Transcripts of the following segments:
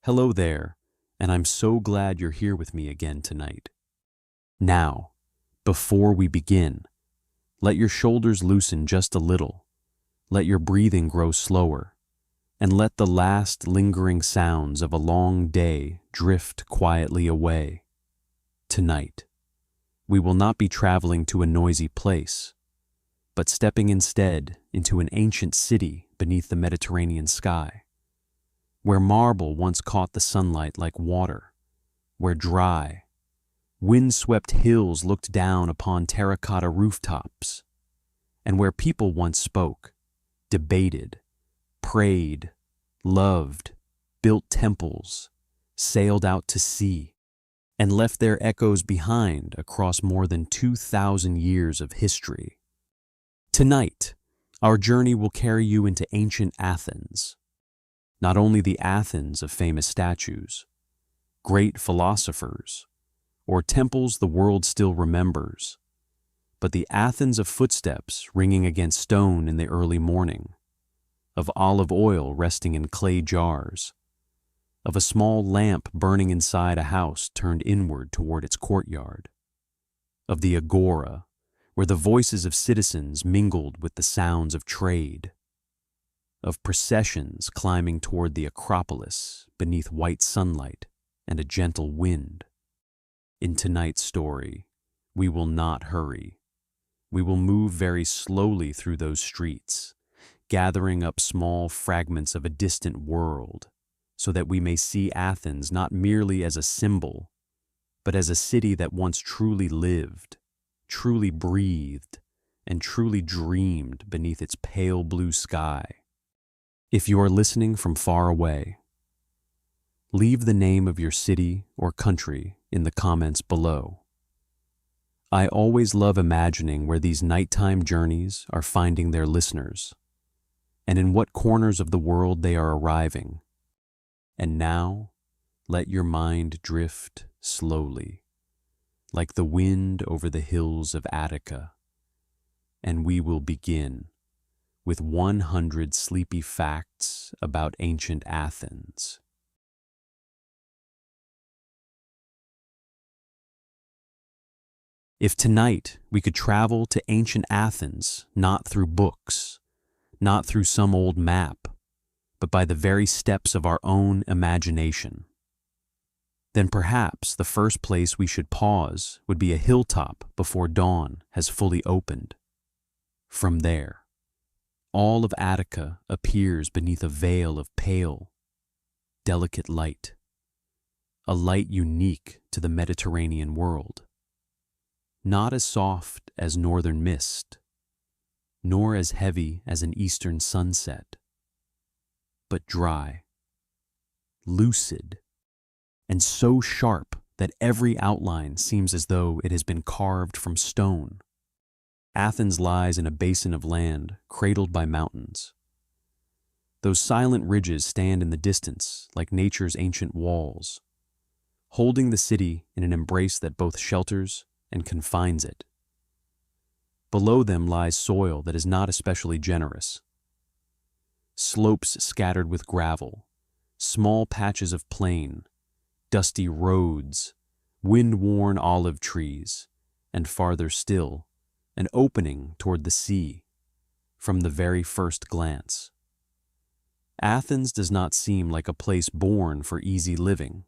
Hello there, and I'm so glad you're here with me again tonight. Now, before we begin, let your shoulders loosen just a little, let your breathing grow slower, and let the last lingering sounds of a long day drift quietly away. Tonight, we will not be traveling to a noisy place, but stepping instead into an ancient city beneath the Mediterranean sky, where marble once caught the sunlight like water, where dry, wind-swept hills looked down upon terracotta rooftops, and where people once spoke, debated, prayed, loved, built temples, sailed out to sea, and left their echoes behind across more than 2,000 years of history. Tonight, our journey will carry you into ancient Athens. Not only the Athens of famous statues, great philosophers, or temples the world still remembers, but the Athens of footsteps ringing against stone in the early morning, of olive oil resting in clay jars, of a small lamp burning inside a house turned inward toward its courtyard, of the agora, where the voices of citizens mingled with the sounds of trade, of processions climbing toward the Acropolis beneath white sunlight and a gentle wind. In tonight's story, we will not hurry. We will move very slowly through those streets, gathering up small fragments of a distant world, so that we may see Athens not merely as a symbol, but as a city that once truly lived, truly breathed, and truly dreamed beneath its pale blue sky. If you are listening from far away, leave the name of your city or country in the comments below. I always love imagining where these nighttime journeys are finding their listeners, and in what corners of the world they are arriving. And now, let your mind drift slowly, like the wind over the hills of Attica, and we will begin with 100 sleepy facts about ancient Athens. If tonight we could travel to ancient Athens, not through books, not through some old map, but by the very steps of our own imagination, then perhaps the first place we should pause would be a hilltop before dawn has fully opened. From there, all of Attica appears beneath a veil of pale, delicate light, a light unique to the Mediterranean world, not as soft as northern mist, nor as heavy as an eastern sunset, but dry, lucid, and so sharp that every outline seems as though it has been carved from stone. Athens lies in a basin of land cradled by mountains. Those silent ridges stand in the distance like nature's ancient walls, holding the city in an embrace that both shelters and confines it. Below them lies soil that is not especially generous. Slopes scattered with gravel, small patches of plain, dusty roads, wind-worn olive trees, and farther still, an opening toward the sea, from the very first glance. Athens does not seem like a place born for easy living.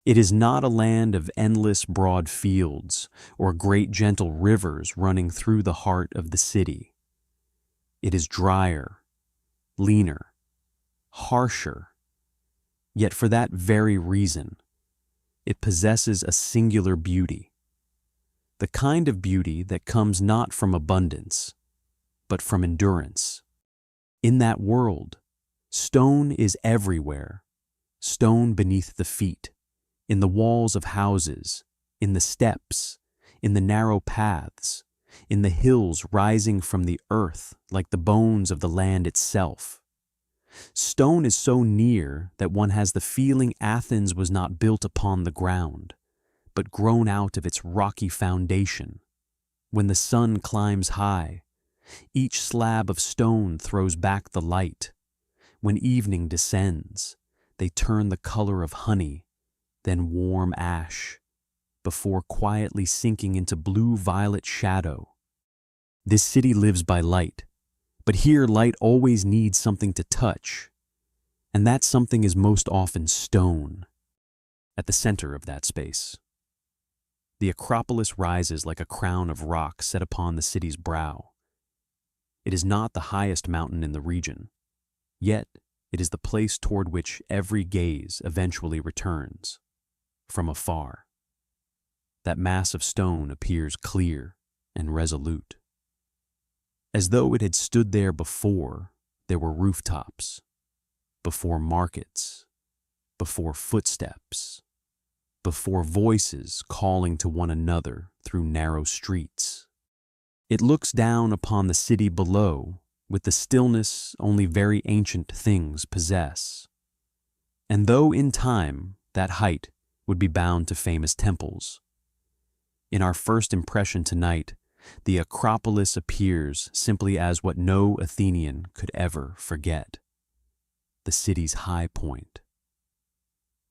It is not a land of endless broad fields or great gentle rivers running through the heart of the city. It is drier, leaner, harsher, yet for that very reason, it possesses a singular beauty. The kind of beauty that comes not from abundance, but from endurance. In that world, stone is everywhere, stone beneath the feet, in the walls of houses, in the steps, in the narrow paths, in the hills rising from the earth like the bones of the land itself. Stone is so near that one has the feeling Athens was not built upon the ground, but grown out of its rocky foundation. When the sun climbs high, each slab of stone throws back the light. When evening descends, they turn the color of honey, then warm ash, before quietly sinking into blue-violet shadow. This city lives by light, but here light always needs something to touch, and that something is most often stone. At the center of that space, the Acropolis rises like a crown of rock set upon the city's brow. It is not the highest mountain in the region, yet it is the place toward which every gaze eventually returns, from afar. That mass of stone appears clear and resolute. As though it had stood there before there were rooftops, before markets, before footsteps, before voices calling to one another through narrow streets. It looks down upon the city below with the stillness only very ancient things possess. And though in time that height would be bound to famous temples, in our first impression tonight, the Acropolis appears simply as what no Athenian could ever forget: the city's high point,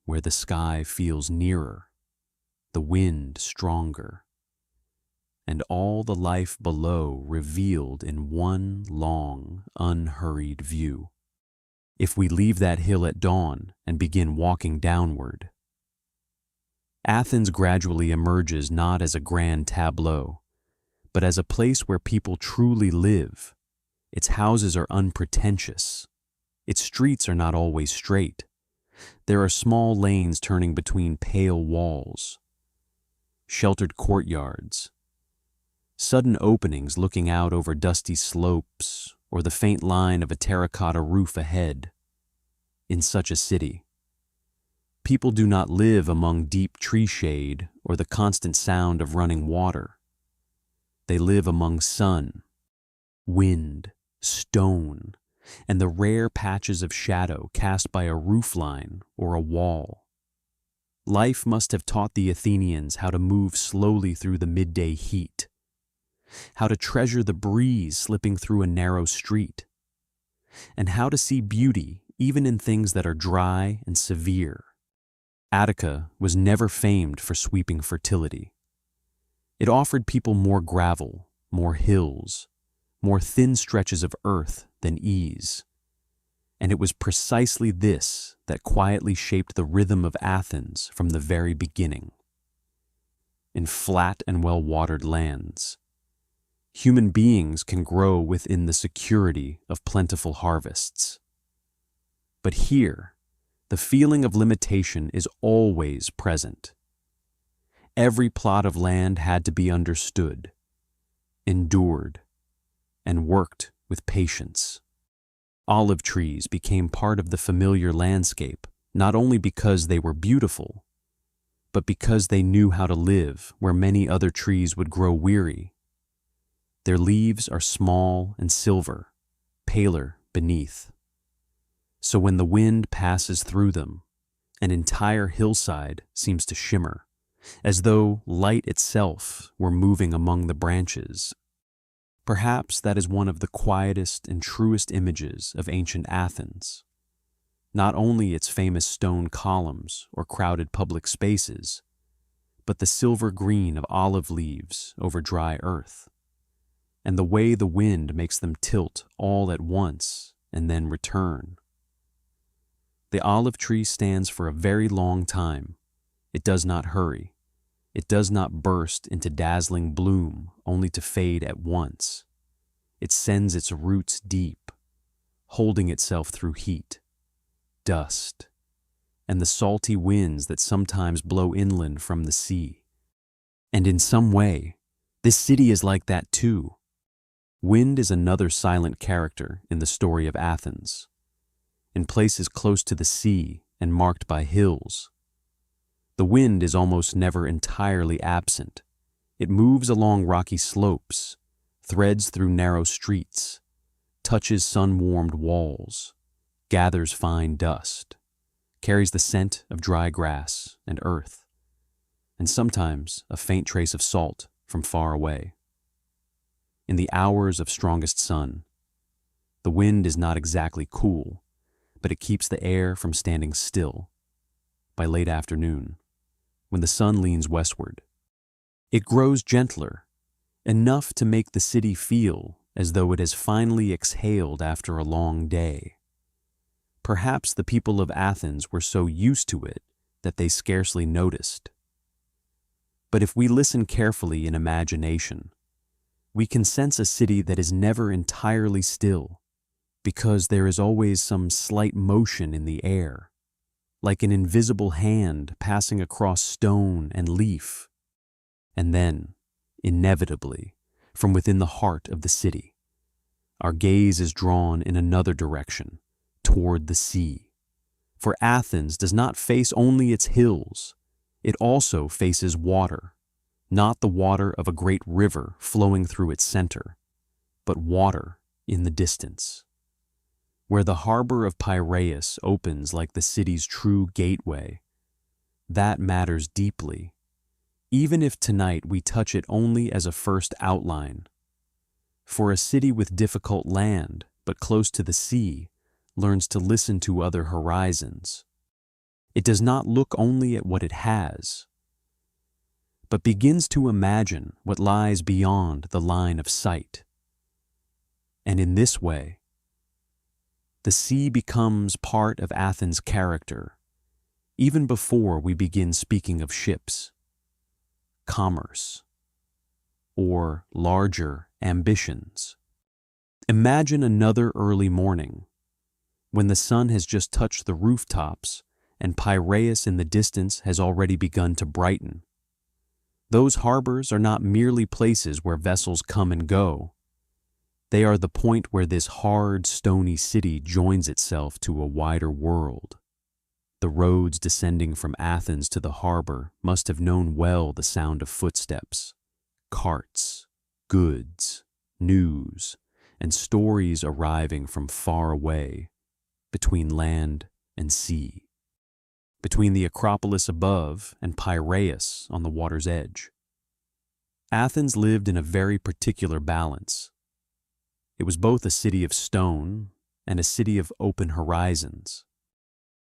where the sky feels nearer, the wind stronger, and all the life below revealed in one long, unhurried view. If we leave that hill at dawn and begin walking downward, Athens gradually emerges not as a grand tableau, but as a place where people truly live. Its houses are unpretentious. Its streets are not always straight. There are small lanes turning between pale walls, sheltered courtyards, sudden openings looking out over dusty slopes, or the faint line of a terracotta roof ahead. In such a city, people do not live among deep tree shade or the constant sound of running water. They live among sun, wind, stone, and the rare patches of shadow cast by a roofline or a wall. Life must have taught the Athenians how to move slowly through the midday heat, how to treasure the breeze slipping through a narrow street, and how to see beauty even in things that are dry and severe. Attica was never famed for sweeping fertility. It offered people more gravel, more hills, more thin stretches of earth than ease. And it was precisely this that quietly shaped the rhythm of Athens from the very beginning. In flat and well-watered lands, human beings can grow within the security of plentiful harvests. But here, the feeling of limitation is always present. Every plot of land had to be understood, endured, and worked with patience. Olive trees became part of the familiar landscape, not only because they were beautiful, but because they knew how to live where many other trees would grow weary. Their leaves are small and silver, paler beneath. So when the wind passes through them, an entire hillside seems to shimmer, as though light itself were moving among the branches. Perhaps that is one of the quietest and truest images of ancient Athens. Not only its famous stone columns or crowded public spaces, but the silver green of olive leaves over dry earth, and the way the wind makes them tilt all at once and then return. The olive tree stands for a very long time. It does not hurry. It does not burst into dazzling bloom only to fade at once. It sends its roots deep, holding itself through heat, dust, and the salty winds that sometimes blow inland from the sea. And in some way, this city is like that too. Wind is another silent character in the story of Athens. In places close to the sea and marked by hills, the wind is almost never entirely absent. It moves along rocky slopes, threads through narrow streets, touches sun-warmed walls, gathers fine dust, carries the scent of dry grass and earth, and sometimes a faint trace of salt from far away. In the hours of strongest sun, the wind is not exactly cool, but it keeps the air from standing still. By late afternoon, when the sun leans westward, it grows gentler, enough to make the city feel as though it has finally exhaled after a long day. Perhaps the people of Athens were so used to it that they scarcely noticed. But if we listen carefully in imagination, we can sense a city that is never entirely still, because there is always some slight motion in the air, like an invisible hand passing across stone and leaf. And then, inevitably, from within the heart of the city, our gaze is drawn in another direction, toward the sea. For Athens does not face only its hills, it also faces water, not the water of a great river flowing through its center, but water in the distance. Where the harbor of Piraeus opens like the city's true gateway, that matters deeply, even if tonight we touch it only as a first outline. For a city with difficult land, but close to the sea, learns to listen to other horizons. It does not look only at what it has, but begins to imagine what lies beyond the line of sight. And in this way, the sea becomes part of Athens' character, even before we begin speaking of ships, commerce, or larger ambitions. Imagine another early morning, when the sun has just touched the rooftops and Piraeus in the distance has already begun to brighten. Those harbors are not merely places where vessels come and go. They are the point where this hard, stony city joins itself to a wider world. The roads descending from Athens to the harbor must have known well the sound of footsteps, carts, goods, news, and stories arriving from far away, between land and sea, between the Acropolis above and Piraeus on the water's edge. Athens lived in a very particular balance. It was both a city of stone and a city of open horizons.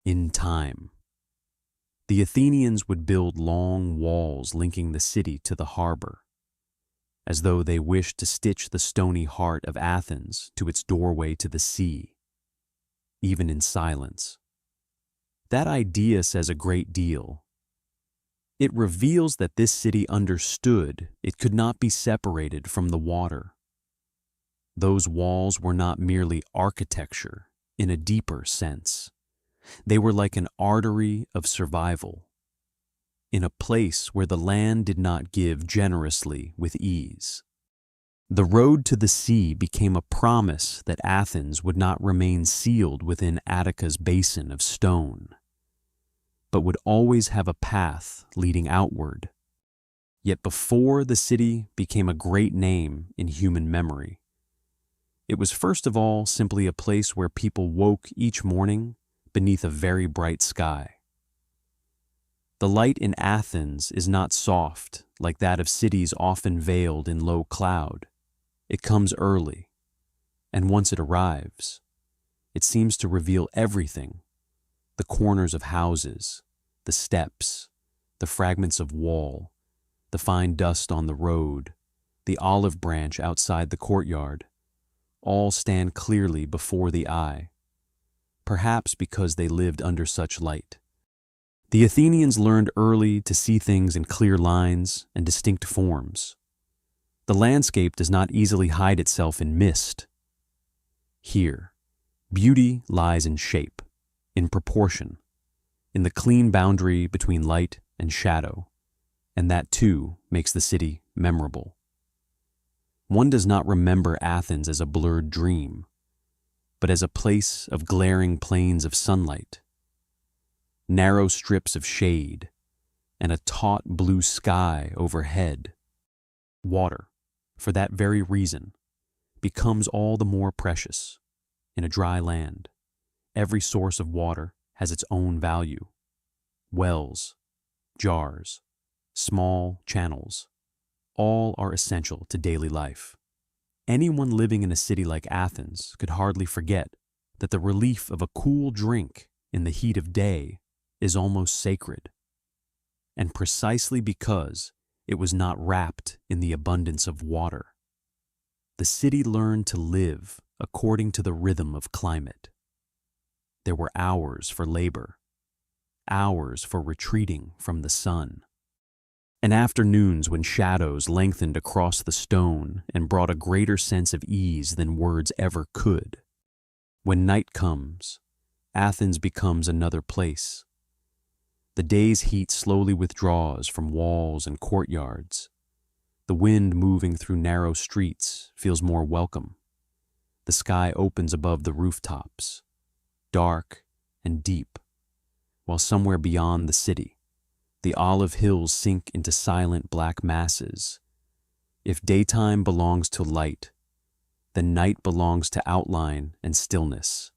In time, the Athenians would build long walls linking the city to the harbor, as though they wished to stitch the stony heart of Athens to its doorway to the sea, even in silence. That idea says a great deal. It reveals that this city understood it could not be separated from the water. Those walls were not merely architecture in a deeper sense. They were like an artery of survival, in a place where the land did not give generously with ease. The road to the sea became a promise that Athens would not remain sealed within Attica's basin of stone, but would always have a path leading outward. Yet before the city became a great name in human memory, it was first of all simply a place where people woke each morning beneath a very bright sky. The light in Athens is not soft like that of cities often veiled in low cloud. It comes early, and once it arrives, it seems to reveal everything: the corners of houses, the steps, the fragments of wall, the fine dust on the road, the olive branch outside the courtyard, all stand clearly before the eye, perhaps because they lived under such light. The Athenians learned early to see things in clear lines and distinct forms. The landscape does not easily hide itself in mist. Here, beauty lies in shape, in proportion, in the clean boundary between light and shadow, and that too makes the city memorable. One does not remember Athens as a blurred dream, but as a place of glaring plains of sunlight, narrow strips of shade, and a taut blue sky overhead. Water, for that very reason, becomes all the more precious. In a dry land, every source of water has its own value. Wells, jars, small channels, all are essential to daily life. Anyone living in a city like Athens could hardly forget that the relief of a cool drink in the heat of day is almost sacred. And precisely because it was not wrapped in the abundance of water, the city learned to live according to the rhythm of climate. There were hours for labor, hours for retreating from the sun, and afternoons when shadows lengthened across the stone and brought a greater sense of ease than words ever could. When night comes, Athens becomes another place. The day's heat slowly withdraws from walls and courtyards. The wind moving through narrow streets feels more welcome. The sky opens above the rooftops, dark and deep, while somewhere beyond the city, the olive hills sink into silent black masses. If daytime belongs to light, then night belongs to outline and stillness.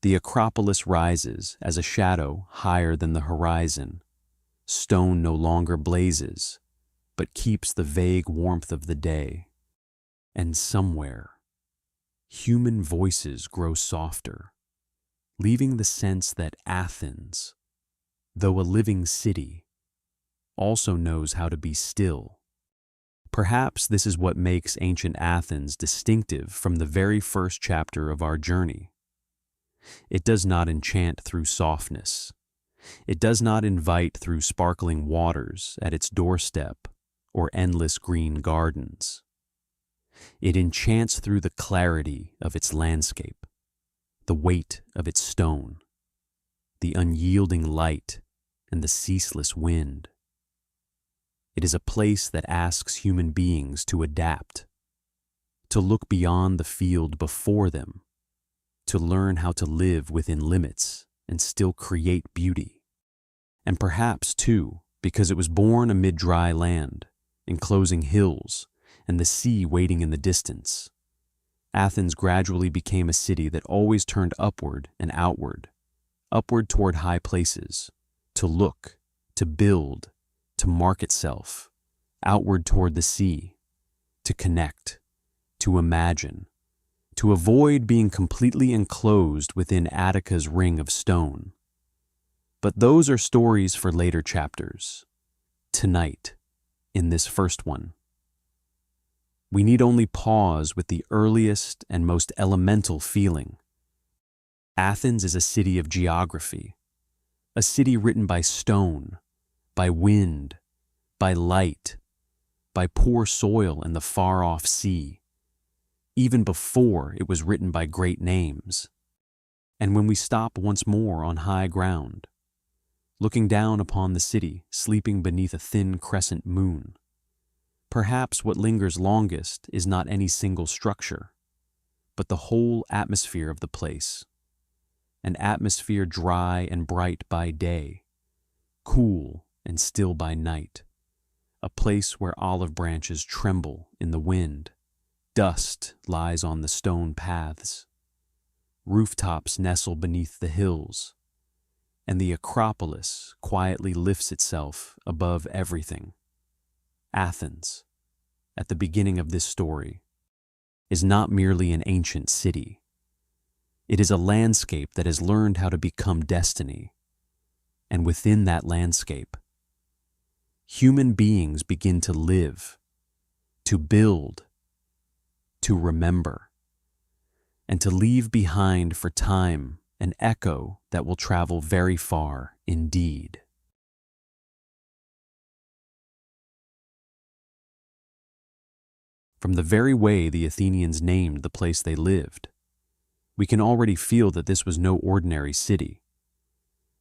The Acropolis rises as a shadow higher than the horizon. Stone no longer blazes, but keeps the vague warmth of the day. And somewhere, human voices grow softer, leaving the sense that Athens, though a living city, also knows how to be still. Perhaps this is what makes ancient Athens distinctive from the very first chapter of our journey. It does not enchant through softness. It does not invite through sparkling waters at its doorstep or endless green gardens. It enchants through the clarity of its landscape, the weight of its stone, the unyielding light, and the ceaseless wind. It is a place that asks human beings to adapt, to look beyond the field before them, to learn how to live within limits and still create beauty. And perhaps, too, because it was born amid dry land, enclosing hills, and the sea waiting in the distance, Athens gradually became a city that always turned upward and outward, upward toward high places, to look, to build, to mark itself, outward toward the sea, to connect, to imagine, to avoid being completely enclosed within Attica's ring of stone. But those are stories for later chapters. Tonight, in this first one, we need only pause with the earliest and most elemental feeling. Athens is a city of geography, a city written by stone, by wind, by light, by poor soil and the far-off sea, even before it was written by great names. And when we stop once more on high ground, looking down upon the city sleeping beneath a thin crescent moon, perhaps what lingers longest is not any single structure, but the whole atmosphere of the place, an atmosphere dry and bright by day, cool and still by night, a place where olive branches tremble in the wind, dust lies on the stone paths, rooftops nestle beneath the hills, and the Acropolis quietly lifts itself above everything. Athens, at the beginning of this story, is not merely an ancient city. It is a landscape that has learned how to become destiny, and within that landscape, human beings begin to live, to build, to remember, and to leave behind for time an echo that will travel very far indeed. From the very way the Athenians named the place they lived, we can already feel that this was no ordinary city.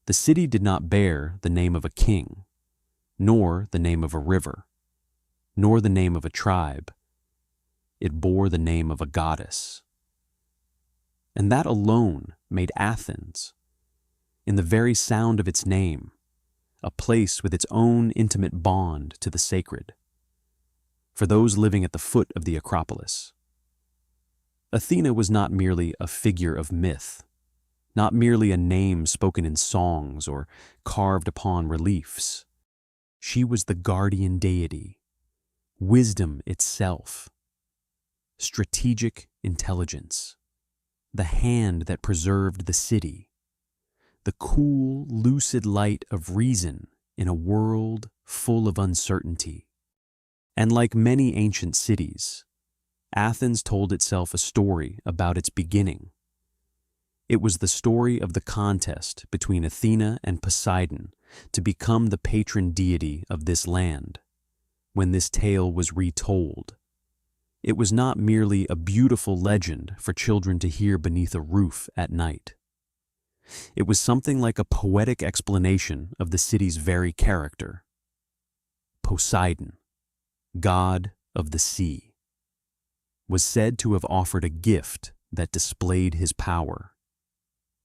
The city did not bear the name of a king, nor the name of a river, nor the name of a tribe. It bore the name of a goddess. And that alone made Athens, in the very sound of its name, a place with its own intimate bond to the sacred. For those living at the foot of the Acropolis, Athena was not merely a figure of myth, not merely a name spoken in songs or carved upon reliefs. She was the guardian deity, wisdom itself, strategic intelligence, the hand that preserved the city, the cool, lucid light of reason in a world full of uncertainty. And like many ancient cities, Athens told itself a story about its beginning. It was the story of the contest between Athena and Poseidon to become the patron deity of this land. When this tale was retold, it was not merely a beautiful legend for children to hear beneath a roof at night. It was something like a poetic explanation of the city's very character. Poseidon, god of the sea, was said to have offered a gift that displayed his power.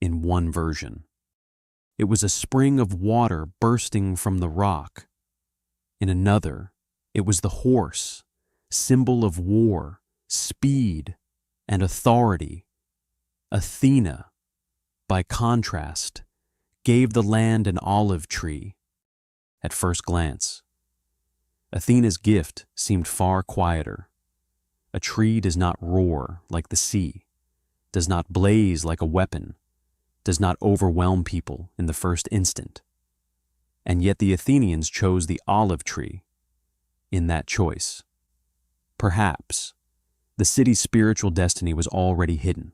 In one version, it was a spring of water bursting from the rock. In another, it was the horse, symbol of war, speed, and authority. Athena, by contrast, gave the land an olive tree. At first glance, Athena's gift seemed far quieter. A tree does not roar like the sea, does not blaze like a weapon, does not overwhelm people in the first instant. And yet the Athenians chose the olive tree. In that choice, perhaps, the city's spiritual destiny was already hidden.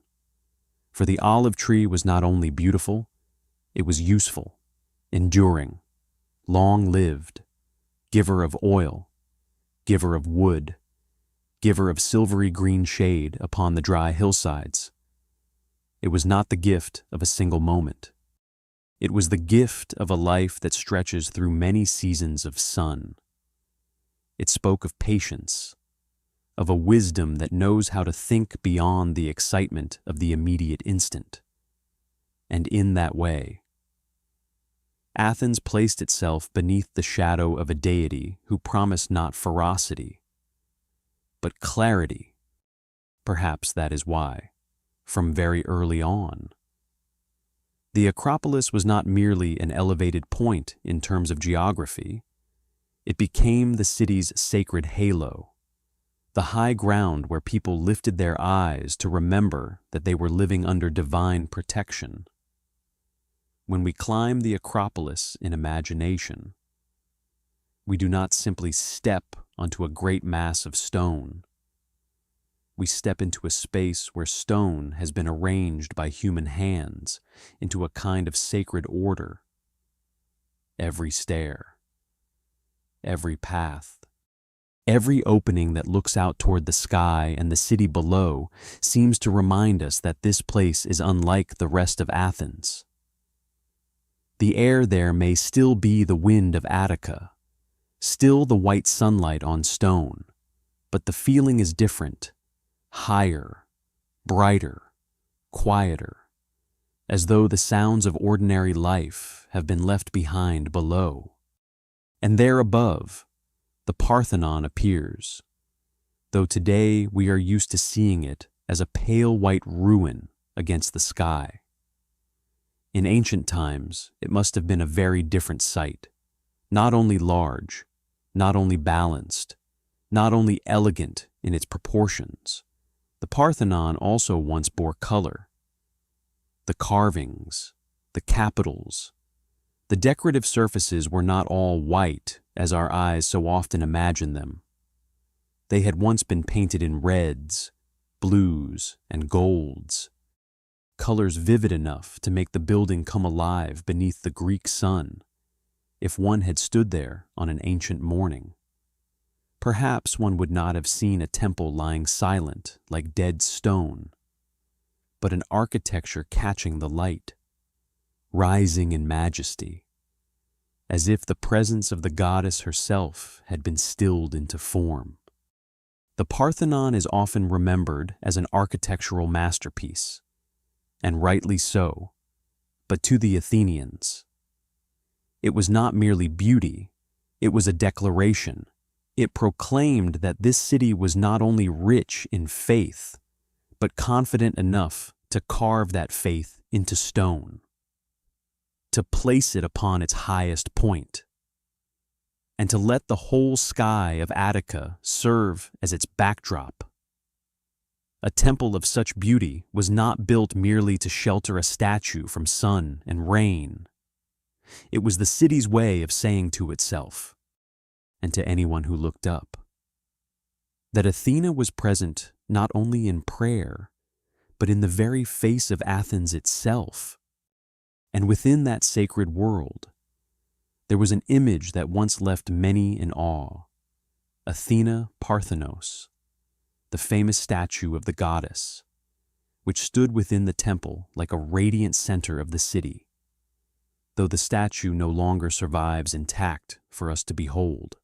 For the olive tree was not only beautiful, it was useful, enduring, long-lived, giver of oil, giver of wood, giver of silvery green shade upon the dry hillsides. It was not the gift of a single moment. It was the gift of a life that stretches through many seasons of sun. It spoke of patience, of a wisdom that knows how to think beyond the excitement of the immediate instant. And in that way, Athens placed itself beneath the shadow of a deity who promised not ferocity, but clarity. Perhaps that is why, from very early on, the Acropolis was not merely an elevated point in terms of geography. It became the city's sacred halo, the high ground where people lifted their eyes to remember that they were living under divine protection. When we climb the Acropolis in imagination, we do not simply step onto a great mass of stone. We step into a space where stone has been arranged by human hands into a kind of sacred order. Every stair, every path, every opening that looks out toward the sky and the city below seems to remind us that this place is unlike the rest of Athens. The air there may still be the wind of Attica, still the white sunlight on stone, but the feeling is different, higher, brighter, quieter, as though the sounds of ordinary life have been left behind below. And there above, the Parthenon appears, though today we are used to seeing it as a pale white ruin against the sky. In ancient times, it must have been a very different sight, not only large, not only balanced, not only elegant in its proportions. The Parthenon also once bore color. The carvings, the capitals, the decorative surfaces were not all white as our eyes so often imagine them. They had once been painted in reds, blues, and golds, colors vivid enough to make the building come alive beneath the Greek sun, if one had stood there on an ancient morning. Perhaps one would not have seen a temple lying silent like dead stone, but an architecture catching the light, rising in majesty, as if the presence of the goddess herself had been stilled into form. The Parthenon is often remembered as an architectural masterpiece, and rightly so, but to the Athenians, it was not merely beauty, it was a declaration. It proclaimed that this city was not only rich in faith, but confident enough to carve that faith into stone, to place it upon its highest point, and to let the whole sky of Attica serve as its backdrop. A temple of such beauty was not built merely to shelter a statue from sun and rain. It was the city's way of saying to itself, and to anyone who looked up, that Athena was present not only in prayer, but in the very face of Athens itself. And within that sacred world, there was an image that once left many in awe: Athena Parthenos, the famous statue of the goddess, which stood within the temple like a radiant center of the city, though the statue no longer survives intact for us to behold.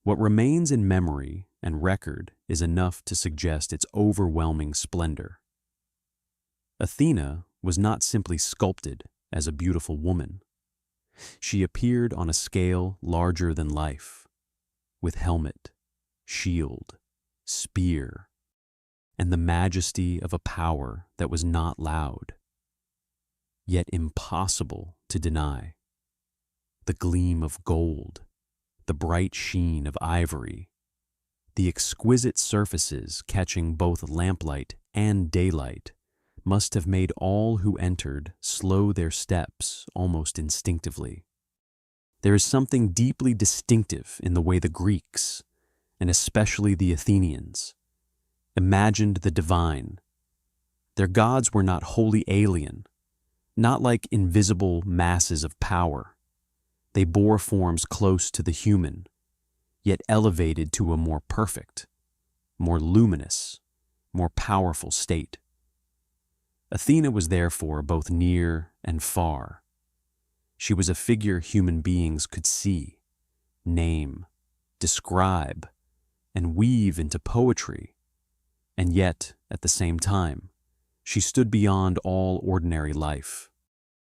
What remains in memory and record is enough to suggest its overwhelming splendor. Athena was not simply sculpted as a beautiful woman. She appeared on a scale larger than life, with helmet, shield, spear, and the majesty of a power that was not loud, yet impossible to deny. The gleam of gold, the bright sheen of ivory, the exquisite surfaces catching both lamplight and daylight must have made all who entered slow their steps almost instinctively. There is something deeply distinctive in the way the Greeks, and especially the Athenians, imagined the divine. Their gods were not wholly alien, not like invisible masses of power. They bore forms close to the human, yet elevated to a more perfect, more luminous, more powerful state. Athena was therefore both near and far. She was a figure human beings could see, name, describe, and weave into poetry, and yet, at the same time, she stood beyond all ordinary life.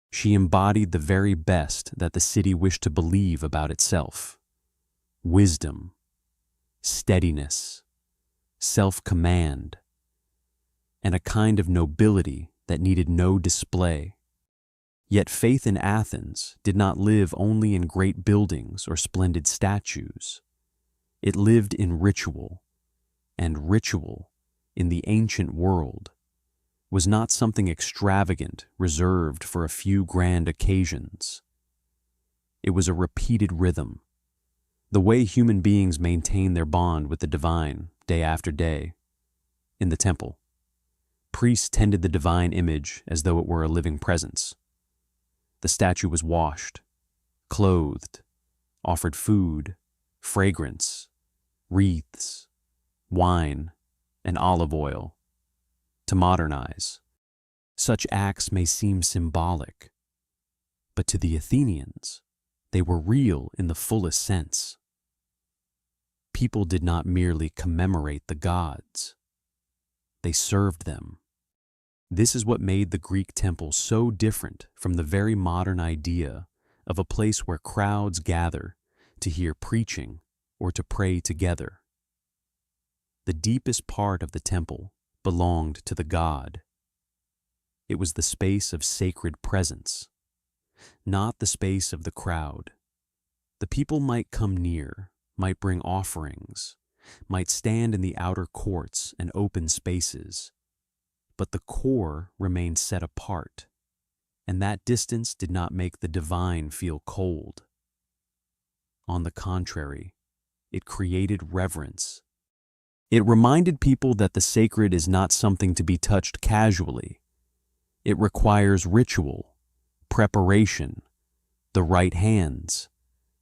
She embodied the very best that the city wished to believe about itself: wisdom, steadiness, self-command, and a kind of nobility that needed no display. Yet faith in Athens did not live only in great buildings or splendid statues. It lived in ritual, and ritual, in the ancient world, was not something extravagant reserved for a few grand occasions. It was a repeated rhythm, the way human beings maintain their bond with the divine day after day. In the temple, priests tended the divine image as though it were a living presence. The statue was washed, clothed, offered food, fragrance, wreaths, wine, and olive oil. To modernize, such acts may seem symbolic, but to the Athenians, they were real in the fullest sense. People did not merely commemorate the gods, they served them. This is what made the Greek temple so different from the very modern idea of a place where crowds gather to hear preaching or to pray together. The deepest part of the temple belonged to the god. It was the space of sacred presence, not the space of the crowd. The people might come near, might bring offerings, might stand in the outer courts and open spaces, but the core remained set apart, and that distance did not make the divine feel cold. On the contrary, it created reverence. It reminded people that the sacred is not something to be touched casually. It requires ritual, preparation, the right hands,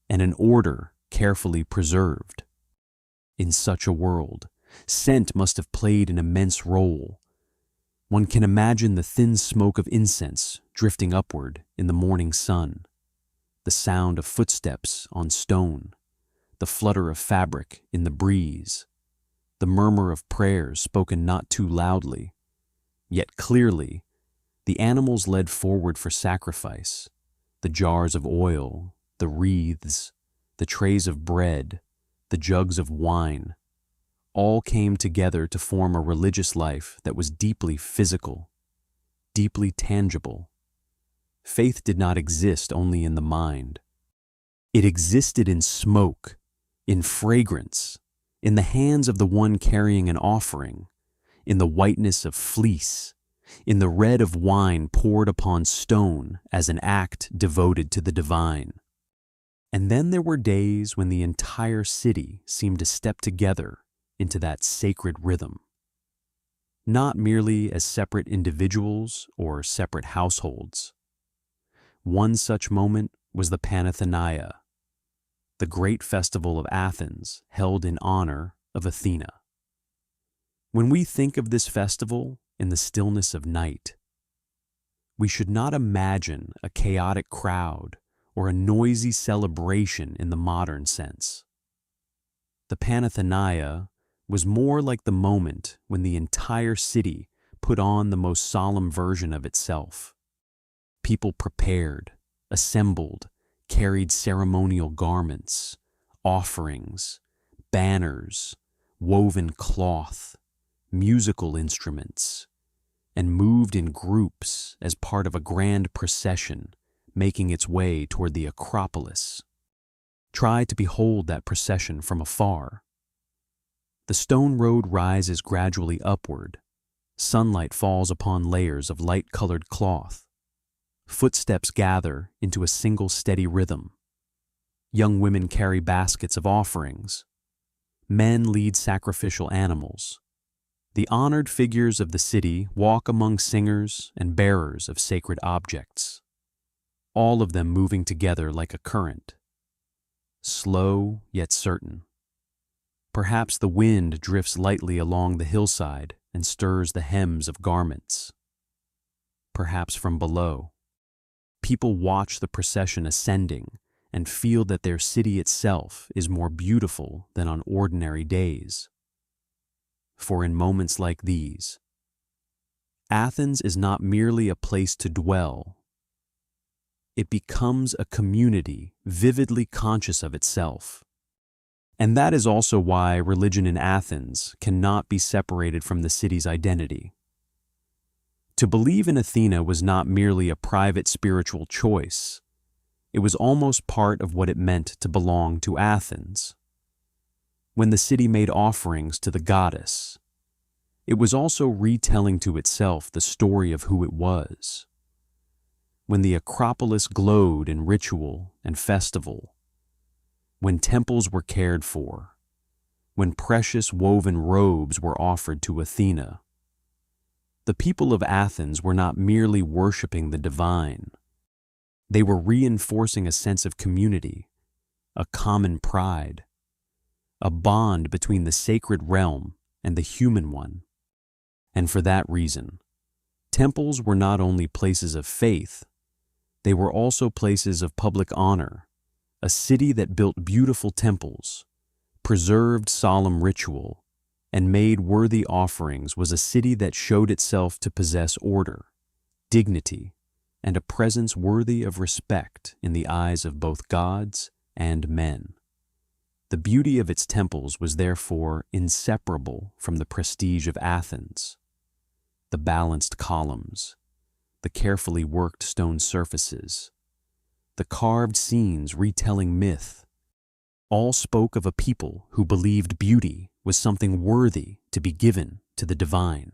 and an order carefully preserved. In such a world, scent must have played an immense role. One can imagine the thin smoke of incense drifting upward in the morning sun, the sound of footsteps on stone, the flutter of fabric in the breeze, the murmur of prayers spoken not too loudly, yet clearly. The animals led forward for sacrifice, the jars of oil, the wreaths, the trays of bread, the jugs of wine, all came together to form a religious life that was deeply physical, deeply tangible. Faith did not exist only in the mind. It existed in smoke, in fragrance, in the hands of the one carrying an offering, in the whiteness of fleece, in the red of wine poured upon stone as an act devoted to the divine. And then there were days when the entire city seemed to step together into that sacred rhythm, not merely as separate individuals or separate households. One such moment was the Panathenæa, the great festival of Athens held in honor of Athena. When we think of this festival in the stillness of night, we should not imagine a chaotic crowd or a noisy celebration in the modern sense. The Panathenæa was more like the moment when the entire city put on the most solemn version of itself. People prepared, assembled, carried ceremonial garments, offerings, banners, woven cloth, musical instruments, and moved in groups as part of a grand procession making its way toward the Acropolis. Try to behold that procession from afar. The stone road rises gradually upward. Sunlight falls upon layers of light-colored cloth. Footsteps gather into a single steady rhythm. Young women carry baskets of offerings. Men lead sacrificial animals. The honored figures of the city walk among singers and bearers of sacred objects, all of them moving together like a current, slow yet certain. Perhaps the wind drifts lightly along the hillside and stirs the hems of garments. Perhaps from below, people watch the procession ascending and feel that their city itself is more beautiful than on ordinary days. For in moments like these, Athens is not merely a place to dwell. It becomes a community vividly conscious of itself. And that is also why religion in Athens cannot be separated from the city's identity. To believe in Athena was not merely a private spiritual choice. It was almost part of what it meant to belong to Athens. When the city made offerings to the goddess, it was also retelling to itself the story of who it was. When the Acropolis glowed in ritual and festival, when temples were cared for, when precious woven robes were offered to Athena, the people of Athens were not merely worshiping the divine. They were reinforcing a sense of community, a common pride, a bond between the sacred realm and the human one. And for that reason, temples were not only places of faith, they were also places of public honor. A city that built beautiful temples, preserved solemn ritual, and made worthy offerings was a city that showed itself to possess order, dignity, and a presence worthy of respect in the eyes of both gods and men. The beauty of its temples was therefore inseparable from the prestige of Athens. The balanced columns, the carefully worked stone surfaces, the carved scenes retelling myth, all spoke of a people who believed beauty was something worthy to be given to the divine.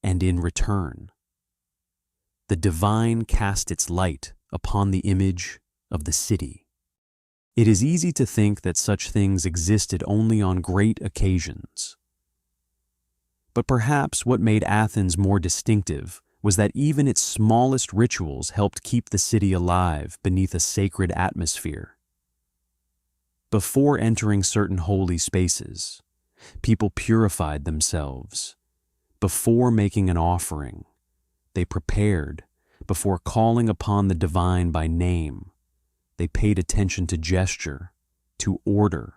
And in return, the divine cast its light upon the image of the city. It is easy to think that such things existed only on great occasions. But perhaps what made Athens more distinctive was that even its smallest rituals helped keep the city alive beneath a sacred atmosphere. Before entering certain holy spaces, people purified themselves. Before making an offering, they prepared. Before calling upon the divine by name, they paid attention to gesture, to order,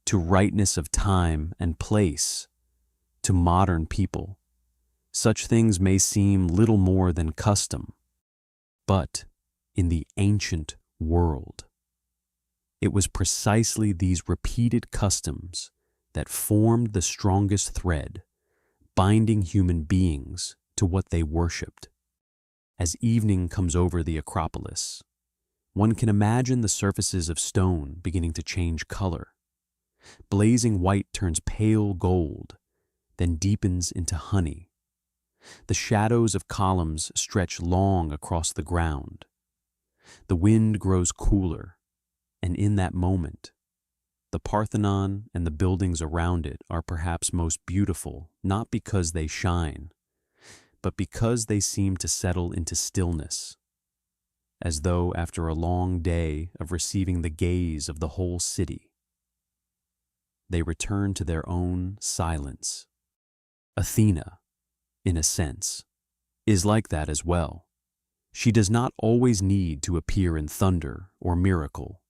to rightness of time and place. To modern people, such things may seem little more than custom, but in the ancient world, it was precisely these repeated customs that formed the strongest thread, binding human beings to what they worshipped. As evening comes over the Acropolis, one can imagine the surfaces of stone beginning to change color. Blazing white turns pale gold. then deepens into honey. The shadows of columns stretch long across the ground. The wind grows cooler, and in that moment, the Parthenon and the buildings around it are perhaps most beautiful, not because they shine, but because they seem to settle into stillness, as though after a long day of receiving the gaze of the whole city, they return to their own silence. Athena, in a sense, is like that as well. She does not always need to appear in thunder or miracle.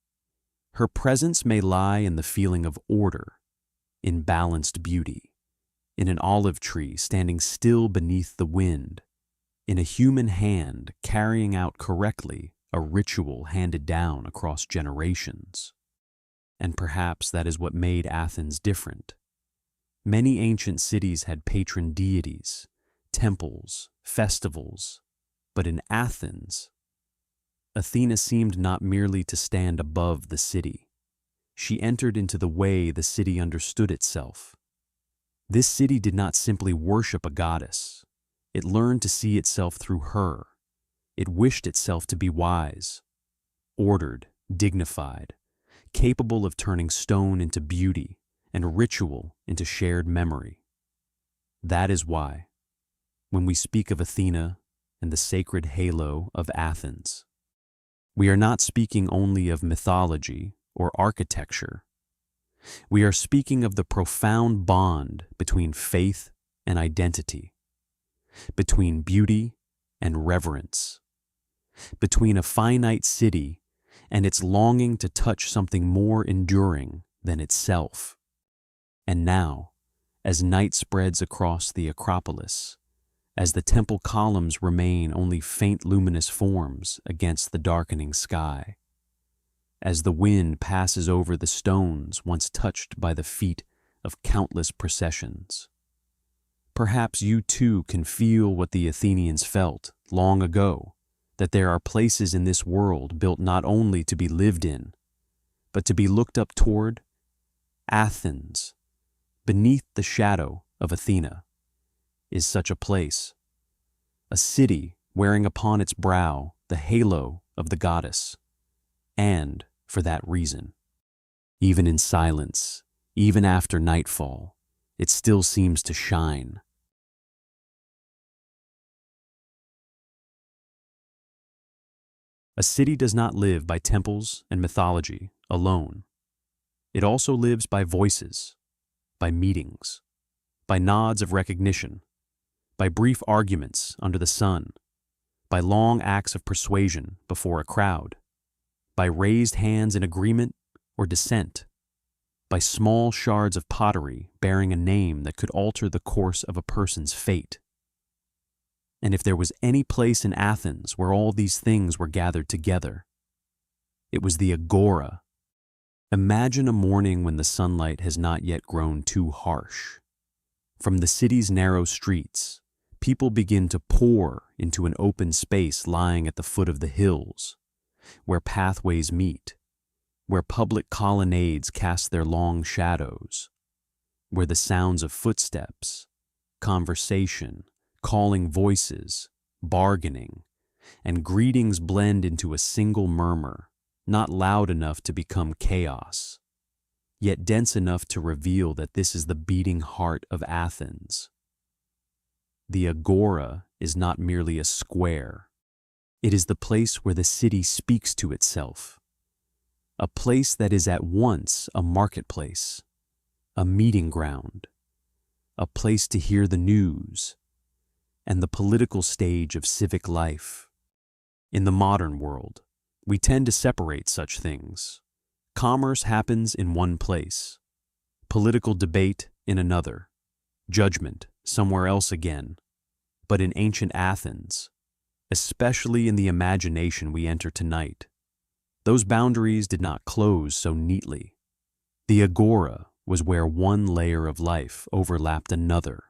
Her presence may lie in the feeling of order, in balanced beauty, in an olive tree standing still beneath the wind, in a human hand carrying out correctly a ritual handed down across generations. And perhaps that is what made Athens different. Many ancient cities had patron deities, temples, festivals, but in Athens, Athena seemed not merely to stand above the city. She entered into the way the city understood itself. This city did not simply worship a goddess. It learned to see itself through her. It wished itself to be wise, ordered, dignified, capable of turning stone into beauty and ritual into shared memory. That is why, when we speak of Athena and the sacred halo of Athens, we are not speaking only of mythology or architecture. We are speaking of the profound bond between faith and identity, between beauty and reverence, between a finite city and its longing to touch something more enduring than itself. And now, as night spreads across the Acropolis, as the temple columns remain only faint luminous forms against the darkening sky, as the wind passes over the stones once touched by the feet of countless processions, perhaps you too can feel what the Athenians felt long ago, that there are places in this world built not only to be lived in, but to be looked up toward. Athens, beneath the shadow of Athena, is such a place, a city wearing upon its brow the halo of the goddess, and, for that reason, even in silence, even after nightfall, it still seems to shine. A city does not live by temples and mythology alone. It also lives by voices, by meetings, by nods of recognition, by brief arguments under the sun, by long acts of persuasion before a crowd, by raised hands in agreement or dissent, by small shards of pottery bearing a name that could alter the course of a person's fate. And if there was any place in Athens where all these things were gathered together, it was the agora. Imagine a morning when the sunlight has not yet grown too harsh. From the city's narrow streets, people begin to pour into an open space lying at the foot of the hills, where pathways meet, where public colonnades cast their long shadows, where the sounds of footsteps, conversation, calling voices, bargaining, and greetings blend into a single murmur, not loud enough to become chaos, yet dense enough to reveal that this is the beating heart of Athens. The agora is not merely a square. It is the place where the city speaks to itself, a place that is at once a marketplace, a meeting ground, a place to hear the news, and the political stage of civic life. In the modern world, we tend to separate such things. Commerce happens in one place, political debate in another, judgment somewhere else again. But in ancient Athens, especially in the imagination we enter tonight, those boundaries did not close so neatly. The agora was where one layer of life overlapped another.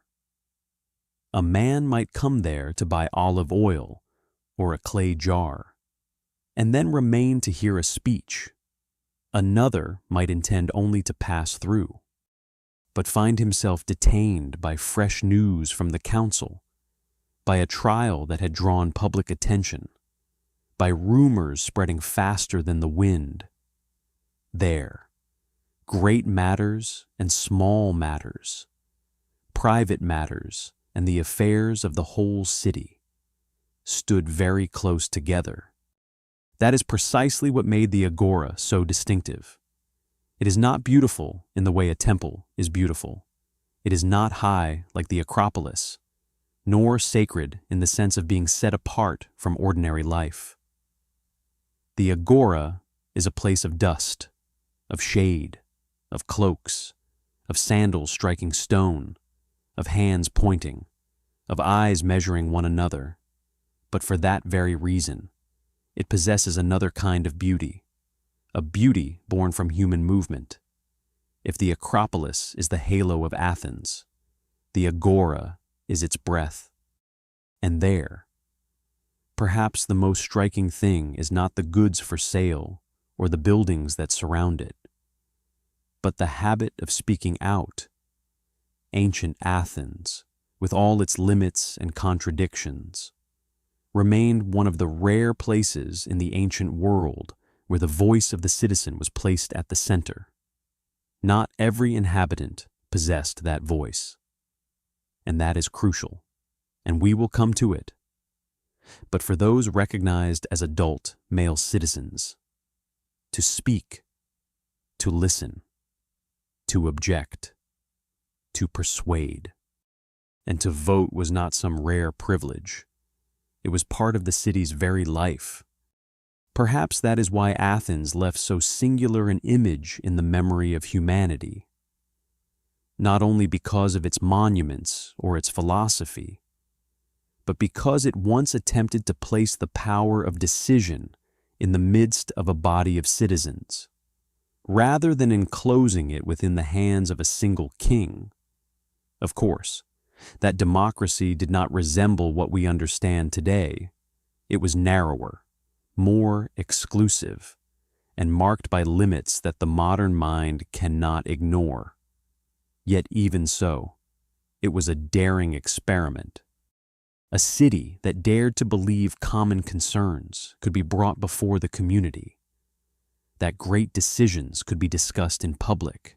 A man might come there to buy olive oil or a clay jar, and then remain to hear a speech. Another might intend only to pass through. but find himself detained by fresh news from the council, by a trial that had drawn public attention, by rumors spreading faster than the wind. There, great matters and small matters, private matters and the affairs of the whole city, stood very close together. That is precisely what made the agora so distinctive. It is not beautiful in the way a temple is beautiful. It is not high like the Acropolis, nor sacred in the sense of being set apart from ordinary life. The agora is a place of dust, of shade, of cloaks, of sandals striking stone, of hands pointing, of eyes measuring one another. But for that very reason, it possesses another kind of beauty, a beauty born from human movement. If the Acropolis is the halo of Athens, the agora is its breath. And there, perhaps the most striking thing is not the goods for sale or the buildings that surround it, but the habit of speaking out. Ancient Athens, with all its limits and contradictions, remained one of the rare places in the ancient world where the voice of the citizen was placed at the center. Not every inhabitant possessed that voice, and that is crucial, and we will come to it. But for those recognized as adult male citizens, to speak, to listen, to object, to persuade, and to vote was not some rare privilege. It was part of the city's very life. Perhaps that is why Athens left so singular an image in the memory of humanity, not only because of its monuments or its philosophy, but because it once attempted to place the power of decision in the midst of a body of citizens, rather than enclosing it within the hands of a single king. Of course, that democracy did not resemble what we understand today. It was narrower, more exclusive, and marked by limits that the modern mind cannot ignore. Yet even so, it was a daring experiment. A city that dared to believe common concerns could be brought before the community, that great decisions could be discussed in public,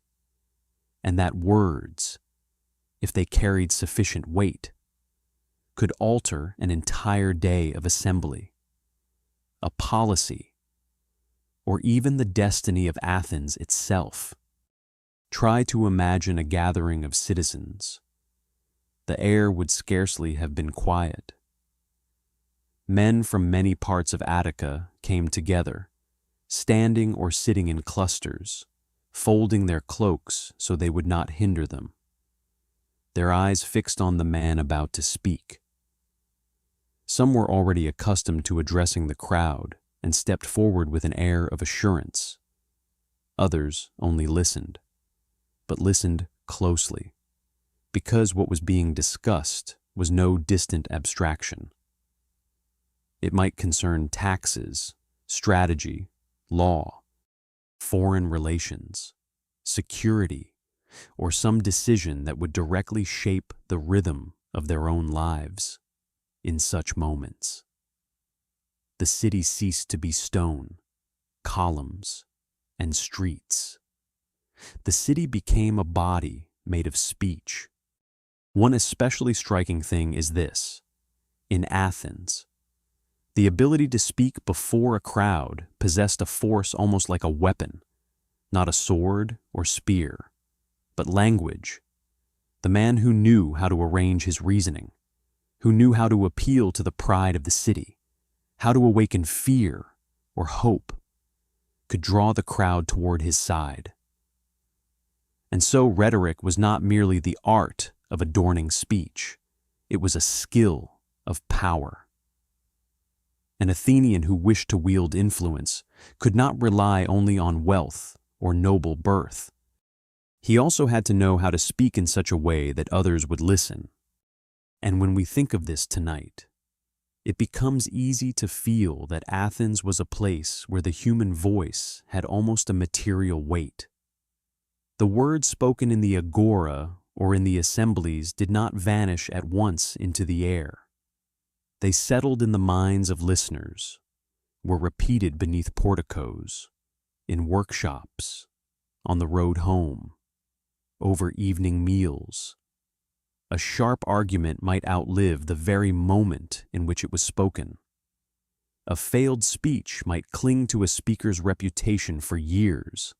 and that words, if they carried sufficient weight, could alter an entire day of assembly, a policy, or even the destiny of Athens itself. Try to imagine a gathering of citizens. The air would scarcely have been quiet. Men from many parts of Attica came together, standing or sitting in clusters, folding their cloaks so they would not hinder them, their eyes fixed on the man about to speak. Some were already accustomed to addressing the crowd and stepped forward with an air of assurance. Others only listened, but listened closely, because what was being discussed was no distant abstraction. It might concern taxes, strategy, law, foreign relations, security, or some decision that would directly shape the rhythm of their own lives. In such moments, the city ceased to be stone, columns, and streets. The city became a body made of speech. One especially striking thing is this: in Athens, the ability to speak before a crowd possessed a force almost like a weapon, not a sword or spear, but language. The man who knew how to arrange his reasoning, who knew how to appeal to the pride of the city, how to awaken fear or hope, could draw the crowd toward his side. And so rhetoric was not merely the art of adorning speech, it was a skill of power. An Athenian who wished to wield influence could not rely only on wealth or noble birth. He also had to know how to speak in such a way that others would listen. And when we think of this tonight, it becomes easy to feel that Athens was a place where the human voice had almost a material weight. The words spoken in the agora or in the assemblies did not vanish at once into the air. They settled in the minds of listeners, were repeated beneath porticos, in workshops, on the road home, over evening meals. A sharp argument might outlive the very moment in which it was spoken. A failed speech might cling to a speaker's reputation for years.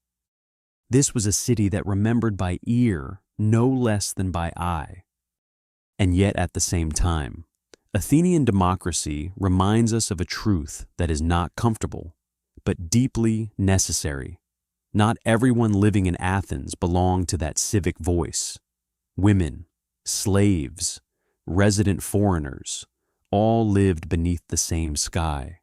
This was a city that remembered by ear no less than by eye. And yet at the same time, Athenian democracy reminds us of a truth that is not comfortable, but deeply necessary. Not everyone living in Athens belonged to that civic voice. Women, slaves, resident foreigners, all lived beneath the same sky,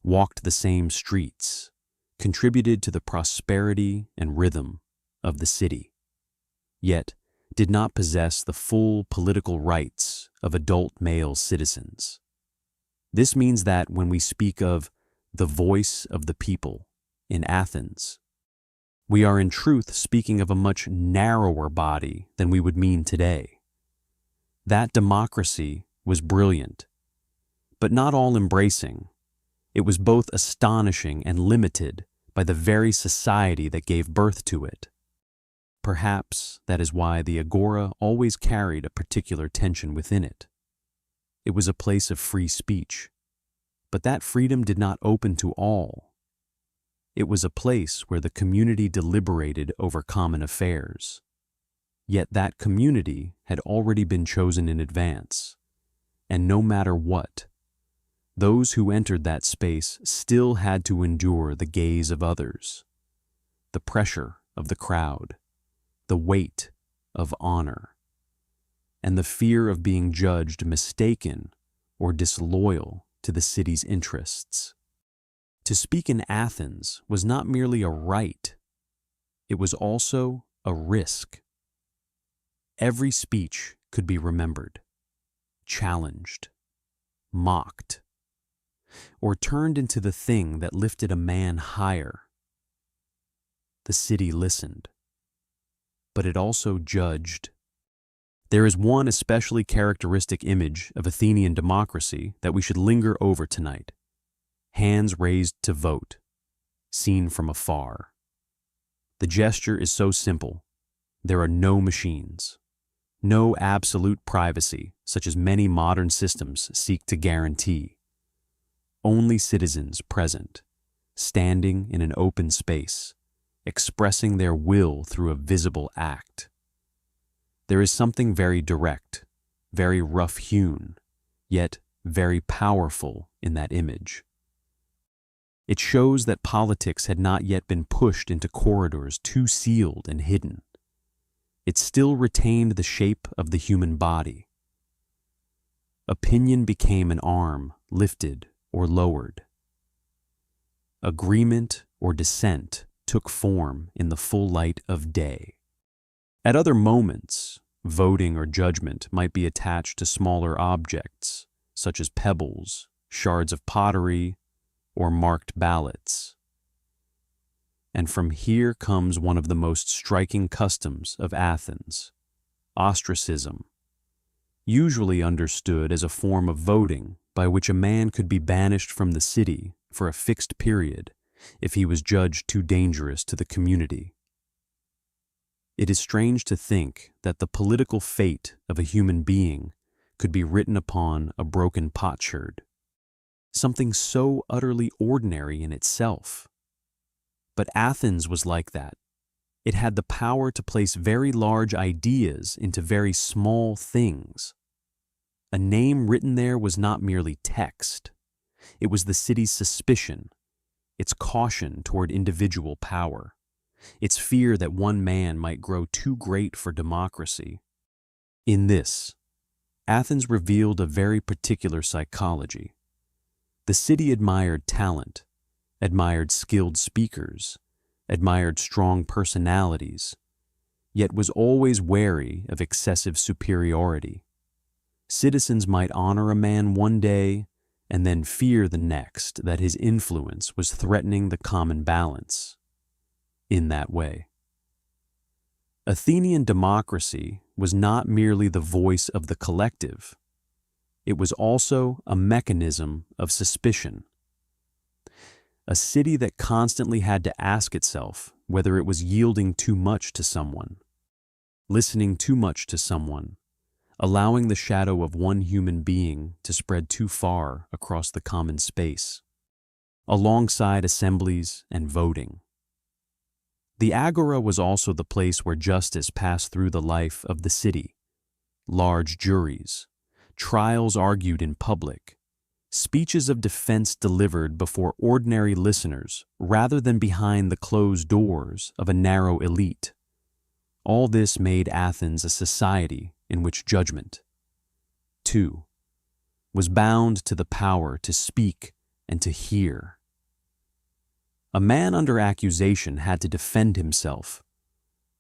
walked the same streets, contributed to the prosperity and rhythm of the city, yet did not possess the full political rights of adult male citizens. This means that when we speak of the voice of the people in Athens, we are in truth speaking of a much narrower body than we would mean today. That democracy was brilliant, but not all-embracing. It was both astonishing and limited by the very society that gave birth to it. Perhaps that is why the agora always carried a particular tension within it. It was a place of free speech, but that freedom did not open to all. It was a place where the community deliberated over common affairs. Yet that community had already been chosen in advance, and no matter what, those who entered that space still had to endure the gaze of others, the pressure of the crowd, the weight of honor, and the fear of being judged mistaken or disloyal to the city's interests. To speak in Athens was not merely a right, it was also a risk. Every speech could be remembered, challenged, mocked, or turned into the thing that lifted a man higher. The city listened, but it also judged. There is one especially characteristic image of Athenian democracy that we should linger over tonight. Hands raised to vote, seen from afar. The gesture is so simple. There are no machines, no absolute privacy, such as many modern systems seek to guarantee. Only citizens present, standing in an open space, expressing their will through a visible act. There is something very direct, very rough-hewn, yet very powerful in that image. It shows that politics had not yet been pushed into corridors too sealed and hidden. It still retained the shape of the human body. Opinion became an arm lifted or lowered. Agreement or dissent took form in the full light of day. At other moments, voting or judgment might be attached to smaller objects, such as pebbles, shards of pottery, or marked ballots. And from here comes one of the most striking customs of Athens, ostracism, usually understood as a form of voting by which a man could be banished from the city for a fixed period if he was judged too dangerous to the community. It is strange to think that the political fate of a human being could be written upon a broken potsherd, something so utterly ordinary in itself. But Athens was like that. It had the power to place very large ideas into very small things. A name written there was not merely text. It was the city's suspicion, its caution toward individual power, its fear that one man might grow too great for democracy. In this, Athens revealed a very particular psychology. The city admired talent, admired skilled speakers, admired strong personalities, yet was always wary of excessive superiority. Citizens might honor a man one day and then fear the next that his influence was threatening the common balance. In that way, Athenian democracy was not merely the voice of the collective, it was also a mechanism of suspicion. A city that constantly had to ask itself whether it was yielding too much to someone, listening too much to someone, allowing the shadow of one human being to spread too far across the common space, alongside assemblies and voting. The agora was also the place where justice passed through the life of the city. Large juries, trials argued in public, speeches of defense delivered before ordinary listeners rather than behind the closed doors of a narrow elite. All this made Athens a society in which judgment, too, was bound to the power to speak and to hear. A man under accusation had to defend himself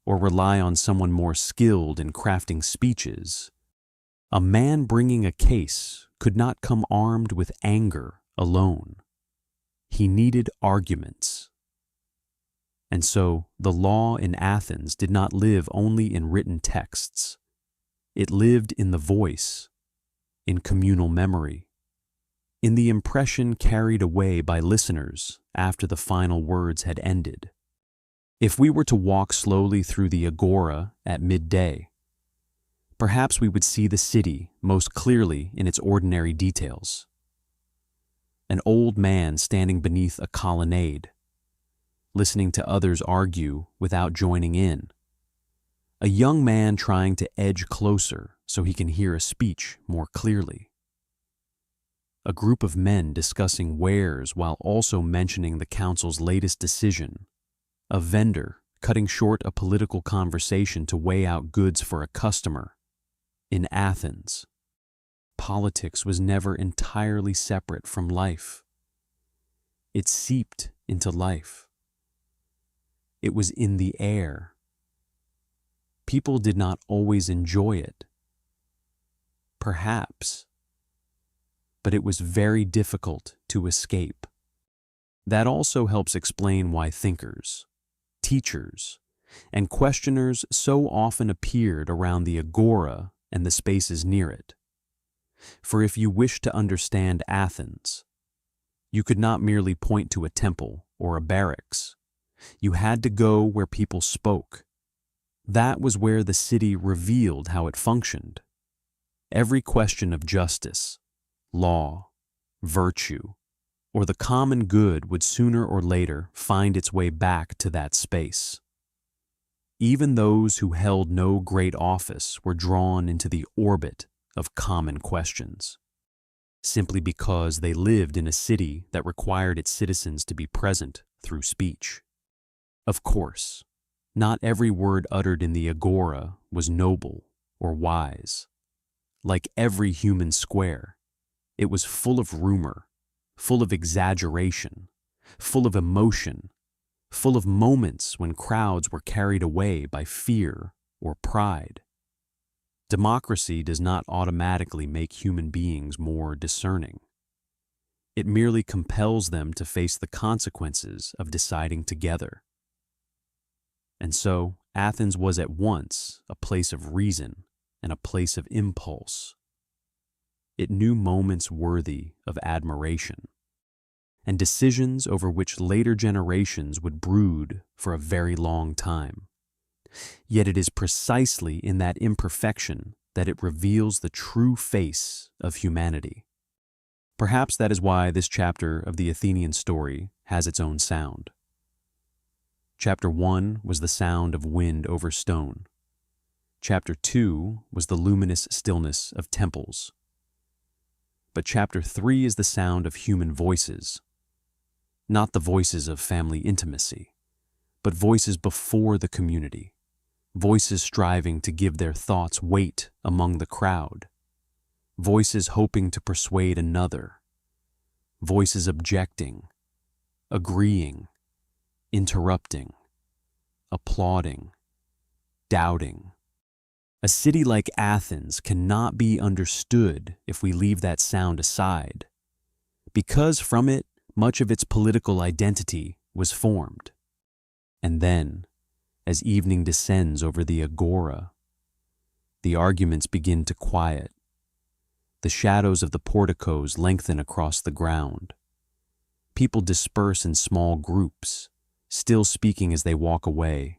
or rely on someone more skilled in crafting speeches. A man bringing a case could not come armed with anger alone. He needed arguments. And so the law in Athens did not live only in written texts. It lived in the voice, in communal memory, in the impression carried away by listeners after the final words had ended. If we were to walk slowly through the agora at midday, perhaps we would see the city most clearly in its ordinary details. An old man standing beneath a colonnade, listening to others argue without joining in. A young man trying to edge closer so he can hear a speech more clearly. A group of men discussing wares while also mentioning the council's latest decision. A vendor cutting short a political conversation to weigh out goods for a customer. In Athens, politics was never entirely separate from life. It seeped into life. It was in the air. People did not always enjoy it. Perhaps. But it was very difficult to escape. That also helps explain why thinkers, teachers, and questioners so often appeared around the agora and the spaces near it. For if you wished to understand Athens, you could not merely point to a temple or a barracks. You had to go where people spoke. That was where the city revealed how it functioned. Every question of justice, law, virtue, or the common good would sooner or later find its way back to that space. Even those who held no great office were drawn into the orbit of common questions, simply because they lived in a city that required its citizens to be present through speech. Of course, not every word uttered in the agora was noble or wise. Like every human square, it was full of rumor, full of exaggeration, full of emotion, full of moments when crowds were carried away by fear or pride. Democracy does not automatically make human beings more discerning. It merely compels them to face the consequences of deciding together. And so, Athens was at once a place of reason and a place of impulse. It knew moments worthy of admiration, and decisions over which later generations would brood for a very long time. Yet it is precisely in that imperfection that it reveals the true face of humanity. Perhaps that is why this chapter of the Athenian story has its own sound. Chapter 1 was the sound of wind over stone. Chapter 2 was the luminous stillness of temples. But chapter 3 is the sound of human voices. Not the voices of family intimacy, but voices before the community, voices striving to give their thoughts weight among the crowd, voices hoping to persuade another, voices objecting, agreeing, interrupting, applauding, doubting. A city like Athens cannot be understood if we leave that sound aside, because from it much of its political identity was formed. And then, as evening descends over the agora. The arguments begin to quiet. The shadows of the porticos lengthen across the ground. People disperse in small groups, still speaking as they walk away.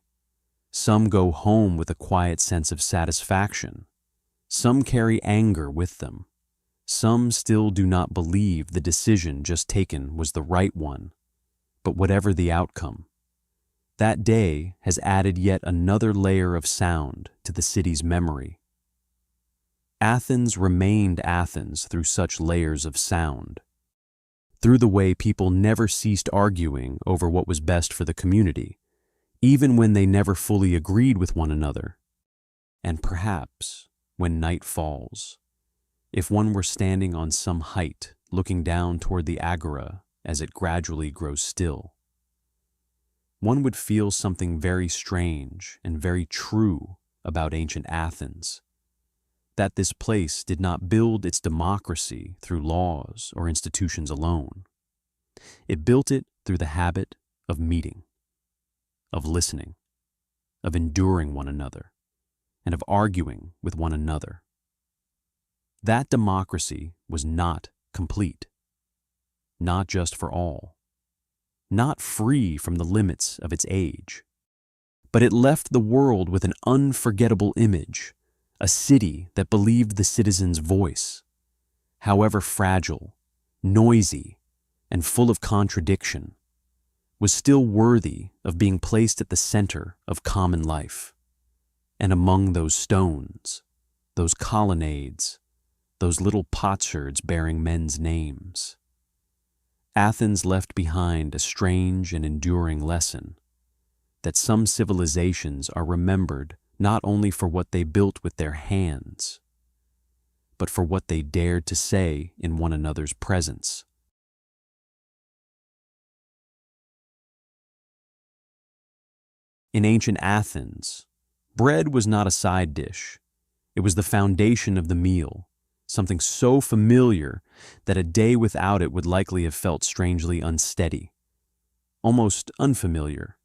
Some go home with a quiet sense of satisfaction. Some carry anger with them. Some still do not believe the decision just taken was the right one. But whatever the outcome, that day has added yet another layer of sound to the city's memory. Athens remained Athens through such layers of sound, through the way people never ceased arguing over what was best for the community, even when they never fully agreed with one another. And perhaps, when night falls, if one were standing on some height looking down toward the agora as it gradually grows still, one would feel something very strange and very true about ancient Athens, that this place did not build its democracy through laws or institutions alone. It built it through the habit of meeting, of listening, of enduring one another, and of arguing with one another. That democracy was not complete, not just for all, not free from the limits of its age, but it left the world with an unforgettable image, a city that believed the citizen's voice, however fragile, noisy, and full of contradiction, was still worthy of being placed at the center of common life. And among those stones, those colonnades, those little potsherds bearing men's names, Athens left behind a strange and enduring lesson, that some civilizations are remembered not only for what they built with their hands, but for what they dared to say in one another's presence. In ancient Athens, bread was not a side dish. It was the foundation of the meal, something so familiar that a day without it would likely have felt strangely unsteady, almost unfamiliar.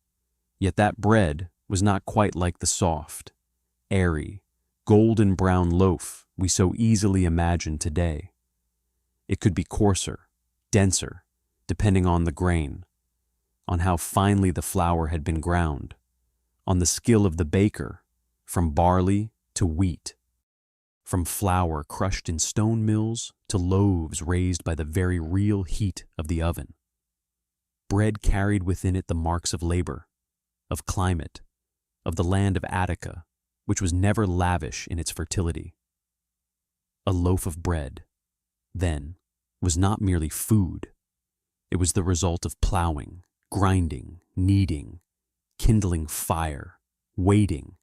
Yet that bread was not quite like the soft, airy, golden brown loaf we so easily imagine today. It could be coarser, denser, depending on the grain, on how finely the flour had been ground, on the skill of the baker, from barley to wheat, from flour crushed in stone mills to loaves raised by the very real heat of the oven. Bread carried within it the marks of labor, of climate, of the land of Attica, which was never lavish in its fertility. A loaf of bread, then, was not merely food. It was the result of plowing, grinding, kneading, kindling fire, waiting,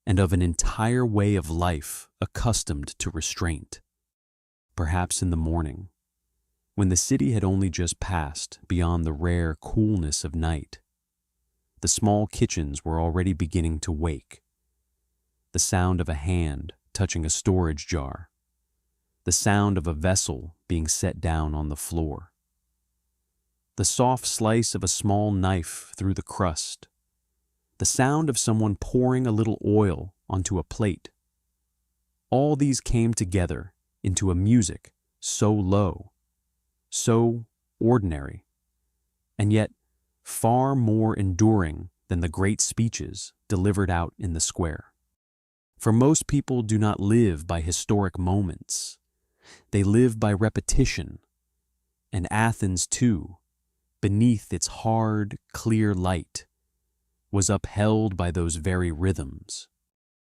and of an entire way of life accustomed to restraint. Perhaps in the morning, when the city had only just passed beyond the rare coolness of night, the small kitchens were already beginning to wake. The sound of a hand touching a storage jar, the sound of a vessel being set down on the floor, the soft slice of a small knife through the crust, the sound of someone pouring a little oil onto a plate. All these came together into a music so low, so ordinary, and yet far more enduring than the great speeches delivered out in the square. For most people do not live by historic moments. They live by repetition. And Athens, too, beneath its hard, clear light, was upheld by those very rhythms.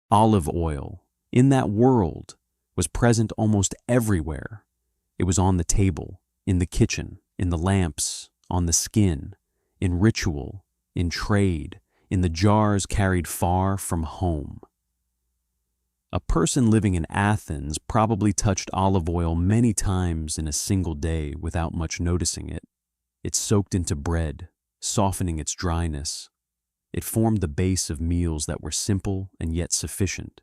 Olive oil, in that world, was present almost everywhere. It was on the table, in the kitchen, in the lamps, on the skin, in ritual, in trade, in the jars carried far from home. A person living in Athens probably touched olive oil many times in a single day without much noticing it. It soaked into bread, softening its dryness. It formed the base of meals that were simple and yet sufficient.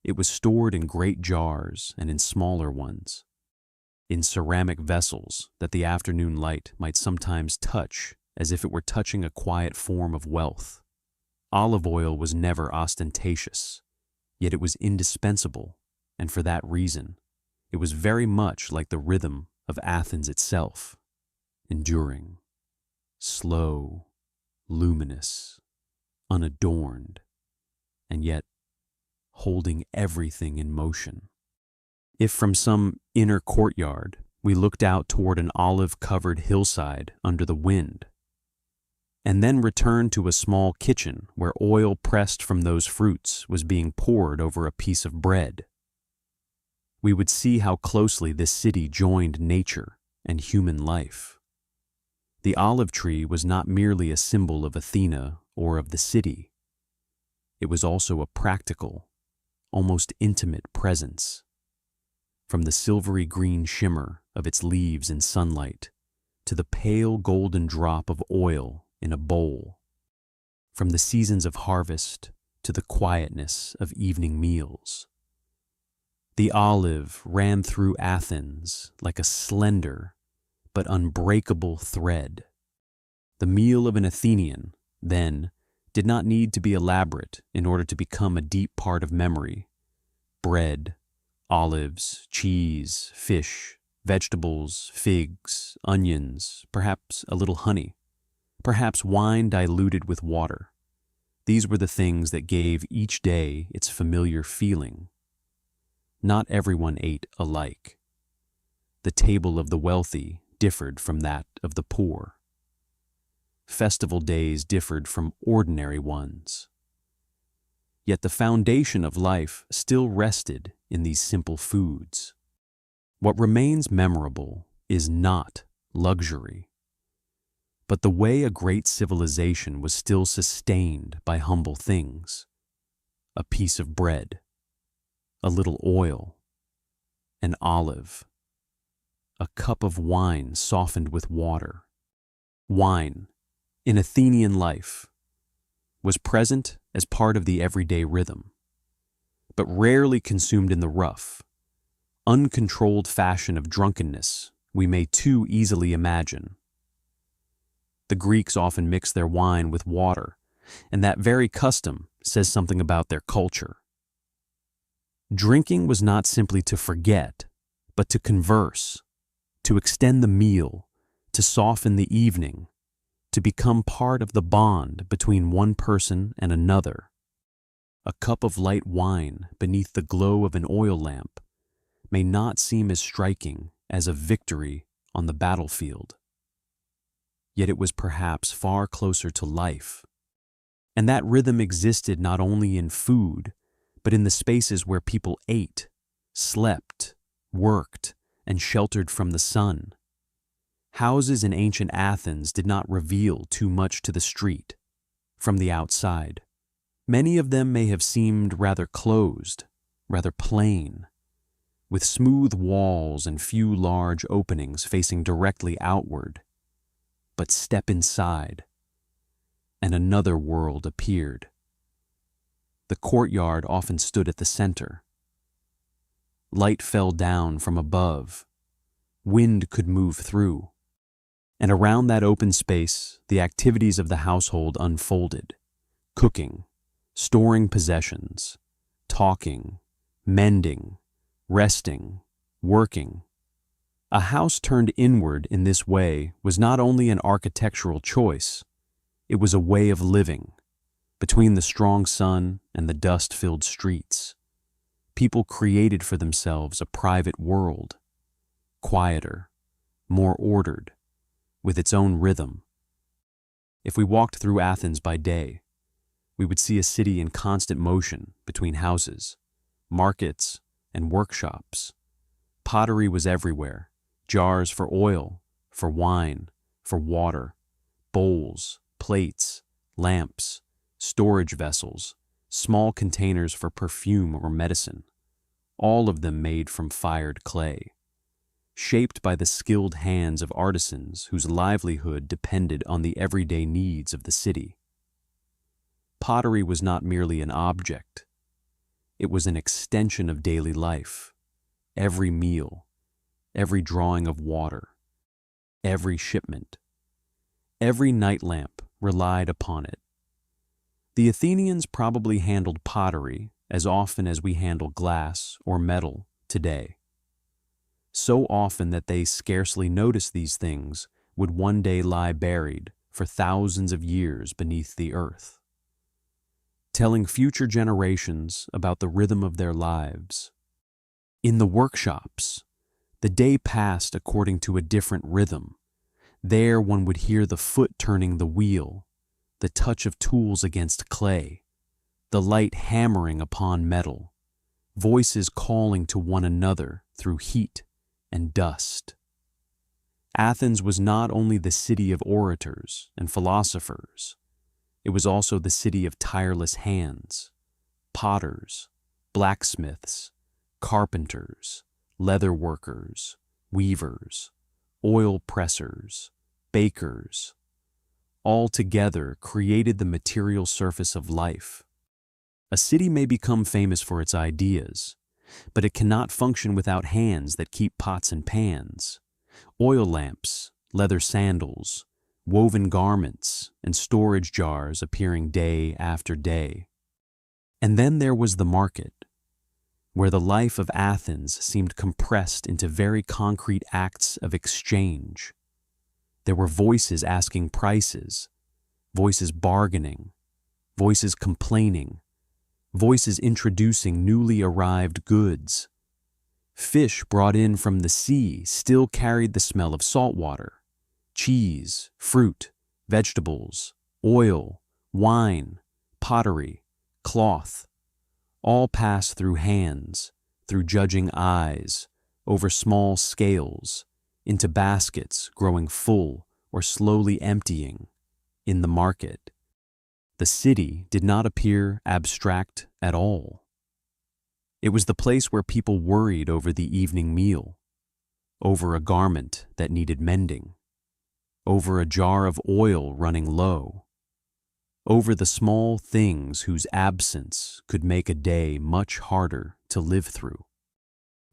It was stored in great jars and in smaller ones, in ceramic vessels that the afternoon light might sometimes touch as if it were touching a quiet form of wealth. Olive oil was never ostentatious, yet it was indispensable, and for that reason, it was very much like the rhythm of Athens itself, enduring, slow, luminous, unadorned, and yet holding everything in motion. If from some inner courtyard we looked out toward an olive-covered hillside under the wind, and then returned to a small kitchen where oil pressed from those fruits was being poured over a piece of bread, we would see how closely this city joined nature and human life. The olive tree was not merely a symbol of Athena or of the city. It was also a practical, almost intimate presence. From the silvery green shimmer of its leaves in sunlight to the pale golden drop of oil in a bowl, from the seasons of harvest to the quietness of evening meals. The olive ran through Athens like a slender but unbreakable thread. The meal of an Athenian, then, did not need to be elaborate in order to become a deep part of memory. Bread, olives, cheese, fish, vegetables, figs, onions, perhaps a little honey, perhaps wine diluted with water. These were the things that gave each day its familiar feeling. Not everyone ate alike. The table of the wealthy differed from that of the poor. Festival days differed from ordinary ones. Yet the foundation of life still rested in these simple foods. What remains memorable is not luxury, but the way a great civilization was still sustained by humble things: a piece of bread, a little oil, an olive, a cup of wine softened with water. Wine, in Athenian life, was present as part of the everyday rhythm, but rarely consumed in the rough, uncontrolled fashion of drunkenness we may too easily imagine. The Greeks often mixed their wine with water, and that very custom says something about their culture. Drinking was not simply to forget, but to converse, to extend the meal, to soften the evening, to become part of the bond between one person and another. A cup of light wine beneath the glow of an oil lamp may not seem as striking as a victory on the battlefield. Yet it was perhaps far closer to life. And that rhythm existed not only in food, but in the spaces where people ate, slept, worked, and sheltered from the sun. Houses in ancient Athens did not reveal too much to the street from the outside. Many of them may have seemed rather closed, rather plain, with smooth walls and few large openings facing directly outward. But step inside, and another world appeared. The courtyard often stood at the center. Light fell down from above. Wind could move through. And around that open space, the activities of the household unfolded: cooking, storing possessions, talking, mending, resting, working. A house turned inward in this way was not only an architectural choice, it was a way of living. Between the strong sun and the dust-filled streets, people created for themselves a private world, quieter, more ordered, with its own rhythm. If we walked through Athens by day, we would see a city in constant motion between houses, markets, and workshops. Pottery was everywhere: jars for oil, for wine, for water, bowls, plates, lamps, storage vessels, small containers for perfume or medicine, all of them made from fired clay, shaped by the skilled hands of artisans whose livelihood depended on the everyday needs of the city. Pottery was not merely an object. It was an extension of daily life. Every meal, every drawing of water, every shipment, every night lamp relied upon it. The Athenians probably handled pottery as often as we handle glass or metal today. So often that they scarcely noticed these things would one day lie buried for thousands of years beneath the earth, telling future generations about the rhythm of their lives. In the workshops, the day passed according to a different rhythm. There one would hear the foot turning the wheel, the touch of tools against clay, the light hammering upon metal, voices calling to one another through heat and dust. Athens was not only the city of orators and philosophers, it was also the city of tireless hands, potters, blacksmiths, carpenters, leather workers, weavers, oil pressers, bakers, all together created the material surface of life. A city may become famous for its ideas, but it cannot function without hands that keep pots and pans, oil lamps, leather sandals, woven garments, and storage jars appearing day after day. And then there was the market, where the life of Athens seemed compressed into very concrete acts of exchange. There were voices asking prices, voices bargaining, voices complaining, voices introducing newly arrived goods. Fish brought in from the sea still carried the smell of salt water. Cheese, fruit, vegetables, oil, wine, pottery, cloth, all pass through hands, through judging eyes, over small scales, into baskets growing full or slowly emptying, in the market. The city did not appear abstract at all. It was the place where people worried over the evening meal, over a garment that needed mending, over a jar of oil running low, over the small things whose absence could make a day much harder to live through.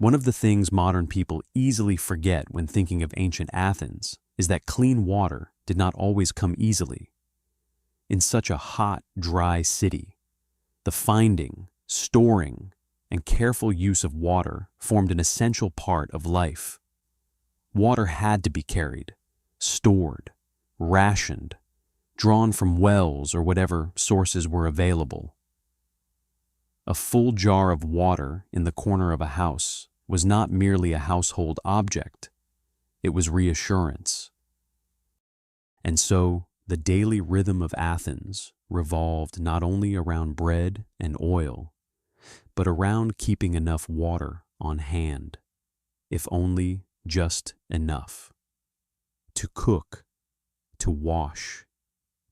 One of the things modern people easily forget when thinking of ancient Athens is that clean water did not always come easily. In such a hot, dry city, the finding, storing, and careful use of water formed an essential part of life. Water had to be carried, stored, rationed, drawn from wells or whatever sources were available. A full jar of water in the corner of a house was not merely a household object, it was reassurance. And so, the daily rhythm of Athens revolved not only around bread and oil, but around keeping enough water on hand, if only just enough, to cook, to wash,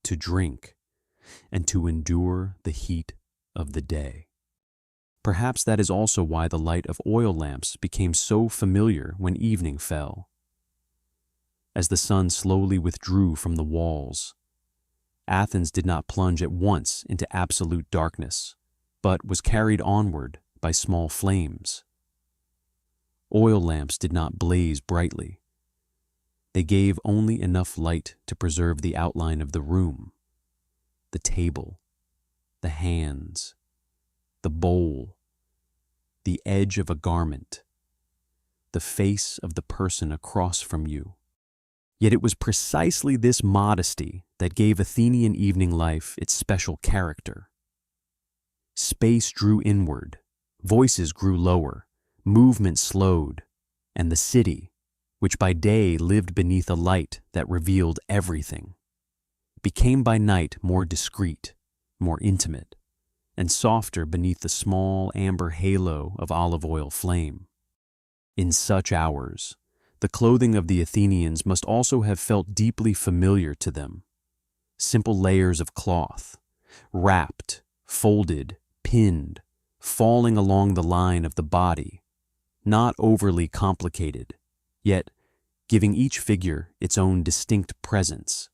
to drink, and to endure the heat of the day. Perhaps that is also why the light of oil lamps became so familiar when evening fell. As the sun slowly withdrew from the walls, Athens did not plunge at once into absolute darkness, but was carried onward by small flames. Oil lamps did not blaze brightly. They gave only enough light to preserve the outline of the room, the table, the hands, the bowl, the edge of a garment, the face of the person across from you. Yet it was precisely this modesty that gave Athenian evening life its special character. Space drew inward, voices grew lower, movement slowed, and the city, which by day lived beneath a light that revealed everything, became by night more discreet, more intimate, and softer beneath the small amber halo of olive oil flame. In such hours, the clothing of the Athenians must also have felt deeply familiar to them. Simple layers of cloth, wrapped, folded, pinned, falling along the line of the body, not overly complicated, yet giving each figure its own distinct presence.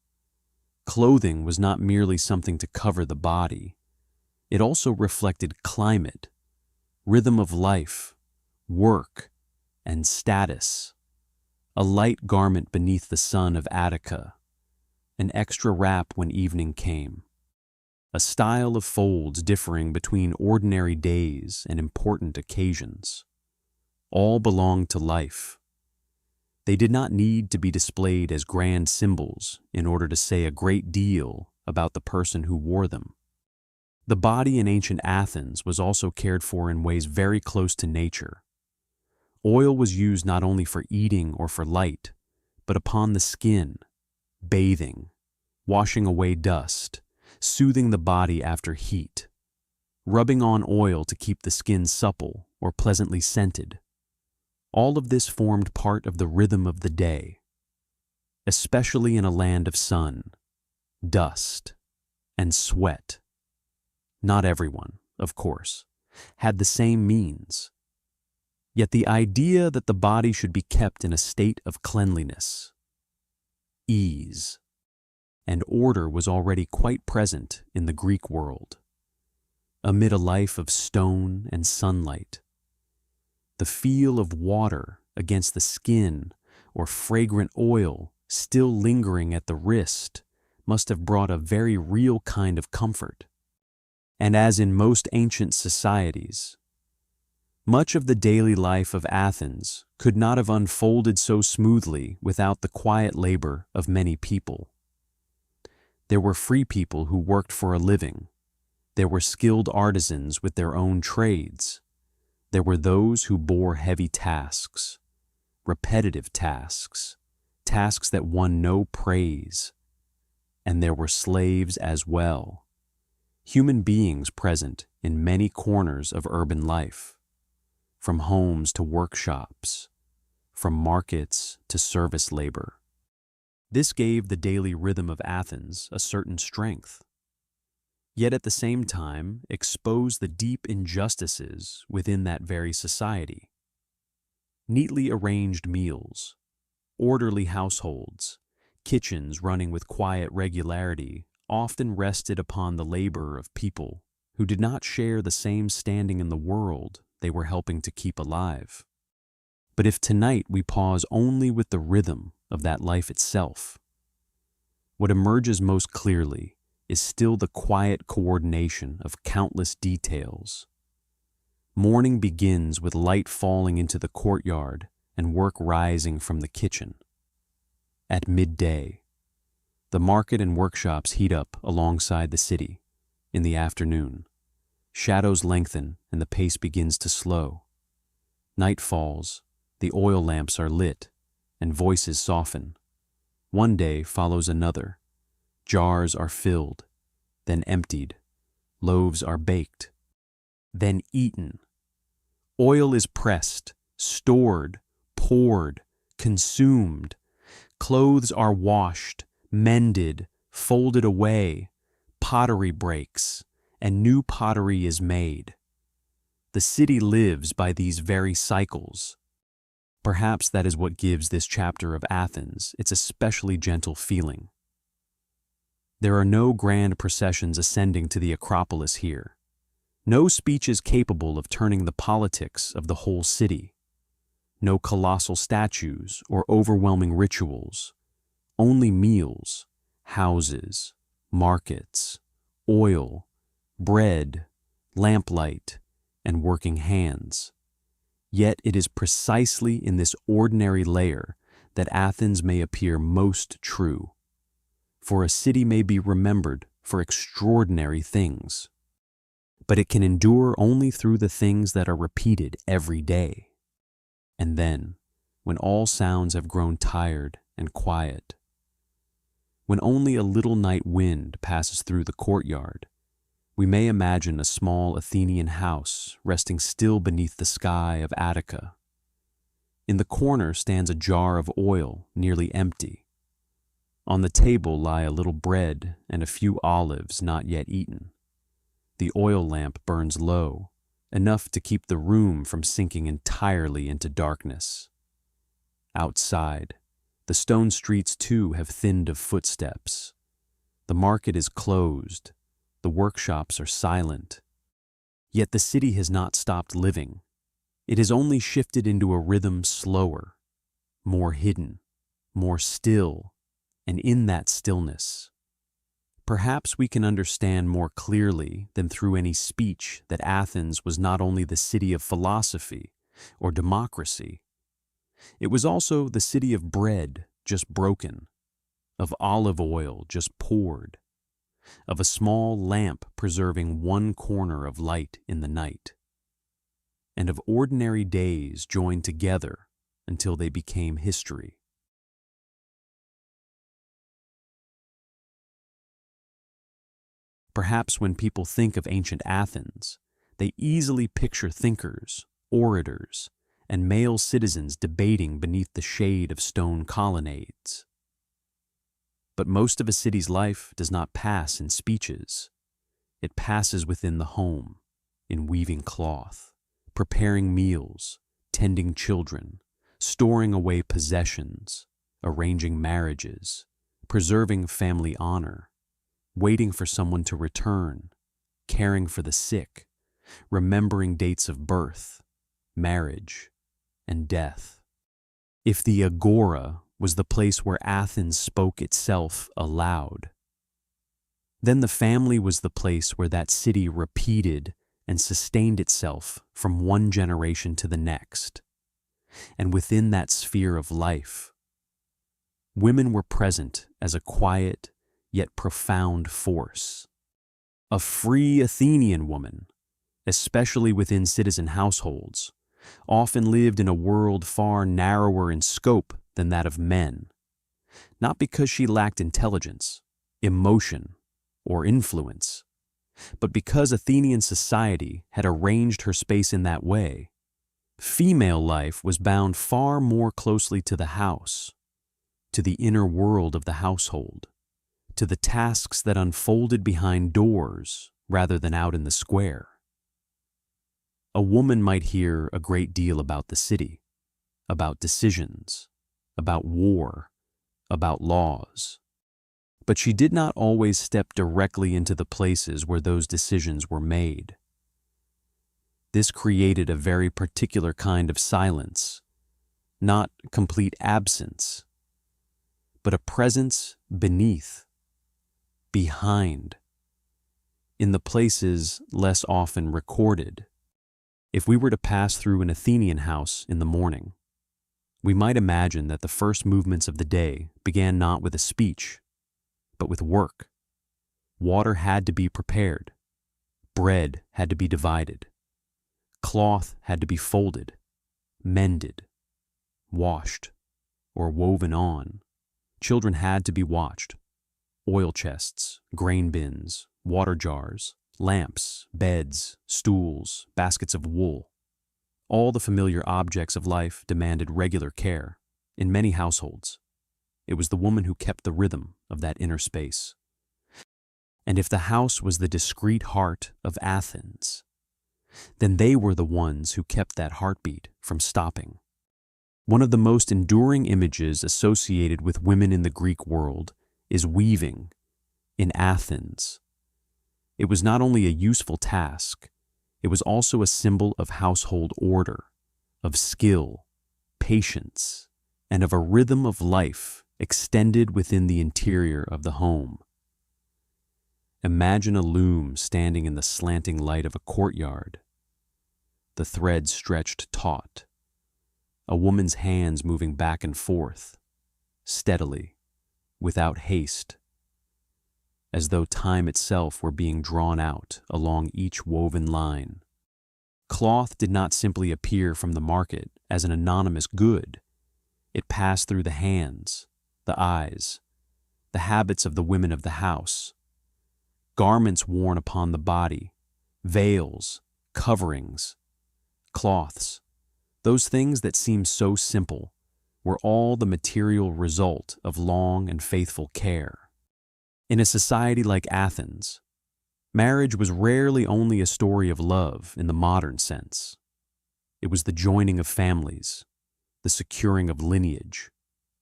Clothing was not merely something to cover the body. It also reflected climate, rhythm of life, work, and status. A light garment beneath the sun of Attica, an extra wrap when evening came, a style of folds differing between ordinary days and important occasions. All belonged to life. They did not need to be displayed as grand symbols in order to say a great deal about the person who wore them. The body in ancient Athens was also cared for in ways very close to nature. Oil was used not only for eating or for light, but upon the skin, bathing, washing away dust, soothing the body after heat, rubbing on oil to keep the skin supple or pleasantly scented. All of this formed part of the rhythm of the day, especially in a land of sun, dust, and sweat. Not everyone, of course, had the same means. Yet the idea that the body should be kept in a state of cleanliness, ease, and order was already quite present in the Greek world. Amid a life of stone and sunlight, the feel of water against the skin or fragrant oil still lingering at the wrist must have brought a very real kind of comfort. And as in most ancient societies, much of the daily life of Athens could not have unfolded so smoothly without the quiet labor of many people. There were free people who worked for a living. There were skilled artisans with their own trades. There were those who bore heavy tasks, repetitive tasks, tasks that won no praise. And there were slaves as well, human beings present in many corners of urban life, from homes to workshops, from markets to service labor. This gave the daily rhythm of Athens a certain strength, yet at the same time exposed the deep injustices within that very society. Neatly arranged meals, orderly households, kitchens running with quiet regularity often rested upon the labor of people who did not share the same standing in the world they were helping to keep alive. But if tonight we pause only with the rhythm of that life itself, what emerges most clearly is still the quiet coordination of countless details. Morning begins with light falling into the courtyard and work rising from the kitchen. At midday, the market and workshops heat up alongside the city. In the afternoon, shadows lengthen and the pace begins to slow. Night falls, the oil lamps are lit, and voices soften. One day follows another. Jars are filled, then emptied. Loaves are baked, then eaten. Oil is pressed, stored, poured, consumed. Clothes are washed, mended, folded away. Pottery breaks, and new pottery is made. The city lives by these very cycles. Perhaps that is what gives this chapter of Athens its especially gentle feeling. There are no grand processions ascending to the Acropolis here, no speeches capable of turning the politics of the whole city, no colossal statues or overwhelming rituals, only meals, houses, markets, oil, bread, lamplight, and working hands. Yet it is precisely in this ordinary layer that Athens may appear most true. For a city may be remembered for extraordinary things, but it can endure only through the things that are repeated every day. And then, when all sounds have grown tired and quiet, when only a little night wind passes through the courtyard, we may imagine a small Athenian house resting still beneath the sky of Attica. In the corner stands a jar of oil, nearly empty. On the table lie a little bread and a few olives not yet eaten. The oil lamp burns low, enough to keep the room from sinking entirely into darkness. Outside, the stone streets too have thinned of footsteps. The market is closed. The workshops are silent. Yet the city has not stopped living. It has only shifted into a rhythm slower, more hidden, more still, and in that stillness, Perhaps we can understand more clearly than through any speech that Athens was not only the city of philosophy or democracy, it was also the city of bread just broken, of olive oil just poured, of a small lamp preserving one corner of light in the night, and of ordinary days joined together until they became history. Perhaps when people think of ancient Athens, they easily picture thinkers, orators, and male citizens debating beneath the shade of stone colonnades. But most of a city's life does not pass in speeches. It passes within the home, in weaving cloth, preparing meals, tending children, storing away possessions, arranging marriages, preserving family honor, waiting for someone to return, caring for the sick, remembering dates of birth, marriage, and death. If the agora was the place where Athens spoke itself aloud, then the family was the place where that city repeated and sustained itself from one generation to the next. And within that sphere of life, women were present as a quiet yet profound force. A free Athenian woman, especially within citizen households, often lived in a world far narrower in scope than that of men, not because she lacked intelligence, emotion, or influence, but because Athenian society had arranged her space in that way. Female life was bound far more closely to the house, to the inner world of the household, to the tasks that unfolded behind doors rather than out in the square. A woman might hear a great deal about the city, about decisions, about war, about laws, but she did not always step directly into the places where those decisions were made. This created a very particular kind of silence, not complete absence, but a presence beneath, behind, in the places less often recorded. If we were to pass through an Athenian house in the morning, we might imagine that the first movements of the day began not with a speech, but with work. Water had to be prepared, bread had to be divided, cloth had to be folded, mended, washed, or woven on. Children had to be watched. Oil chests, grain bins, water jars, lamps, beds, stools, baskets of wool. All the familiar objects of life demanded regular care. In many households, it was the woman who kept the rhythm of that inner space. And if the house was the discreet heart of Athens, then they were the ones who kept that heartbeat from stopping. One of the most enduring images associated with women in the Greek world is weaving in Athens. It was not only a useful task, it was also a symbol of household order, of skill, patience, and of a rhythm of life extended within the interior of the home. Imagine a loom standing in the slanting light of a courtyard, the thread stretched taut, a woman's hands moving back and forth, steadily, without haste, as though time itself were being drawn out along each woven line. Cloth did not simply appear from the market as an anonymous good. It passed through the hands, the eyes, the habits of the women of the house. Garments worn upon the body, veils, coverings, cloths, those things that seem so simple, were all the material result of long and faithful care. In a society like Athens, marriage was rarely only a story of love in the modern sense. It was the joining of families, the securing of lineage,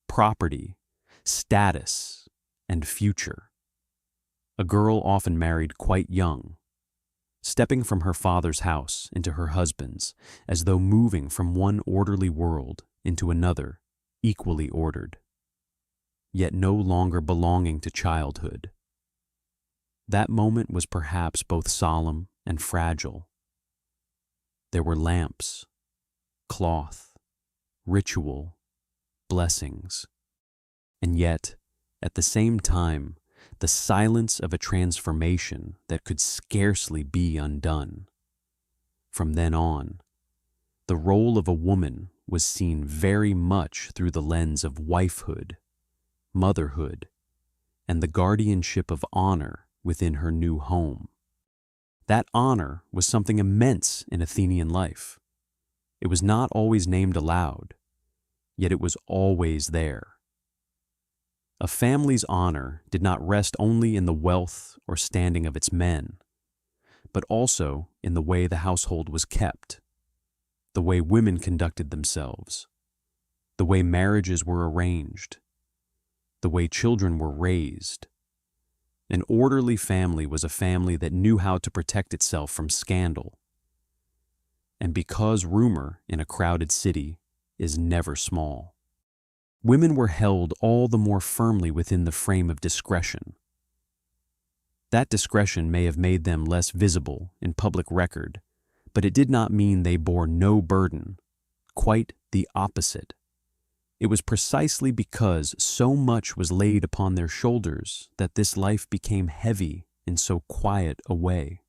property, status, and future. A girl often married quite young, stepping from her father's house into her husband's, as though moving from one orderly world into another, equally ordered, yet no longer belonging to childhood. That moment was perhaps both solemn and fragile. There were lamps, cloth, ritual, blessings, and yet, at the same time, the silence of a transformation that could scarcely be undone. From then on, the role of a woman was seen very much through the lens of wifehood, motherhood, and the guardianship of honor within her new home. That honor was something immense in Athenian life. It was not always named aloud, yet it was always there. A family's honor did not rest only in the wealth or standing of its men, but also in the way the household was kept, the way women conducted themselves, the way marriages were arranged, the way children were raised. An orderly family was a family that knew how to protect itself from scandal. And because rumor in a crowded city is never small, women were held all the more firmly within the frame of discretion. That discretion may have made them less visible in public record, but it did not mean they bore no burden. Quite the opposite. It was precisely because so much was laid upon their shoulders that this life became heavy in so quiet a way.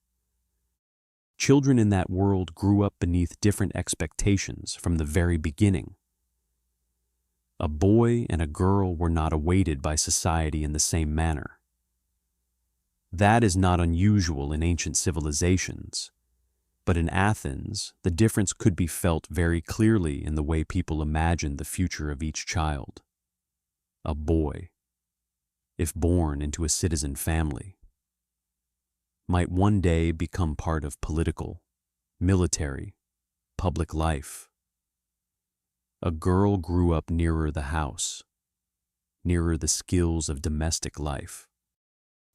Children in that world grew up beneath different expectations from the very beginning. A boy and a girl were not awaited by society in the same manner. That is not unusual in ancient civilizations, but in Athens, the difference could be felt very clearly in the way people imagined the future of each child. A boy, if born into a citizen family, might one day become part of political, military, public life. A girl grew up nearer the house, nearer the skills of domestic life,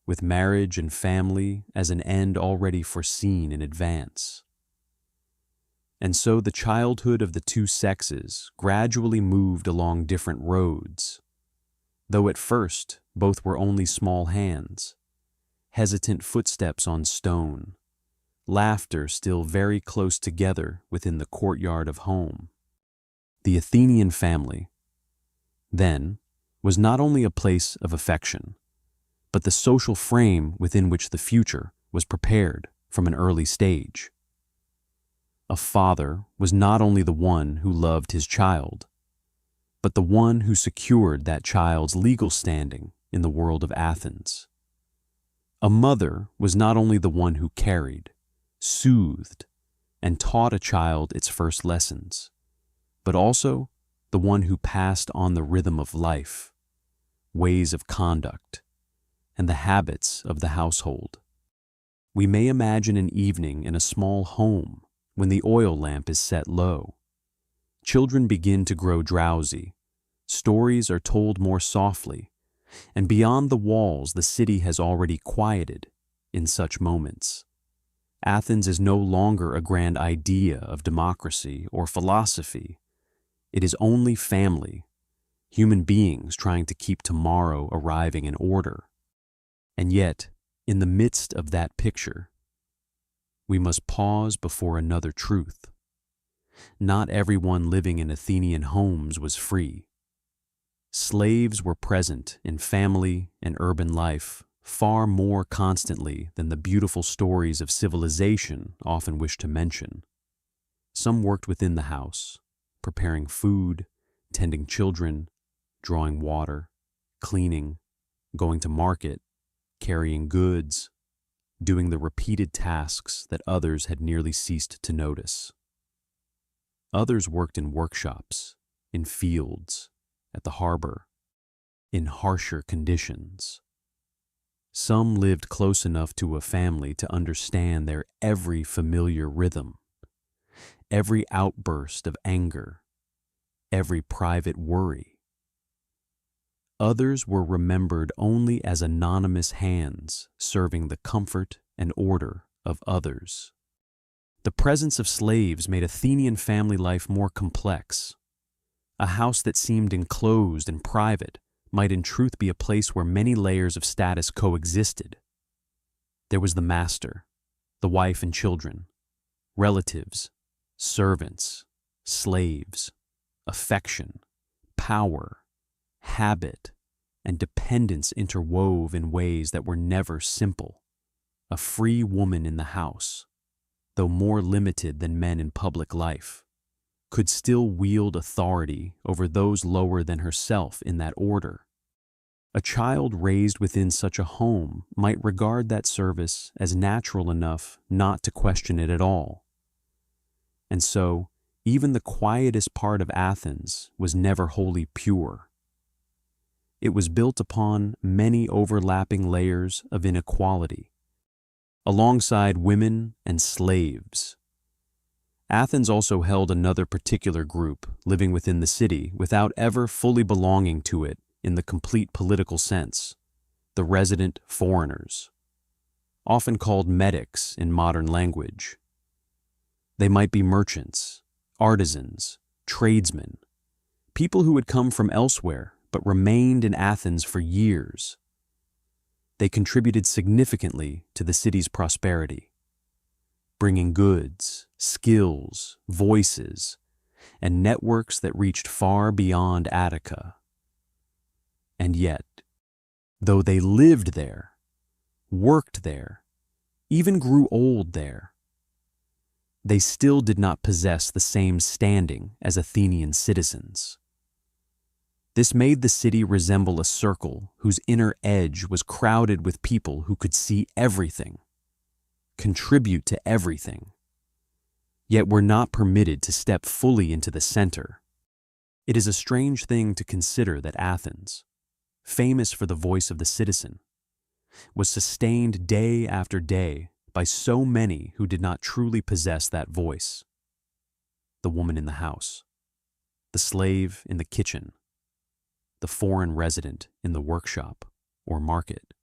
with marriage and family as an end already foreseen in advance. And so the childhood of the two sexes gradually moved along different roads, though at first both were only small hands, hesitant footsteps on stone, laughter still very close together within the courtyard of home. The Athenian family, then, was not only a place of affection, but the social frame within which the future was prepared from an early stage. A father was not only the one who loved his child, but the one who secured that child's legal standing in the world of Athens. A mother was not only the one who carried, soothed, and taught a child its first lessons, but also the one who passed on the rhythm of life, ways of conduct, and the habits of the household. We may imagine an evening in a small home when the oil lamp is set low. Children begin to grow drowsy, stories are told more softly, and beyond the walls the city has already quieted in such moments. Athens is no longer a grand idea of democracy or philosophy. It is only family, human beings trying to keep tomorrow arriving in order. And yet, in the midst of that picture, we must pause before another truth. Not everyone living in Athenian homes was free. Slaves were present in family and urban life far more constantly than the beautiful stories of civilization often wish to mention. Some worked within the house, preparing food, tending children, drawing water, cleaning, going to market, carrying goods, doing the repeated tasks that others had nearly ceased to notice. Others worked in workshops, in fields, at the harbor, in harsher conditions. Some lived close enough to a family to understand their every familiar rhythm, every outburst of anger, every private worry. Others were remembered only as anonymous hands serving the comfort and order of others. The presence of slaves made Athenian family life more complex. A house that seemed enclosed and private might in truth be a place where many layers of status coexisted. There was the master, the wife and children, relatives, servants, slaves, affection, power, habit, and dependence interwove in ways that were never simple. A free woman in the house, though more limited than men in public life, could still wield authority over those lower than herself in that order. A child raised within such a home might regard that service as natural enough not to question it at all. And so, even the quietest part of Athens was never wholly pure. It was built upon many overlapping layers of inequality, alongside women and slaves. Athens also held another particular group living within the city without ever fully belonging to it in the complete political sense, the resident foreigners, often called medics in modern language. They might be merchants, artisans, tradesmen, people who had come from elsewhere but remained in Athens for years. They contributed significantly to the city's prosperity, bringing goods, skills, voices, and networks that reached far beyond Attica. And yet, though they lived there, worked there, even grew old there, they still did not possess the same standing as Athenian citizens. This made the city resemble a circle whose inner edge was crowded with people who could see everything, contribute to everything, yet were not permitted to step fully into the center. It is a strange thing to consider that Athens, famous for the voice of the citizen, was sustained day after day by so many who did not truly possess that voice. The woman in the house, the slave in the kitchen, the foreign resident in the workshop or market,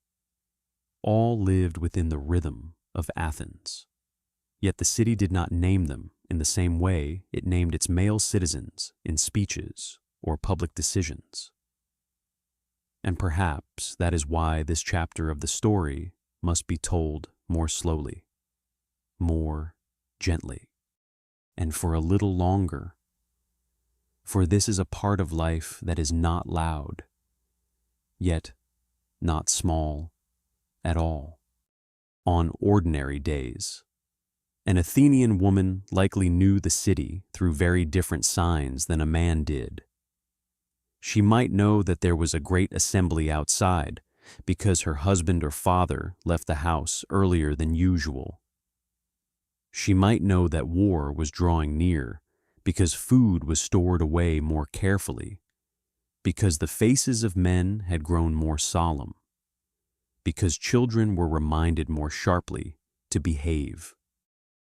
all lived within the rhythm of Athens. Yet the city did not name them in the same way it named its male citizens in speeches or public decisions. And perhaps that is why this chapter of the story must be told more slowly, more gently, and for a little longer. For this is a part of life that is not loud, yet not small at all. On ordinary days, an Athenian woman likely knew the city through very different signs than a man did. She might know that there was a great assembly outside because her husband or father left the house earlier than usual. She might know that war was drawing near because food was stored away more carefully, because the faces of men had grown more solemn, because children were reminded more sharply to behave.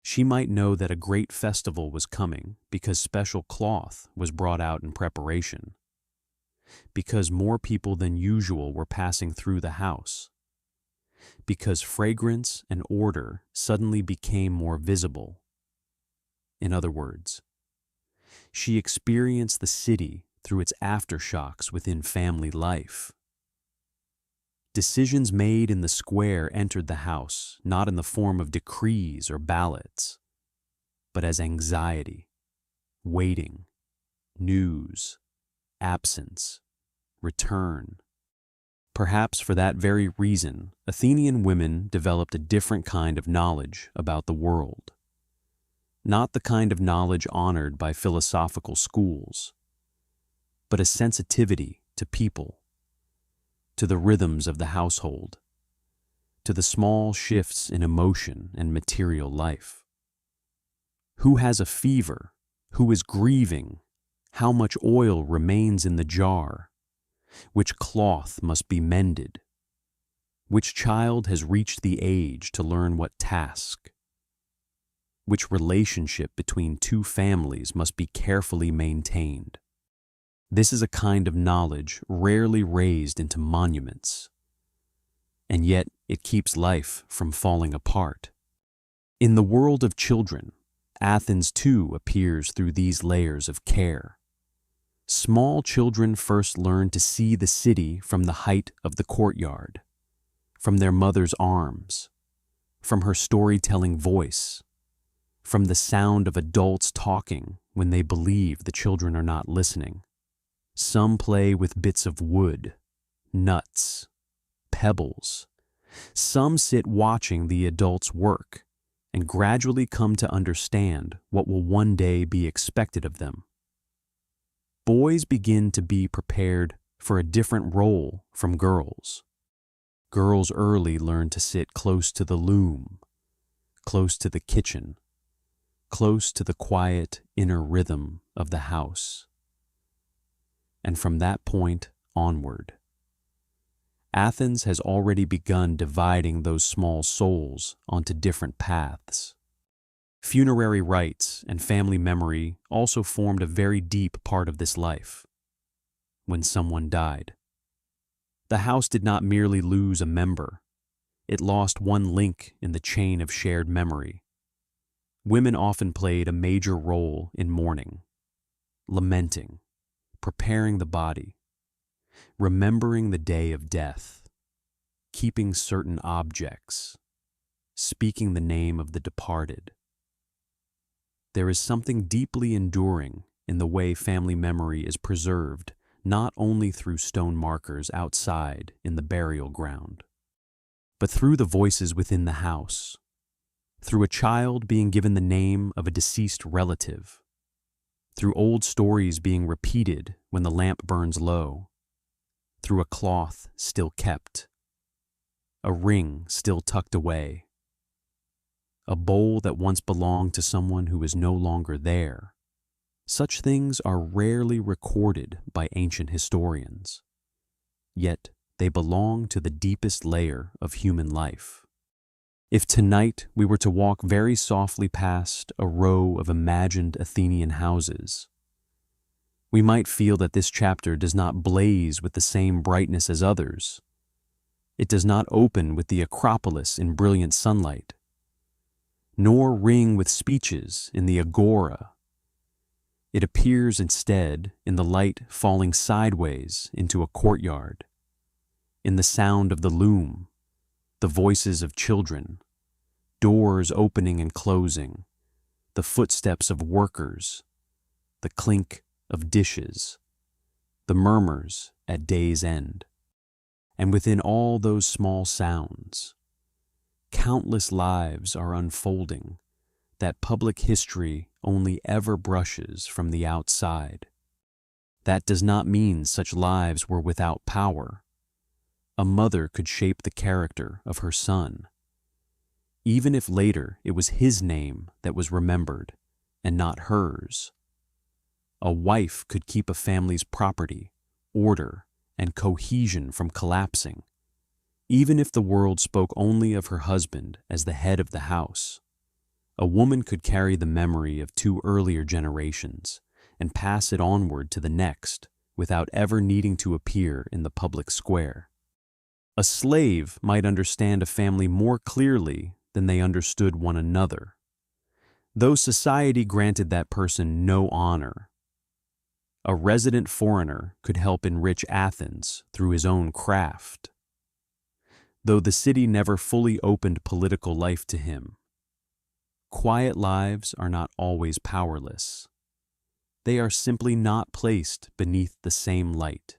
She might know that a great festival was coming because special cloth was brought out in preparation, because more people than usual were passing through the house, because fragrance and order suddenly became more visible. In other words, she experienced the city through its aftershocks within family life. Decisions made in the square entered the house not in the form of decrees or ballots, but as anxiety, waiting, news, absence, return. Perhaps for that very reason, Athenian women developed a different kind of knowledge about the world. Not the kind of knowledge honored by philosophical schools, but a sensitivity to people, to the rhythms of the household, to the small shifts in emotion and material life. Who has a fever? Who is grieving? How much oil remains in the jar? Which cloth must be mended? Which child has reached the age to learn what task? Which relationship between two families must be carefully maintained? This is a kind of knowledge rarely raised into monuments, and yet it keeps life from falling apart. In the world of children, Athens too appears through these layers of care. Small children first learn to see the city from the height of the courtyard, from their mother's arms, from her storytelling voice, from the sound of adults talking when they believe the children are not listening. Some play with bits of wood, nuts, pebbles. Some sit watching the adults work and gradually come to understand what will one day be expected of them. Boys begin to be prepared for a different role from girls. Girls early learn to sit close to the loom, close to the kitchen, close to the quiet inner rhythm of the house. And from that point onward, Athens has already begun dividing those small souls onto different paths. Funerary rites and family memory also formed a very deep part of this life. When someone died, the house did not merely lose a member, it lost one link in the chain of shared memory. Women often played a major role in mourning, lamenting, preparing the body, remembering the day of death, keeping certain objects, speaking the name of the departed. There is something deeply enduring in the way family memory is preserved, not only through stone markers outside in the burial ground, but through the voices within the house, through a child being given the name of a deceased relative, through old stories being repeated when the lamp burns low, through a cloth still kept, a ring still tucked away, a bowl that once belonged to someone who is no longer there. Such things are rarely recorded by ancient historians, yet they belong to the deepest layer of human life. If tonight we were to walk very softly past a row of imagined Athenian houses, we might feel that this chapter does not blaze with the same brightness as others. It does not open with the Acropolis in brilliant sunlight, nor ring with speeches in the agora. It appears instead in the light falling sideways into a courtyard, in the sound of the loom, the voices of children, doors opening and closing, the footsteps of workers, the clink of dishes, the murmurs at day's end. And within all those small sounds, countless lives are unfolding that public history only ever brushes from the outside. That does not mean such lives were without power. A mother could shape the character of her son, even if later it was his name that was remembered and not hers. A wife could keep a family's property, order, and cohesion from collapsing, even if the world spoke only of her husband as the head of the house. A woman could carry the memory of two earlier generations and pass it onward to the next without ever needing to appear in the public square. A slave might understand a family more clearly than they understood one another, though society granted that person no honor. A resident foreigner could help enrich Athens through his own craft, though the city never fully opened political life to him. Quiet lives are not always powerless. They are simply not placed beneath the same light.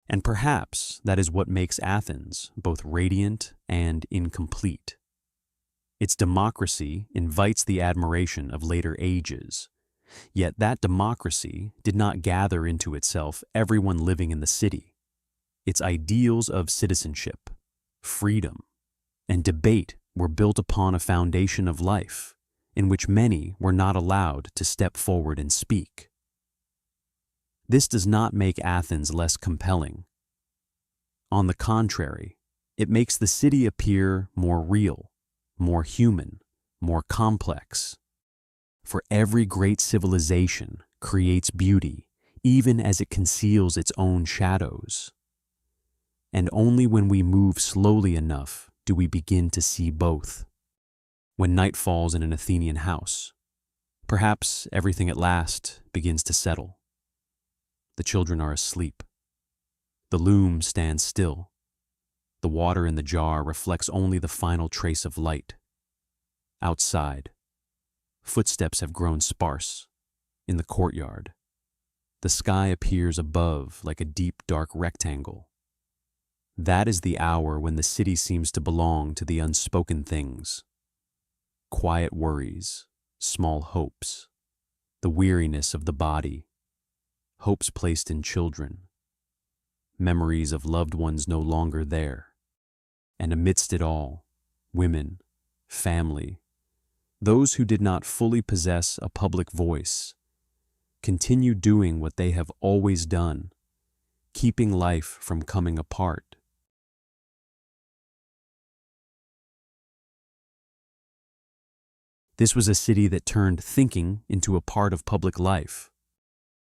And perhaps that is what makes Athens both radiant and incomplete. Its democracy invites the admiration of later ages, yet that democracy did not gather into itself everyone living in the city. Its ideals of citizenship, freedom, and debate were built upon a foundation of life in which many were not allowed to step forward and speak. This does not make Athens less compelling. On the contrary, it makes the city appear more real, more human, more complex. For every great civilization creates beauty, even as it conceals its own shadows. And only when we move slowly enough do we begin to see both. When night falls in an Athenian house, perhaps everything at last begins to settle. The children are asleep. The loom stands still. The water in the jar reflects only the final trace of light. Outside, footsteps have grown sparse. In the courtyard, the sky appears above like a deep, dark rectangle. That is the hour when the city seems to belong to the unspoken things. Quiet worries, small hopes, the weariness of the body, hopes placed in children, memories of loved ones no longer there. And amidst it all, women, family, those who did not fully possess a public voice, continue doing what they have always done, keeping life from coming apart. This was a city that turned thinking into a part of public life.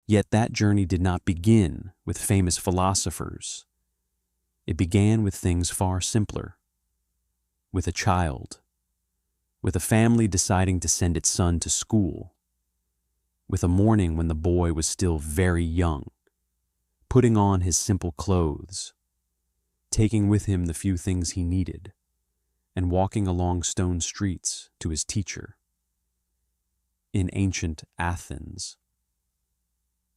Yet that journey did not begin with famous philosophers. It began with things far simpler. With a child. With a family deciding to send its son to school. With a morning when the boy was still very young, putting on his simple clothes, taking with him the few things he needed, and walking along stone streets to his teacher. In ancient Athens,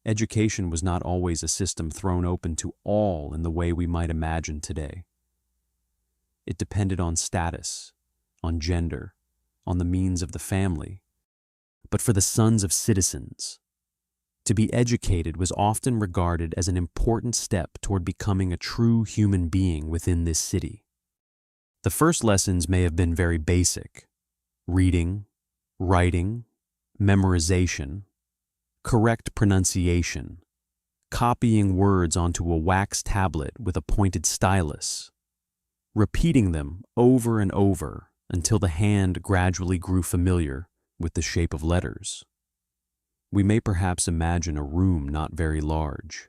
education was not always a system thrown open to all in the way we might imagine today. It depended on status, on gender, on the means of the family. But for the sons of citizens, to be educated was often regarded as an important step toward becoming a true human being within this city. The first lessons may have been very basic: reading, writing, memorization, correct pronunciation, copying words onto a wax tablet with a pointed stylus, repeating them over and over until the hand gradually grew familiar with the shape of letters. We may perhaps imagine a room not very large,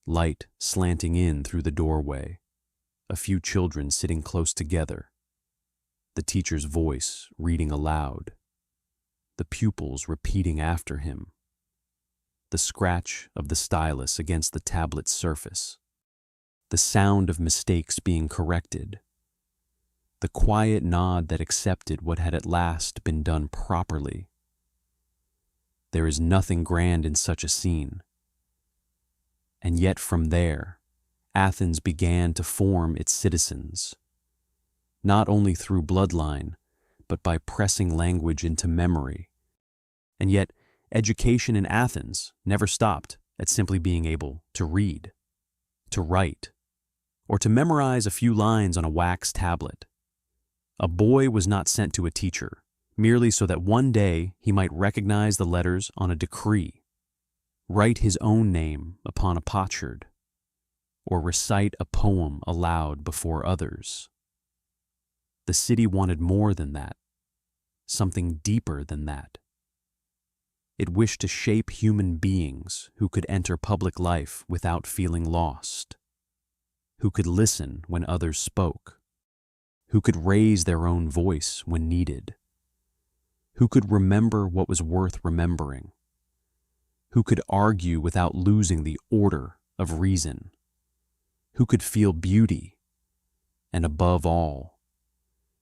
light slanting in through the doorway, a few children sitting close together, the teacher's voice reading aloud, the pupils repeating after him, the scratch of the stylus against the tablet's surface, the sound of mistakes being corrected, the quiet nod that accepted what had at last been done properly. There is nothing grand in such a scene. And yet from there, Athens began to form its citizens, not only through bloodline, but by pressing language into memory. And yet, education in Athens never stopped at simply being able to read, to write, or to memorize a few lines on a wax tablet. A boy was not sent to a teacher merely so that one day he might recognize the letters on a decree, write his own name upon a potsherd, or recite a poem aloud before others. The city wanted more than that, something deeper than that. It wished to shape human beings who could enter public life without feeling lost, who could listen when others spoke, who could raise their own voice when needed, who could remember what was worth remembering, who could argue without losing the order of reason, who could feel beauty, and above all,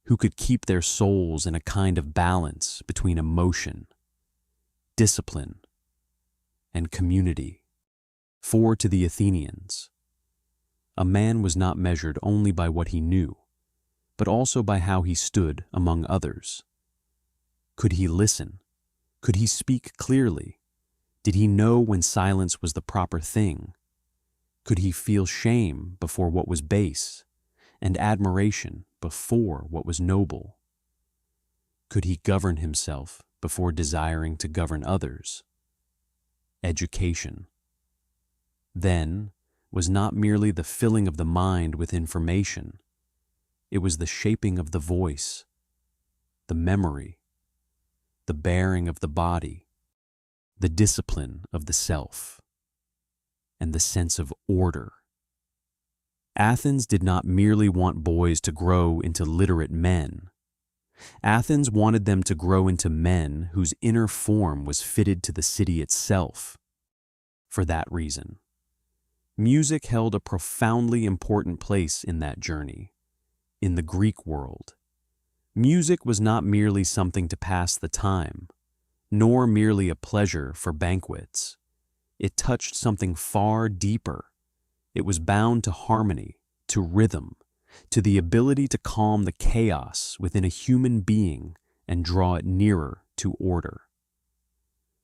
who could keep their souls in a kind of balance between emotion, discipline, and community. For to the Athenians, a man was not measured only by what he knew, but also by how he stood among others. Could he listen? Could he speak clearly? Did he know when silence was the proper thing? Could he feel shame before what was base, and admiration before what was noble? Could he govern himself before desiring to govern others? Education, then, was not merely the filling of the mind with information. It was the shaping of the voice, the memory, the bearing of the body, the discipline of the self, and the sense of order. Athens did not merely want boys to grow into literate men. Athens wanted them to grow into men whose inner form was fitted to the city itself. For that reason, Music held a profoundly important place in that journey. In the Greek world, music was not merely something to pass the time, nor merely a pleasure for banquets. It touched something far deeper. It was bound to harmony, to rhythm, to the ability to calm the chaos within a human being and draw it nearer to order.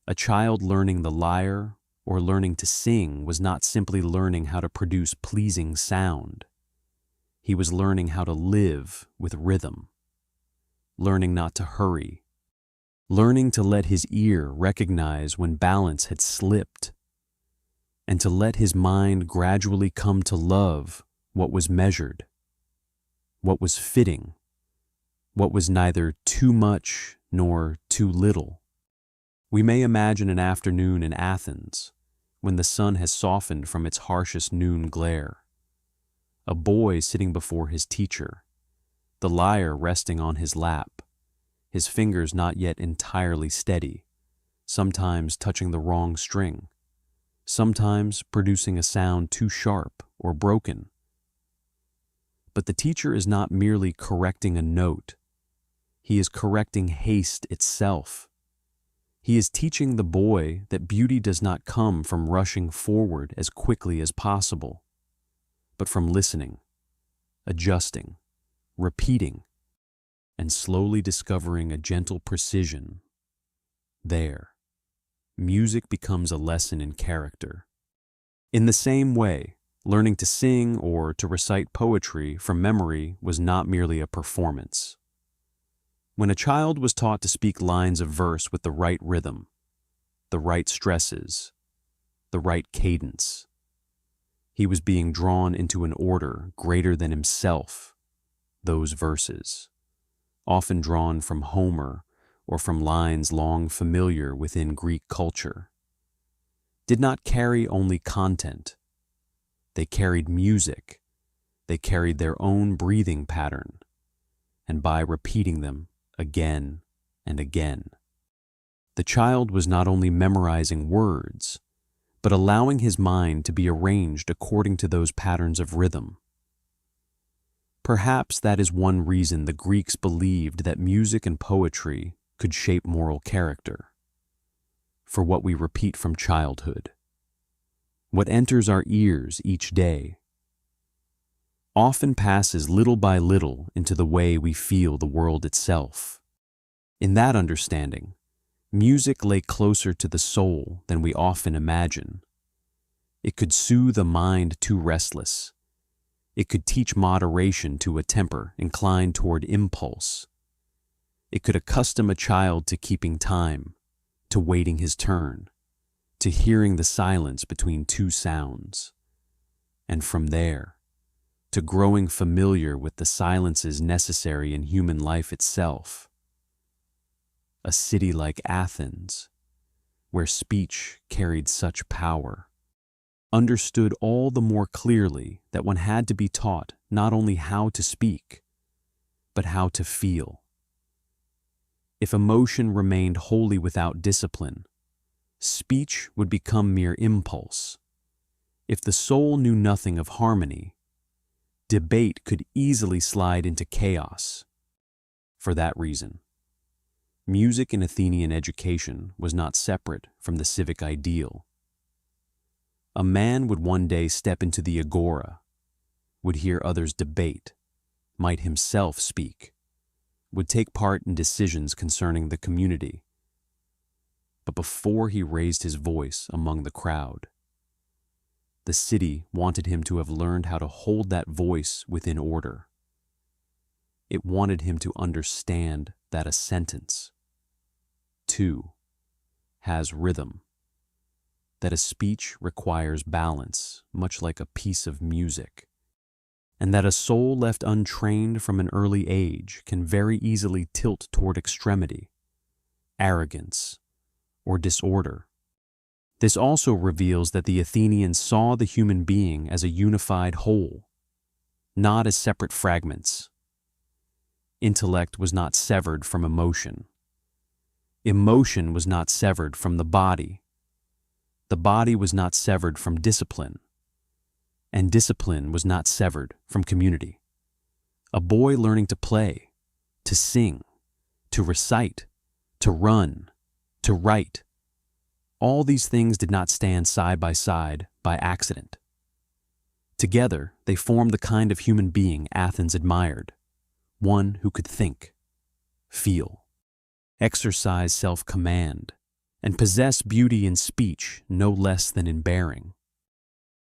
A child learning the lyre or learning to sing was not simply learning how to produce pleasing sound. He was learning how to live with rhythm, learning not to hurry, learning to let his ear recognize when balance had slipped, and to let his mind gradually come to love what was measured, what was fitting, what was neither too much nor too little. We may imagine an afternoon in Athens, when the sun has softened from its harshest noon glare. A boy sitting before his teacher, the lyre resting on his lap, his fingers not yet entirely steady, sometimes touching the wrong string, sometimes producing a sound too sharp or broken. But the teacher is not merely correcting a note. He is correcting haste itself. He is teaching the boy that beauty does not come from rushing forward as quickly as possible, but from listening, adjusting, repeating, and slowly discovering a gentle precision. There, music becomes a lesson in character. In the same way, learning to sing or to recite poetry from memory was not merely a performance. When a child was taught to speak lines of verse with the right rhythm, the right stresses, the right cadence, he was being drawn into an order greater than himself. Those verses, often drawn from Homer or from lines long familiar within Greek culture, did not carry only content. They carried music, they carried their own breathing pattern, and by repeating them again and again, the child was not only memorizing words, but allowing his mind to be arranged according to those patterns of rhythm. Perhaps that is one reason the Greeks believed that music and poetry could shape moral character. For what we repeat from childhood, what enters our ears each day, often passes little by little into the way we feel the world itself. In that understanding, music lay closer to the soul than we often imagine. It could soothe a mind too restless. It could teach moderation to a temper inclined toward impulse. It could accustom a child to keeping time, to waiting his turn, to hearing the silence between two sounds, and from there, to growing familiar with the silences necessary in human life itself. A city like Athens, where speech carried such power, understood all the more clearly that one had to be taught not only how to speak, but how to feel. If emotion remained wholly without discipline, speech would become mere impulse. If the soul knew nothing of harmony, debate could easily slide into chaos. For that reason, music in Athenian education was not separate from the civic ideal. A man would one day step into the agora, would hear others debate, might himself speak, would take part in decisions concerning the community. But before he raised his voice among the crowd, the city wanted him to have learned how to hold that voice within order. It wanted him to understand that a sentence, too, has rhythm, that a speech requires balance, much like a piece of music, and that a soul left untrained from an early age can very easily tilt toward extremity, arrogance, or disorder. This also reveals that the Athenians saw the human being as a unified whole, not as separate fragments. Intellect was not severed from emotion. Emotion was not severed from the body. The body was not severed from discipline. and discipline was not severed from community. A boy learning to play, to sing, to recite, to run, to write. All these things did not stand side by accident. Together, they formed the kind of human being Athens admired, one who could think, feel, exercise self-command, and possess beauty in speech no less than in bearing.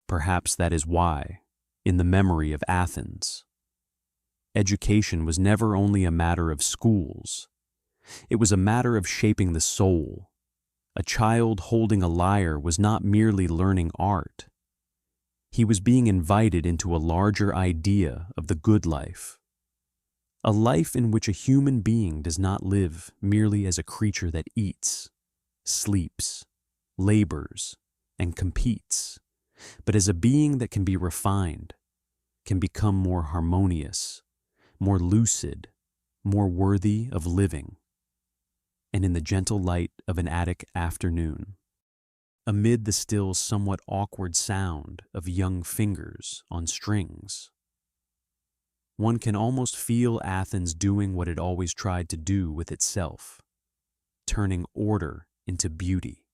Perhaps that is why, in the memory of Athens, education was never only a matter of schools. It was a matter of shaping the soul. A child holding a lyre was not merely learning art. He was being invited into a larger idea of the good life. A life in which a human being does not live merely as a creature that eats, sleeps, labors, and competes, but as a being that can be refined, can become more harmonious, more lucid, more worthy of living. And in the gentle light of an Attic afternoon, amid the still somewhat awkward sound of young fingers on strings, one can almost feel Athens doing what it always tried to do with itself, turning order into beauty,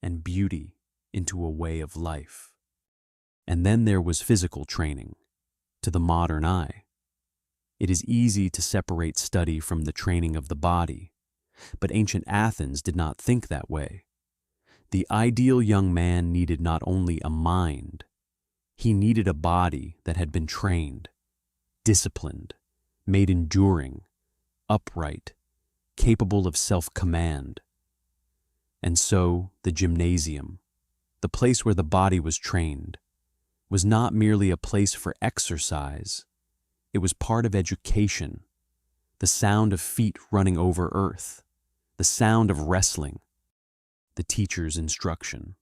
and beauty into a way of life. And then there was physical training. To the modern eye, it is easy to separate study from the training of the body, but ancient Athens did not think that way. The ideal young man needed not only a mind, he needed a body that had been trained, disciplined, made enduring, upright, capable of self-command. And so the gymnasium, the place where the body was trained, was not merely a place for exercise. It was part of education, the sound of feet running over earth, the sound of wrestling, the teacher's instruction,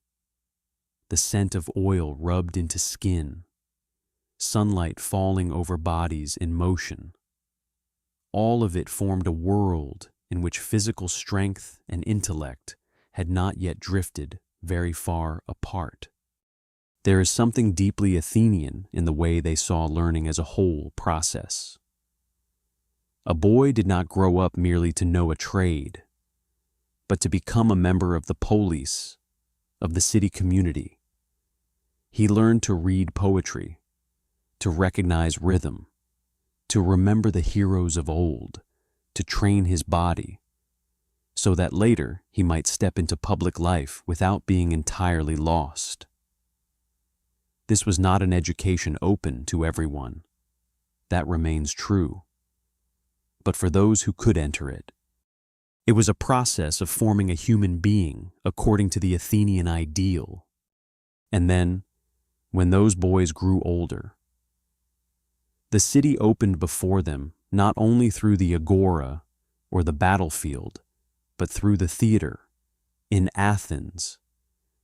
the scent of oil rubbed into skin, sunlight falling over bodies in motion. All of it formed a world in which physical strength and intellect had not yet drifted very far apart. There is something deeply Athenian in the way they saw learning as a whole process. A boy did not grow up merely to know a trade, but to become a member of the polis, of the city community. He learned to read poetry, to recognize rhythm, to remember the heroes of old, to train his body, so that later he might step into public life without being entirely lost. This was not an education open to everyone. That remains true. But for those who could enter it, it was a process of forming a human being according to the Athenian ideal. And then, when those boys grew older, the city opened before them not only through the agora or the battlefield, but through the theater. In Athens,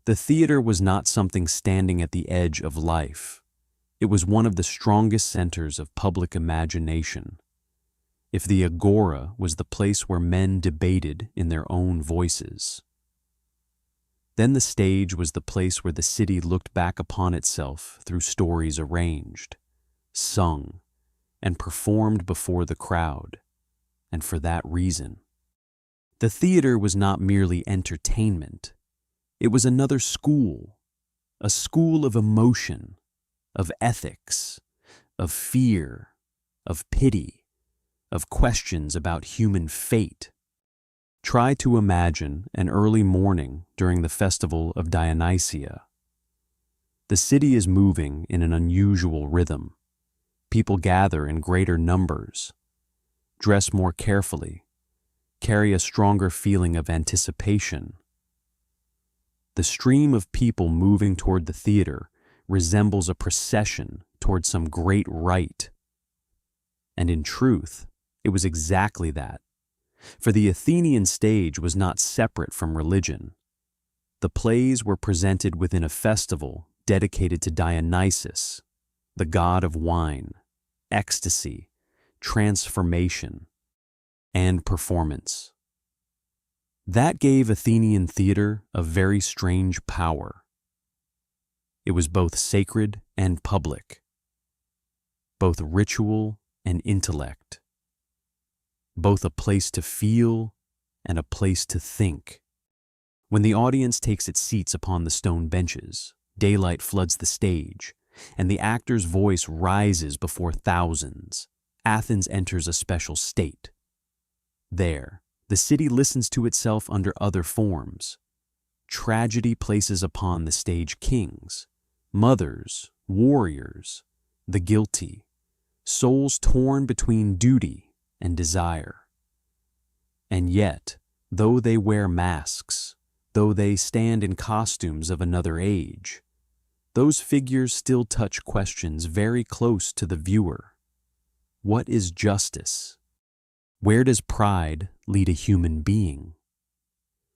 the theater was not something standing at the edge of life. It was one of the strongest centers of public imagination. If the agora was the place where men debated in their own voices, then the stage was the place where the city looked back upon itself through stories arranged, sung, and performed before the crowd. And for that reason, the theater was not merely entertainment. It was another school, a school of emotion, of ethics, of fear, of pity, of questions about human fate. Try to imagine an early morning during the festival of Dionysia. The city is moving in an unusual rhythm. People gather in greater numbers, dress more carefully, carry a stronger feeling of anticipation. The stream of people moving toward the theater resembles a procession toward some great rite. And in truth, it was exactly that. For the Athenian stage was not separate from religion. The plays were presented within a festival dedicated to Dionysus, the god of wine, ecstasy, transformation, and performance. That gave Athenian theater a very strange power. It was both sacred and public, both ritual and intellect, both a place to feel and a place to think. When the audience takes its seats upon the stone benches, daylight floods the stage, and the actor's voice rises before thousands. Athens enters a special state. There, the city listens to itself under other forms. Tragedy places upon the stage kings, mothers, warriors, the guilty, souls torn between duty and desire. And yet, though they wear masks, though they stand in costumes of another age, those figures still touch questions very close to the viewer. What is justice? Where does pride lead a human being?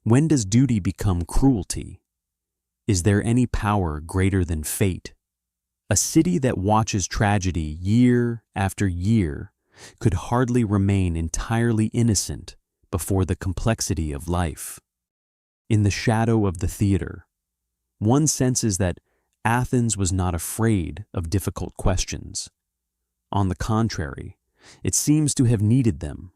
When does duty become cruelty? Is there any power greater than fate? A city that watches tragedy year after year could hardly remain entirely innocent before the complexity of life. In the shadow of the theater, one senses that Athens was not afraid of difficult questions. On the contrary, it seems to have needed them.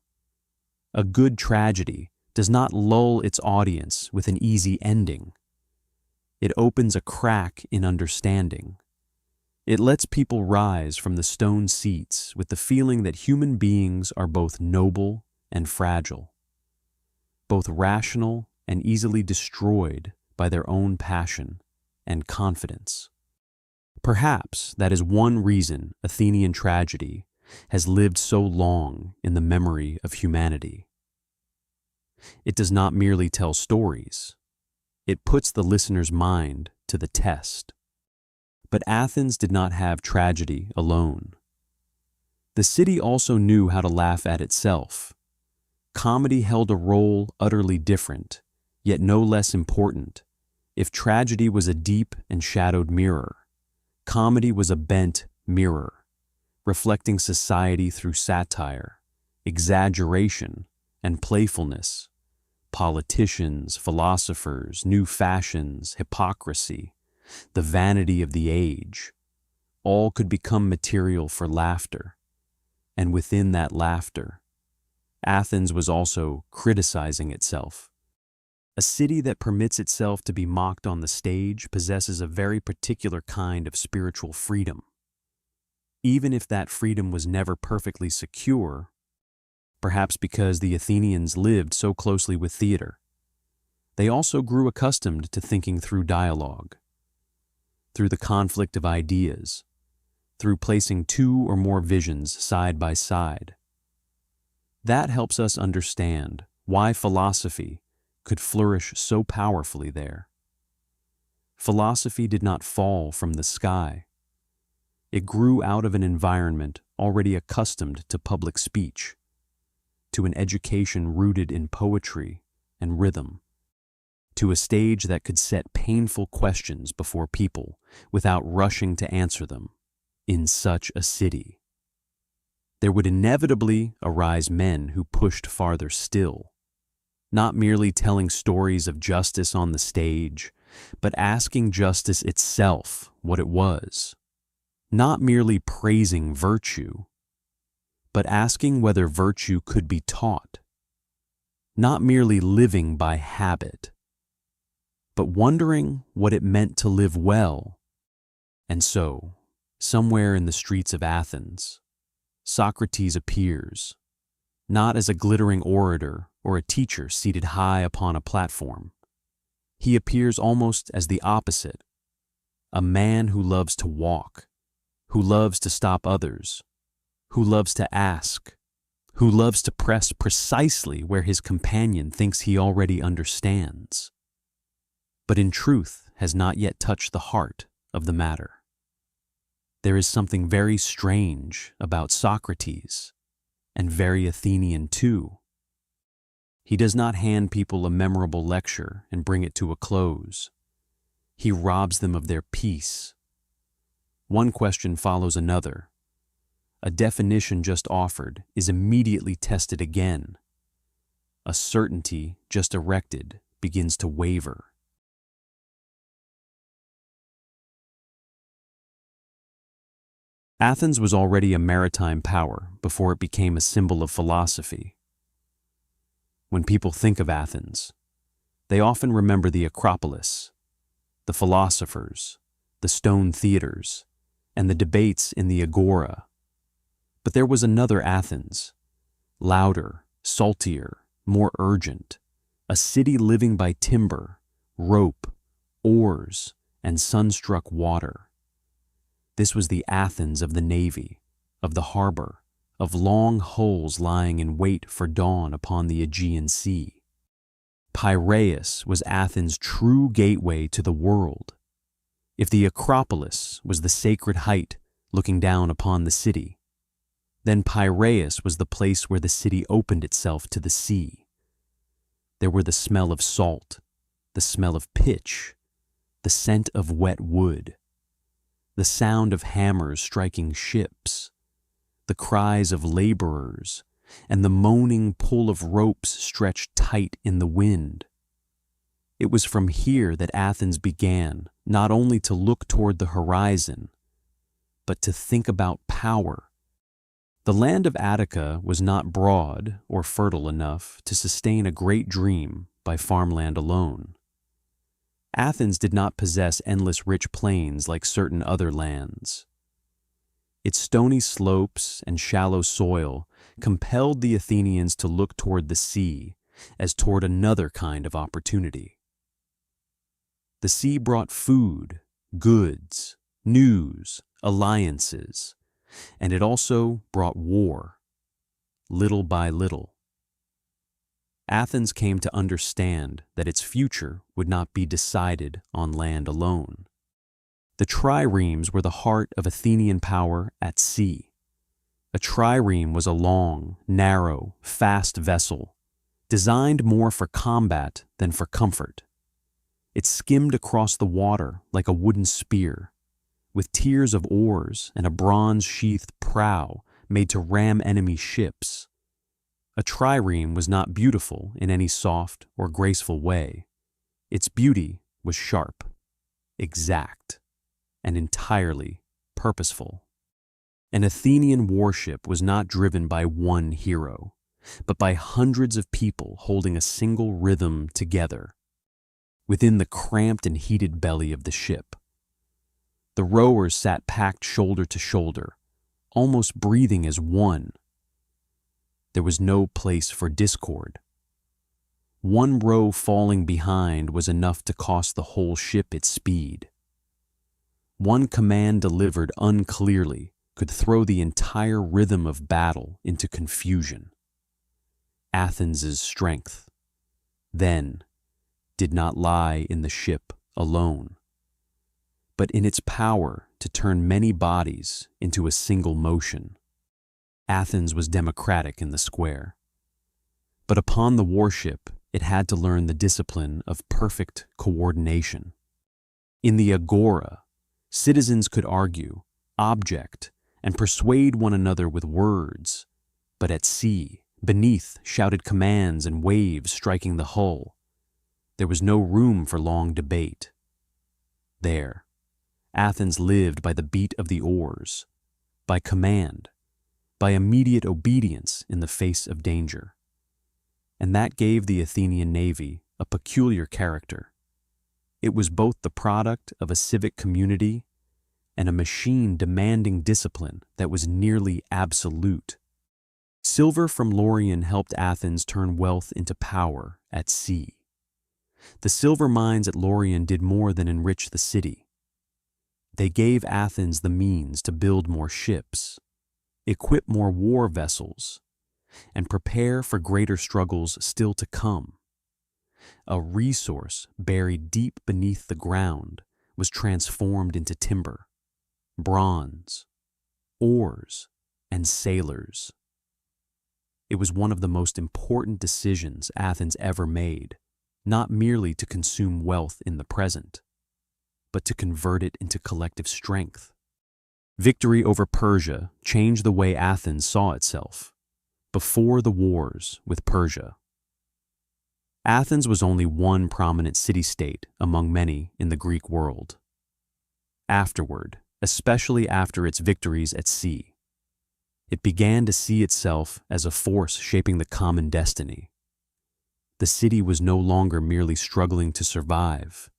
A good tragedy does not lull its audience with an easy ending. It opens a crack in understanding. It lets people rise from the stone seats with the feeling that human beings are both noble and fragile, both rational and easily destroyed by their own passion and confidence. Perhaps that is one reason Athenian tragedy has lived so long in the memory of humanity. It does not merely tell stories. It puts the listener's mind to the test. But Athens did not have tragedy alone. The city also knew how to laugh at itself. Comedy held a role utterly different, yet no less important. If tragedy was a deep and shadowed mirror, comedy was a bent mirror, reflecting society through satire, exaggeration, and playfulness. Politicians, philosophers, new fashions, hypocrisy, the vanity of the age, all could become material for laughter. And within that laughter, Athens was also criticizing itself. A city that permits itself to be mocked on the stage possesses a very particular kind of spiritual freedom. Even if that freedom was never perfectly secure, perhaps because the Athenians lived so closely with theater, they also grew accustomed to thinking through dialogue, through the conflict of ideas, through placing two or more visions side by side. That helps us understand why philosophy could flourish so powerfully there. Philosophy did not fall from the sky. It grew out of an environment already accustomed to public speech, to an education rooted in poetry and rhythm, to a stage that could set painful questions before people without rushing to answer them. In such a city, there would inevitably arise men who pushed farther still, not merely telling stories of justice on the stage, but asking justice itself what it was, not merely praising virtue, but asking whether virtue could be taught, not merely living by habit, but wondering what it meant to live well. And so, somewhere in the streets of Athens, Socrates appears, not as a glittering orator or a teacher seated high upon a platform. He appears almost as the opposite, a man who loves to walk, who loves to stop others, who loves to ask, who loves to press precisely where his companion thinks he already understands, but in truth has not yet touched the heart of the matter. There is something very strange about Socrates, and very Athenian too. He does not hand people a memorable lecture and bring it to a close. He robs them of their peace. One question follows another. A definition just offered is immediately tested again. A certainty just erected begins to waver. Athens was already a maritime power before it became a symbol of philosophy. When people think of Athens, they often remember the Acropolis, the philosophers, the stone theaters, and the debates in the Agora. But there was another Athens, louder, saltier, more urgent, a city living by timber, rope, oars, and sunstruck water. This was the Athens of the navy, of the harbor, of long hulls lying in wait for dawn upon the Aegean Sea. Piraeus was Athens' true gateway to the world. If the Acropolis was the sacred height looking down upon the city, then Piraeus was the place where the city opened itself to the sea. There were the smell of salt, the smell of pitch, the scent of wet wood, the sound of hammers striking ships, the cries of laborers, and the moaning pull of ropes stretched tight in the wind. It was from here that Athens began not only to look toward the horizon, but to think about power. The land of Attica was not broad or fertile enough to sustain a great dream by farmland alone. Athens did not possess endless rich plains like certain other lands. Its stony slopes and shallow soil compelled the Athenians to look toward the sea as toward another kind of opportunity. The sea brought food, goods, news, alliances, and it also brought war, little by little. Athens came to understand that its future would not be decided on land alone. The triremes were the heart of Athenian power at sea. A trireme was a long, narrow, fast vessel, designed more for combat than for comfort. It skimmed across the water like a wooden spear, with tiers of oars and a bronze-sheathed prow made to ram enemy ships. A trireme was not beautiful in any soft or graceful way. Its beauty was sharp, exact, and entirely purposeful. An Athenian warship was not driven by one hero, but by hundreds of people holding a single rhythm together. Within the cramped and heated belly of the ship, the rowers sat packed shoulder to shoulder, almost breathing as one. There was no place for discord. One row falling behind was enough to cost the whole ship its speed. One command delivered unclearly could throw the entire rhythm of battle into confusion. Athens's strength, then, did not lie in the ship alone, but in its power to turn many bodies into a single motion. Athens was democratic in the square, but upon the warship it had to learn the discipline of perfect coordination. In the agora, citizens could argue, object, and persuade one another with words, but at sea, beneath shouted commands and waves striking the hull, there was no room for long debate. There, Athens lived by the beat of the oars, by command, by immediate obedience in the face of danger. And that gave the Athenian navy a peculiar character. It was both the product of a civic community and a machine demanding discipline that was nearly absolute. Silver from Laurion helped Athens turn wealth into power at sea. The silver mines at Laurion did more than enrich the city. They gave Athens the means to build more ships, equip more war vessels, and prepare for greater struggles still to come. A resource buried deep beneath the ground was transformed into timber, bronze, oars, and sailors. It was one of the most important decisions Athens ever made, not merely to consume wealth in the present, but to convert it into collective strength. Victory over Persia changed the way Athens saw itself before the wars with Persia. Athens was only one prominent city-state among many in the Greek world. Afterward, especially after its victories at sea. It began to see itself as a force shaping the common destiny. The city was no longer merely struggling to survive.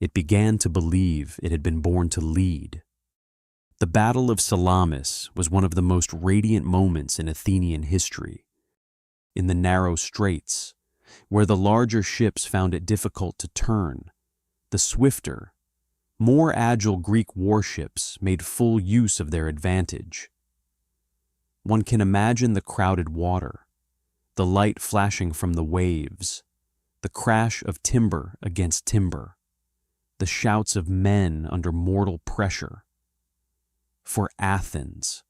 It began to believe it had been born to lead. The Battle of Salamis was one of the most radiant moments in Athenian history. In the narrow straits, where the larger ships found it difficult to turn, the swifter, more agile Greek warships made full use of their advantage. One can imagine the crowded water, the light flashing from the waves, the crash of timber against timber, the shouts of men under mortal pressure. For Athens,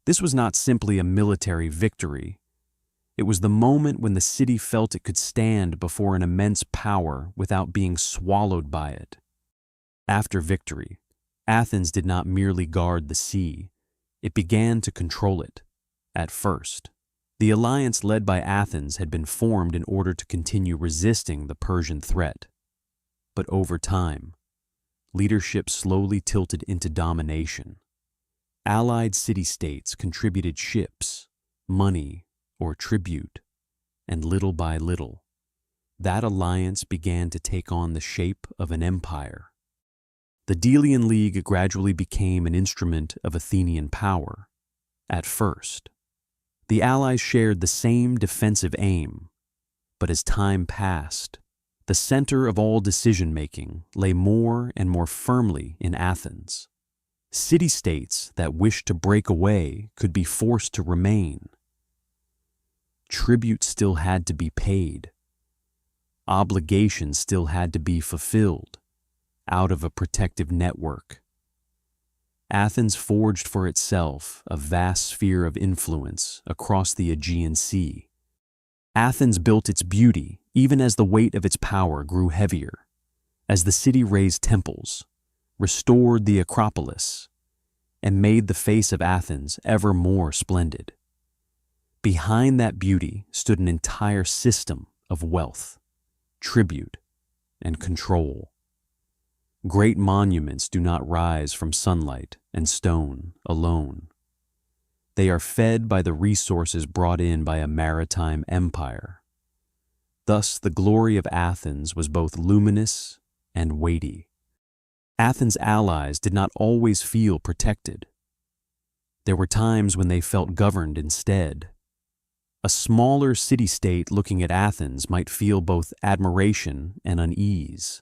this was not simply a military victory. It was the moment when the city felt it could stand before an immense power without being swallowed by it. After victory, Athens did not merely guard the sea, it began to control it. At first, the alliance led by Athens had been formed in order to continue resisting the Persian threat. But over time, leadership slowly tilted into domination. Allied city-states contributed ships, money, or tribute, and little by little, that alliance began to take on the shape of an empire. The Delian League gradually became an instrument of Athenian power. At first, the allies shared the same defensive aim, but as time passed, the center of all decision-making lay more and more firmly in Athens. City-states that wished to break away could be forced to remain. Tribute still had to be paid. Obligations still had to be fulfilled out of a protective network. Athens forged for itself a vast sphere of influence across the Aegean Sea. Athens built its beauty even as the weight of its power grew heavier, as the city raised temples, restored the Acropolis, and made the face of Athens ever more splendid. Behind that beauty stood an entire system of wealth, tribute, and control. Great monuments do not rise from sunlight and stone alone. They are fed by the resources brought in by a maritime empire. Thus, the glory of Athens was both luminous and weighty. Athens' allies did not always feel protected. There were times when they felt governed instead. A smaller city-state looking at Athens might feel both admiration and unease.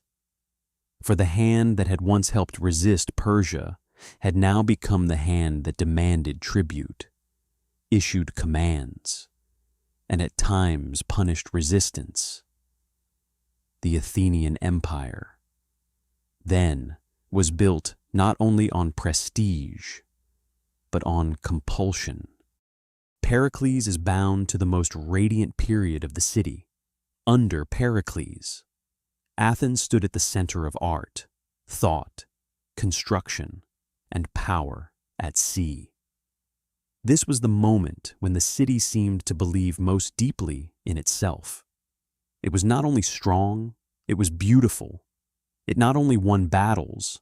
For the hand that had once helped resist Persia had now become the hand that demanded tribute, issued commands, and at times punished resistance. The Athenian Empire, then, was built not only on prestige, but on compulsion. Pericles is bound to the most radiant period of the city. Under Pericles, Athens stood at the center of art, thought, construction, and power at sea. This was the moment when the city seemed to believe most deeply in itself. It was not only strong, it was beautiful. It not only won battles,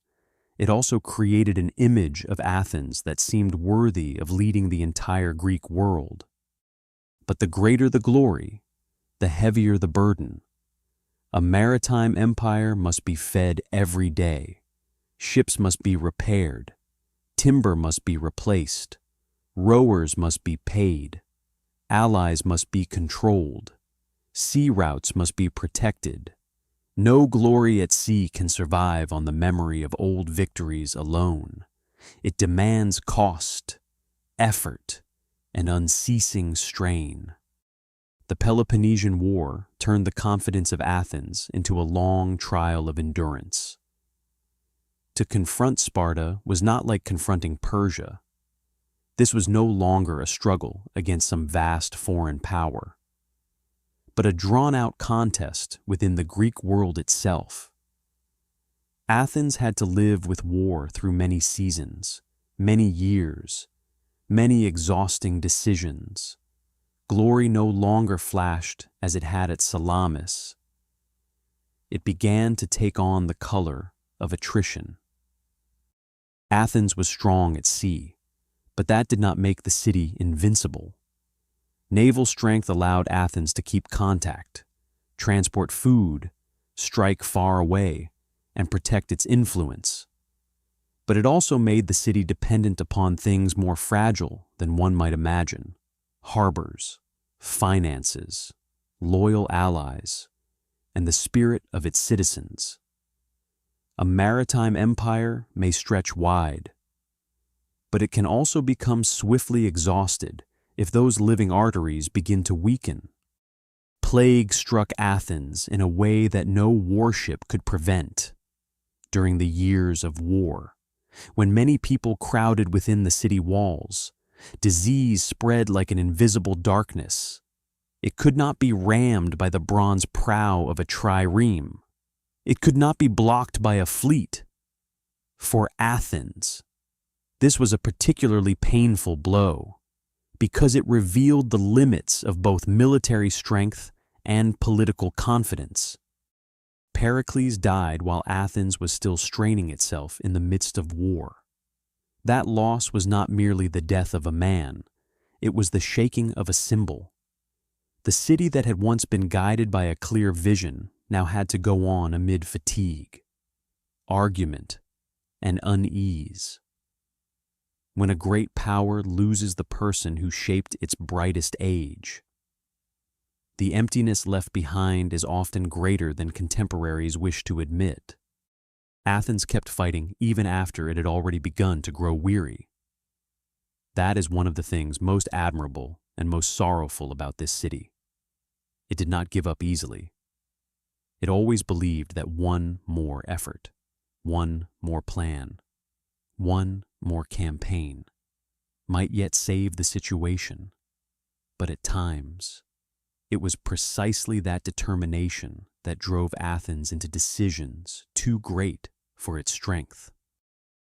it also created an image of Athens that seemed worthy of leading the entire Greek world. But the greater the glory, the heavier the burden. A maritime empire must be fed every day. Ships must be repaired. Timber must be replaced. Rowers must be paid. Allies must be controlled. Sea routes must be protected. No glory at sea can survive on the memory of old victories alone. It demands cost, effort, and unceasing strain. The Peloponnesian War turned the confidence of Athens into a long trial of endurance. To confront Sparta was not like confronting Persia. This was no longer a struggle against some vast foreign power, but a drawn-out contest within the Greek world itself. Athens had to live with war through many seasons, many years, many exhausting decisions. Glory no longer flashed as it had at Salamis. It began to take on the color of attrition. Athens was strong at sea, but that did not make the city invincible. Naval strength allowed Athens to keep contact, transport food, strike far away, and protect its influence. But it also made the city dependent upon things more fragile than one might imagine: harbors, finances, loyal allies, and the spirit of its citizens. A maritime empire may stretch wide, but it can also become swiftly exhausted if those living arteries begin to weaken. Plague struck Athens in a way that no warship could prevent. During the years of war, when many people crowded within the city walls, disease spread like an invisible darkness. It could not be rammed by the bronze prow of a trireme. It could not be blocked by a fleet. For Athens, this was a particularly painful blow, because it revealed the limits of both military strength and political confidence. Pericles died while Athens was still straining itself in the midst of war. That loss was not merely the death of a man, it was the shaking of a symbol. The city that had once been guided by a clear vision now had to go on amid fatigue, argument, and unease. When a great power loses the person who shaped its brightest age, the emptiness left behind is often greater than contemporaries wish to admit. Athens kept fighting even after it had already begun to grow weary. That is one of the things most admirable and most sorrowful about this city. It did not give up easily. It always believed that one more effort, one more plan, one more campaign might yet save the situation. But at times, it was precisely that determination that drove Athens into decisions too great for its strength.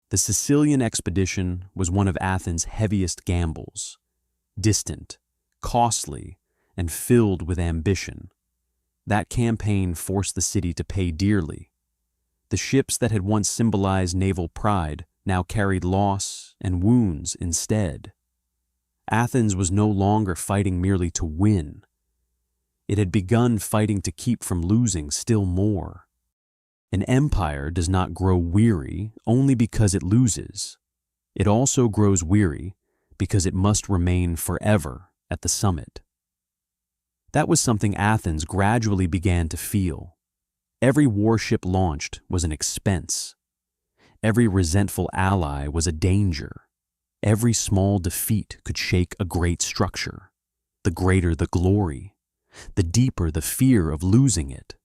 The Sicilian expedition was one of Athens' heaviest gambles, distant, costly, and filled with ambition. That campaign forced the city to pay dearly. The ships that had once symbolized naval pride now carried loss and wounds instead. Athens was no longer fighting merely to win. It had begun fighting to keep from losing still more. An empire does not grow weary only because it loses. It also grows weary because it must remain forever at the summit. That was something Athens gradually began to feel. Every warship launched was an expense. Every resentful ally was a danger. Every small defeat could shake a great structure. The greater the glory, the deeper the fear of losing it.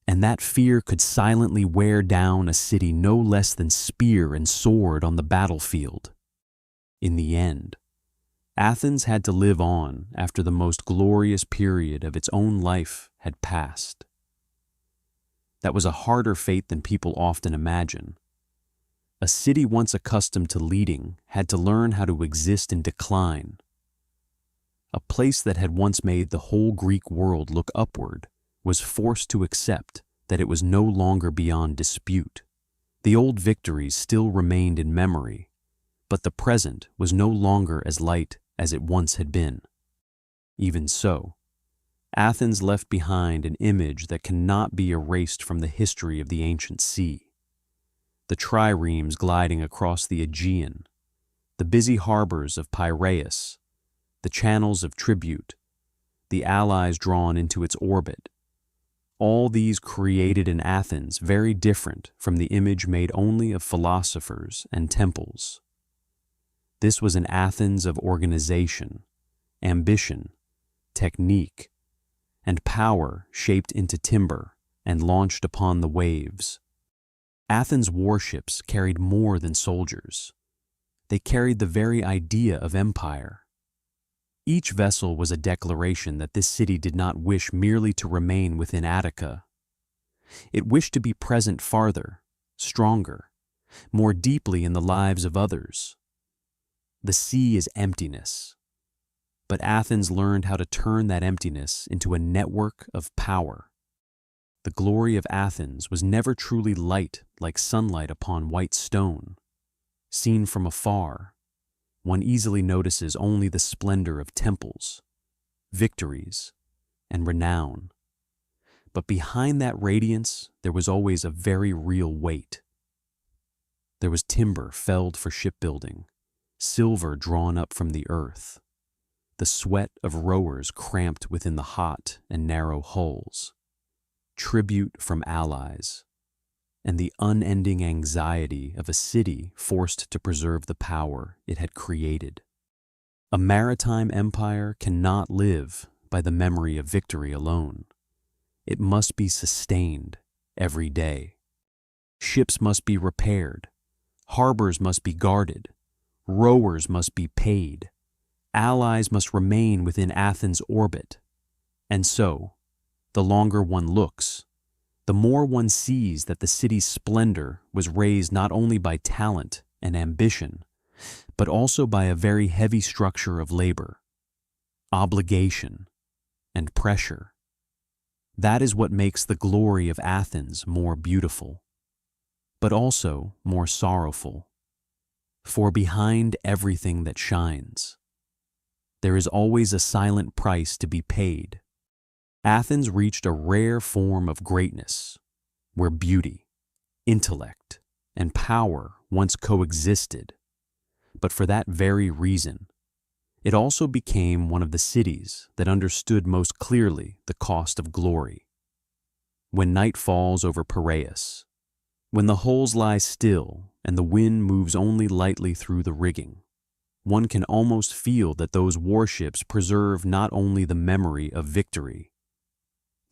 And that fear could silently wear down a city no less than spear and sword on the battlefield. In the end, Athens had to live on after the most glorious period of its own life had passed. That was a harder fate than people often imagine. A city once accustomed to leading had to learn how to exist in decline. A place that had once made the whole Greek world look upward was forced to accept that it was no longer beyond dispute. The old victories still remained in memory, but the present was no longer as light as it once had been. Even so, Athens left behind an image that cannot be erased from the history of the ancient sea. The triremes gliding across the Aegean, the busy harbors of Piraeus, the channels of tribute, the allies drawn into its orbit. All these created an Athens very different from the image made only of philosophers and temples. This was an Athens of organization, ambition, technique, and power shaped into timber and launched upon the waves. Athens' warships carried more than soldiers. They carried the very idea of empire. Each vessel was a declaration that this city did not wish merely to remain within Attica. It wished to be present farther, stronger, more deeply in the lives of others. The sea is emptiness, but Athens learned how to turn that emptiness into a network of power. The glory of Athens was never truly light like sunlight upon white stone. Seen from afar, one easily notices only the splendor of temples, victories, and renown. But behind that radiance, there was always a very real weight. There was timber felled for shipbuilding, silver drawn up from the earth, the sweat of rowers cramped within the hot and narrow hulls, tribute from allies, and the unending anxiety of a city forced to preserve the power it had created. A maritime empire cannot live by the memory of victory alone. It must be sustained every day. Ships must be repaired, harbors must be guarded, rowers must be paid, allies must remain within Athens' orbit. And so, the longer one looks, the more one sees that the city's splendor was raised not only by talent and ambition, but also by a very heavy structure of labor, obligation, and pressure. That is what makes the glory of Athens more beautiful, but also more sorrowful. For behind everything that shines, there is always a silent price to be paid. Athens reached a rare form of greatness, where beauty, intellect, and power once coexisted. But for that very reason, it also became one of the cities that understood most clearly the cost of glory. When night falls over Piraeus, when the hulls lie still and the wind moves only lightly through the rigging, one can almost feel that those warships preserve not only the memory of victory,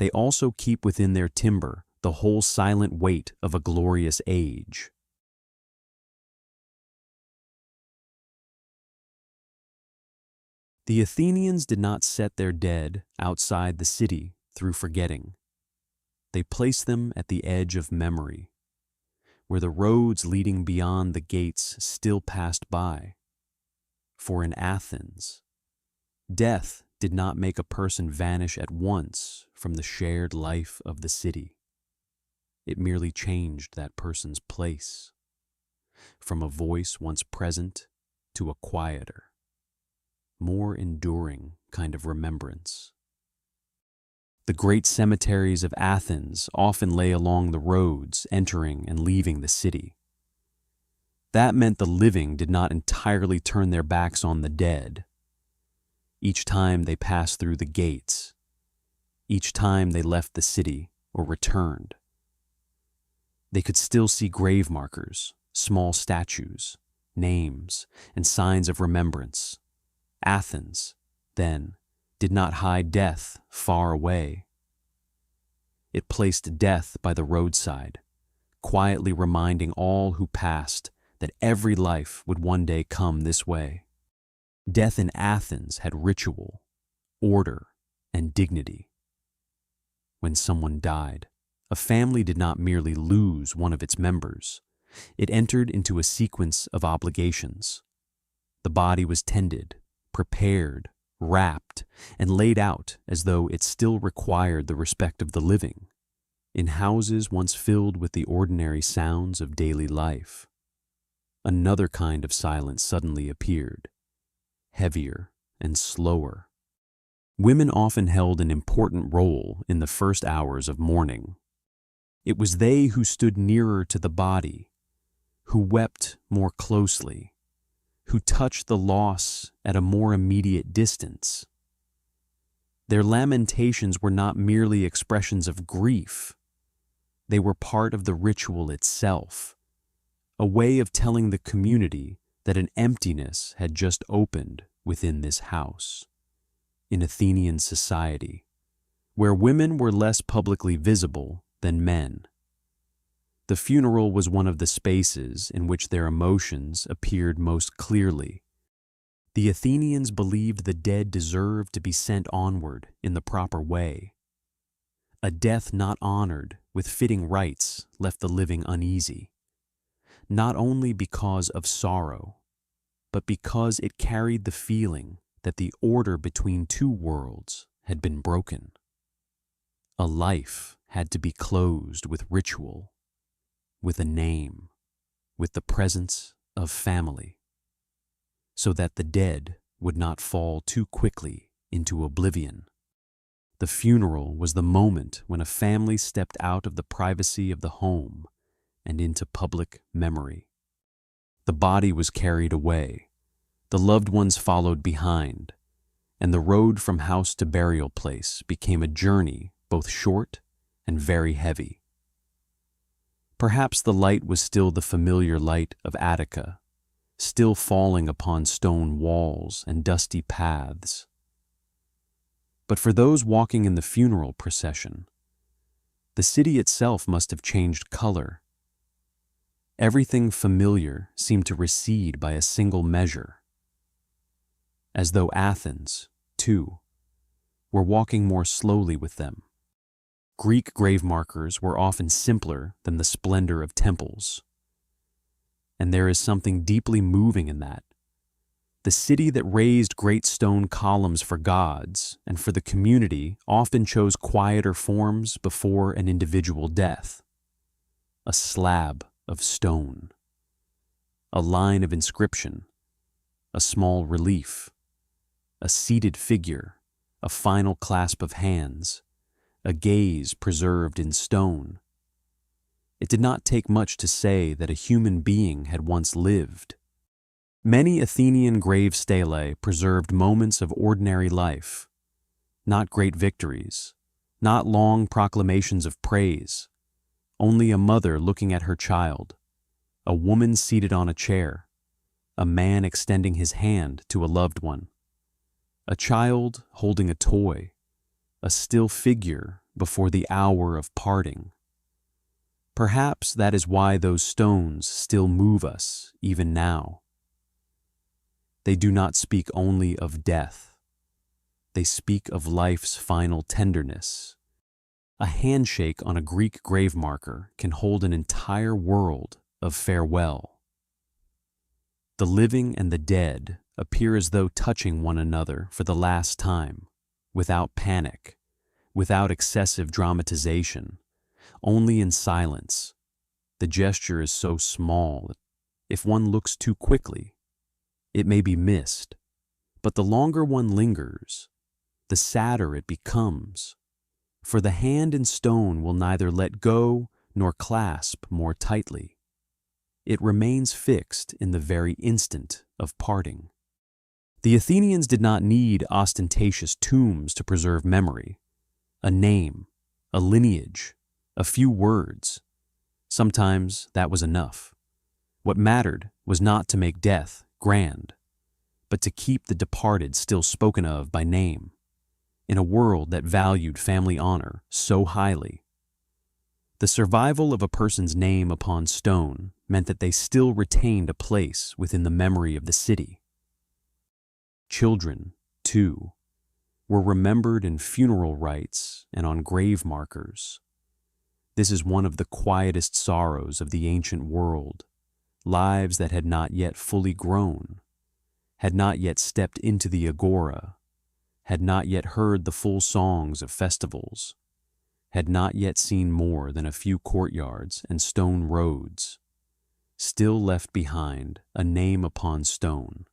they also keep within their timber the whole silent weight of a glorious age. The Athenians did not set their dead outside the city through forgetting. They placed them at the edge of memory, where the roads leading beyond the gates still passed by. For in Athens, death did not make a person vanish at once from the shared life of the city. It merely changed that person's place, from a voice once present to a quieter, more enduring kind of remembrance. The great cemeteries of Athens often lay along the roads entering and leaving the city. That meant the living did not entirely turn their backs on the dead. Each time they passed through the gates, each time they left the city or returned, they could still see grave markers, small statues, names, and signs of remembrance. Athens, then, did not hide death far away. It placed death by the roadside, quietly reminding all who passed that every life would one day come this way. Death in Athens had ritual, order, and dignity. When someone died, a family did not merely lose one of its members. It entered into a sequence of obligations. The body was tended, prepared, wrapped, and laid out as though it still required the respect of the living, in houses once filled with the ordinary sounds of daily life. Another kind of silence suddenly appeared, heavier and slower. Women often held an important role in the first hours of mourning. It was they who stood nearer to the body, who wept more closely, who touched the loss at a more immediate distance. Their lamentations were not merely expressions of grief. They were part of the ritual itself, a way of telling the community that an emptiness had just opened within this house. In Athenian society, where women were less publicly visible than men, the funeral was one of the spaces in which their emotions appeared most clearly. The Athenians believed the dead deserved to be sent onward in the proper way. A death not honored with fitting rites left the living uneasy, not only because of sorrow, but because it carried the feeling that the order between two worlds had been broken. A life had to be closed with ritual, with a name, with the presence of family, so that the dead would not fall too quickly into oblivion. The funeral was the moment when a family stepped out of the privacy of the home and into public memory. The body was carried away, the loved ones followed behind, and the road from house to burial place became a journey both short and very heavy. Perhaps the light was still the familiar light of Attica, still falling upon stone walls and dusty paths. But for those walking in the funeral procession, the city itself must have changed color. Everything familiar seemed to recede by a single measure, as though Athens, too, were walking more slowly with them. Greek grave markers were often simpler than the splendor of temples, and there is something deeply moving in that. The city that raised great stone columns for gods and for the community often chose quieter forms before an individual death. A slab of stone, a line of inscription, a small relief, a seated figure, a final clasp of hands, a gaze preserved in stone. It did not take much to say that a human being had once lived. Many Athenian grave stelae preserved moments of ordinary life, not great victories, not long proclamations of praise, only a mother looking at her child, a woman seated on a chair, a man extending his hand to a loved one, a child holding a toy, a still figure before the hour of parting. Perhaps that is why those stones still move us even now. They do not speak only of death. They speak of life's final tenderness. A handshake on a Greek grave marker can hold an entire world of farewell. The living and the dead appear as though touching one another for the last time, without panic, without excessive dramatization, only in silence. The gesture is so small that if one looks too quickly, it may be missed, but the longer one lingers, the sadder it becomes, for the hand in stone will neither let go nor clasp more tightly. It remains fixed in the very instant of parting. The Athenians did not need ostentatious tombs to preserve memory. A name, a lineage, a few words. Sometimes that was enough. What mattered was not to make death grand, but to keep the departed still spoken of by name, in a world that valued family honor so highly. The survival of a person's name upon stone meant that they still retained a place within the memory of the city. Children, too, were remembered in funeral rites and on grave markers. This is one of the quietest sorrows of the ancient world. Lives that had not yet fully grown, had not yet stepped into the agora, had not yet heard the full songs of festivals, had not yet seen more than a few courtyards and stone roads, still left behind a name upon stone.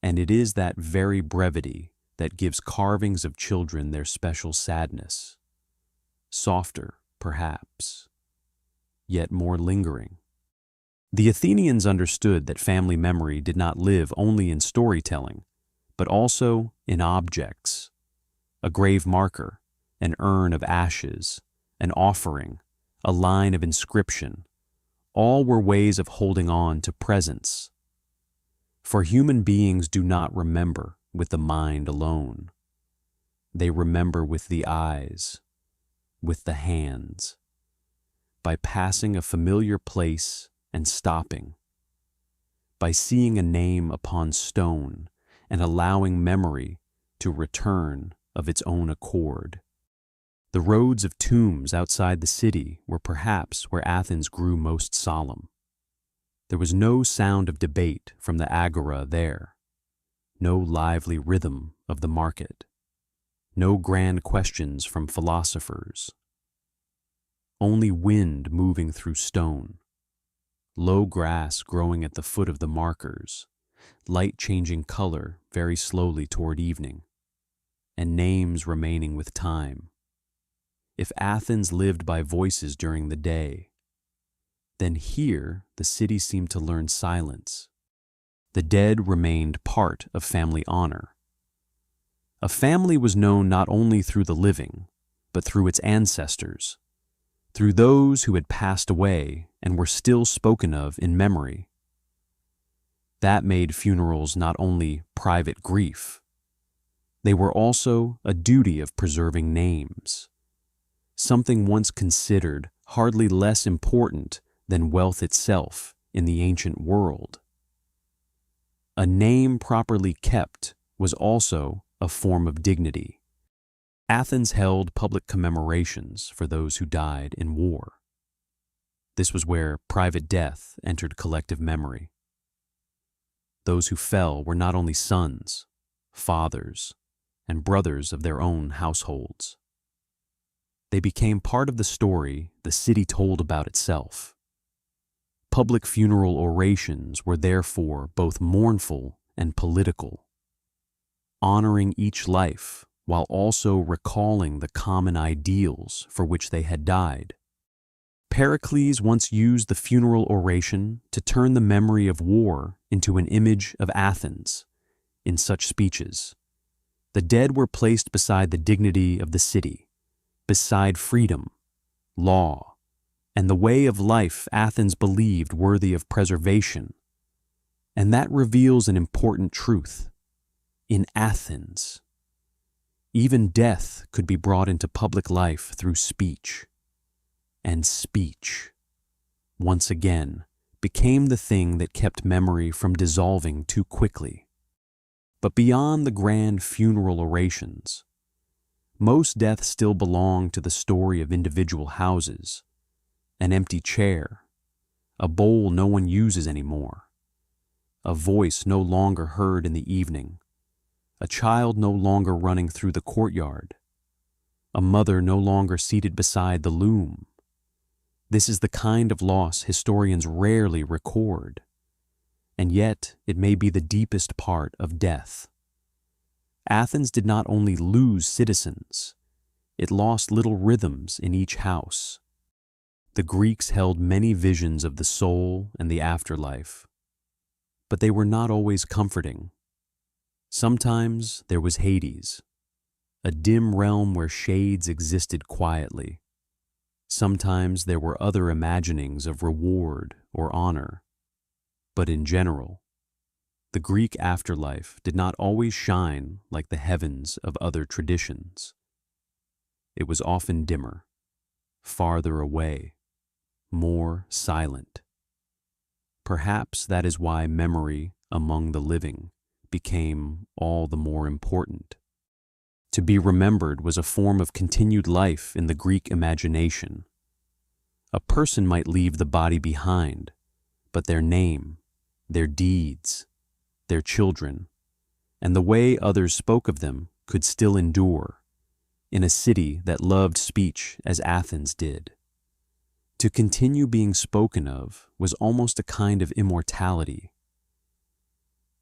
And it is that very brevity that gives carvings of children their special sadness, softer, perhaps, yet more lingering. The Athenians understood that family memory did not live only in storytelling, but also in objects. A grave marker, an urn of ashes, an offering, a line of inscription, all were ways of holding on to presence. For human beings do not remember with the mind alone. They remember with the eyes, with the hands, by passing a familiar place and stopping, by seeing a name upon stone and allowing memory to return of its own accord. The roads of tombs outside the city were perhaps where Athens grew most solemn. There was no sound of debate from the agora there, no lively rhythm of the market, no grand questions from philosophers. Only wind moving through stone, low grass growing at the foot of the markers, light changing color very slowly toward evening, and names remaining with time. If Athens lived by voices during the day, then here the city seemed to learn silence. The dead remained part of family honor. A family was known not only through the living, but through its ancestors, through those who had passed away and were still spoken of in memory. That made funerals not only private grief, they were also a duty of preserving names, something once considered hardly less important than wealth itself in the ancient world. A name properly kept was also a form of dignity. Athens held public commemorations for those who died in war. This was where private death entered collective memory. Those who fell were not only sons, fathers, and brothers of their own households. They became part of the story the city told about itself. Public funeral orations were therefore both mournful and political, honoring each life while also recalling the common ideals for which they had died. Pericles once used the funeral oration to turn the memory of war into an image of Athens. In such speeches, the dead were placed beside the dignity of the city, beside freedom, law, and the way of life Athens believed worthy of preservation. And that reveals an important truth. In Athens, even death could be brought into public life through speech. And speech, once again, became the thing that kept memory from dissolving too quickly. But beyond the grand funeral orations, most deaths still belong to the story of individual houses, an empty chair, a bowl no one uses anymore, a voice no longer heard in the evening, a child no longer running through the courtyard, a mother no longer seated beside the loom. This is the kind of loss historians rarely record, and yet it may be the deepest part of death. Athens did not only lose citizens, it lost little rhythms in each house. The Greeks held many visions of the soul and the afterlife, but they were not always comforting. Sometimes there was Hades, a dim realm where shades existed quietly. Sometimes there were other imaginings of reward or honor. But in general, the Greek afterlife did not always shine like the heavens of other traditions. It was often dimmer, farther away, more silent. Perhaps that is why memory among the living became all the more important. To be remembered was a form of continued life in the Greek imagination. A person might leave the body behind, but their name, their deeds, their children, and the way others spoke of them could still endure in a city that loved speech as Athens did. To continue being spoken of was almost a kind of immortality.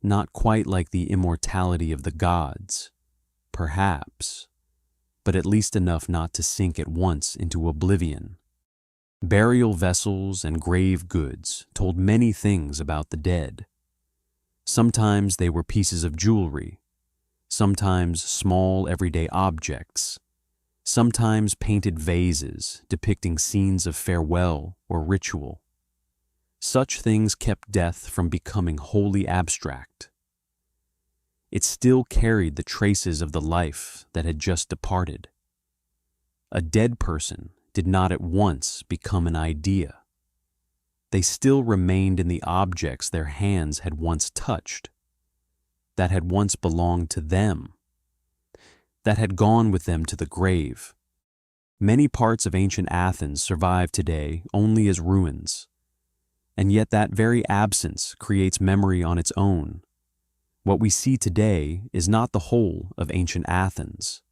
Not quite like the immortality of the gods, perhaps, but at least enough not to sink at once into oblivion. Burial vessels and grave goods told many things about the dead. Sometimes they were pieces of jewelry, sometimes small everyday objects, sometimes painted vases depicting scenes of farewell or ritual. Such things kept death from becoming wholly abstract. It still carried the traces of the life that had just departed. A dead person did not at once become an idea. They still remained in the objects their hands had once touched, that had once belonged to them, that had gone with them to the grave. Many parts of ancient Athens survive today only as ruins, and yet that very absence creates memory on its own. What we see today is not the whole of ancient Athens,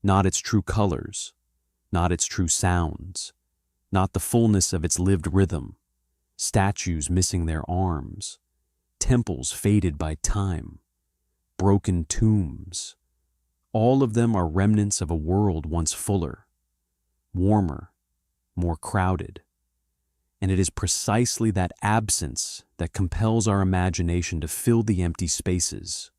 not its true colors, not its true sounds, not the fullness of its lived rhythm. statues missing their arms, temples faded by time, broken tombs. All of them are remnants of a world once fuller, warmer, more crowded. And it is precisely that absence that compels our imagination to fill the empty spaces.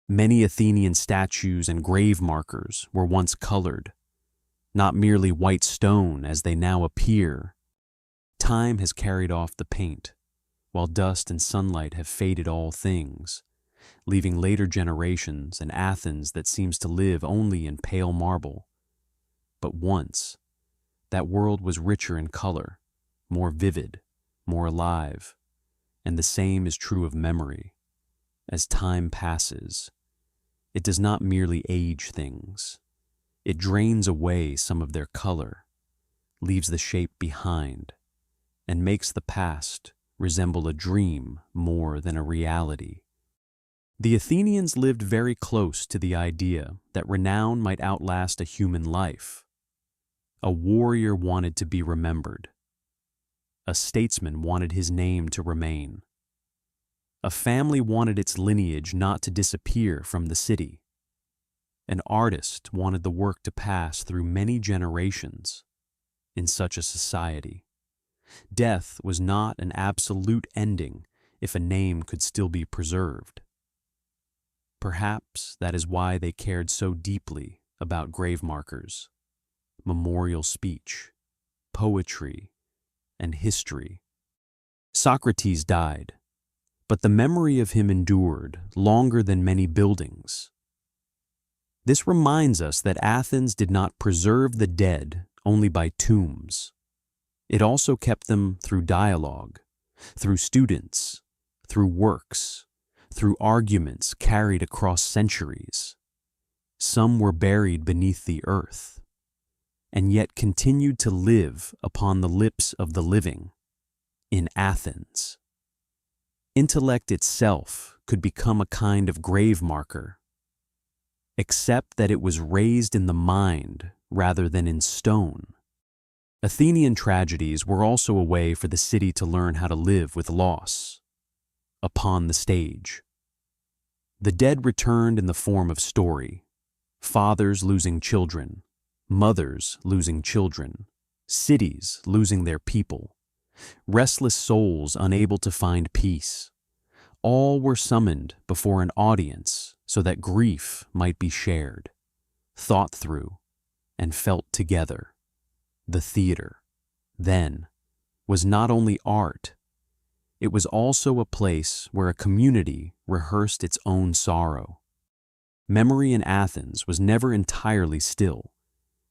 Many Athenian statues and grave markers were once colored, not merely white stone as they now appear. Time has carried off the paint, while dust and sunlight have faded all things, leaving later generations an Athens that seems to live only in pale marble. But once, that world was richer in color, more vivid, more alive, and the same is true of memory. As time passes, it does not merely age things. It drains away some of their color, leaves the shape behind, and makes the past resemble a dream more than a reality. The Athenians lived very close to the idea that renown might outlast a human life. A warrior wanted to be remembered. A statesman wanted his name to remain. A family wanted its lineage not to disappear from the city. An artist wanted the work to pass through many generations. In such a society, death was not an absolute ending if a name could still be preserved. Perhaps that is why they cared so deeply about grave markers, memorial speech, poetry, and history. Socrates died, but the memory of him endured longer than many buildings. This reminds us that Athens did not preserve the dead only by tombs. It also kept them through dialogue, through students, through works, through arguments carried across centuries. Some were buried beneath the earth, and yet continued to live upon the lips of the living in Athens. Intellect itself could become a kind of grave marker, except that it was raised in the mind rather than in stone. Athenian tragedies were also a way for the city to learn how to live with loss. Upon the stage, the dead returned in the form of story, fathers losing children, mothers losing children, cities losing their people, restless souls unable to find peace. All were summoned before an audience so that grief might be shared, thought through, and felt together. The theater, then, was not only art, it was also a place where a community rehearsed its own sorrow. Memory in Athens was never entirely still.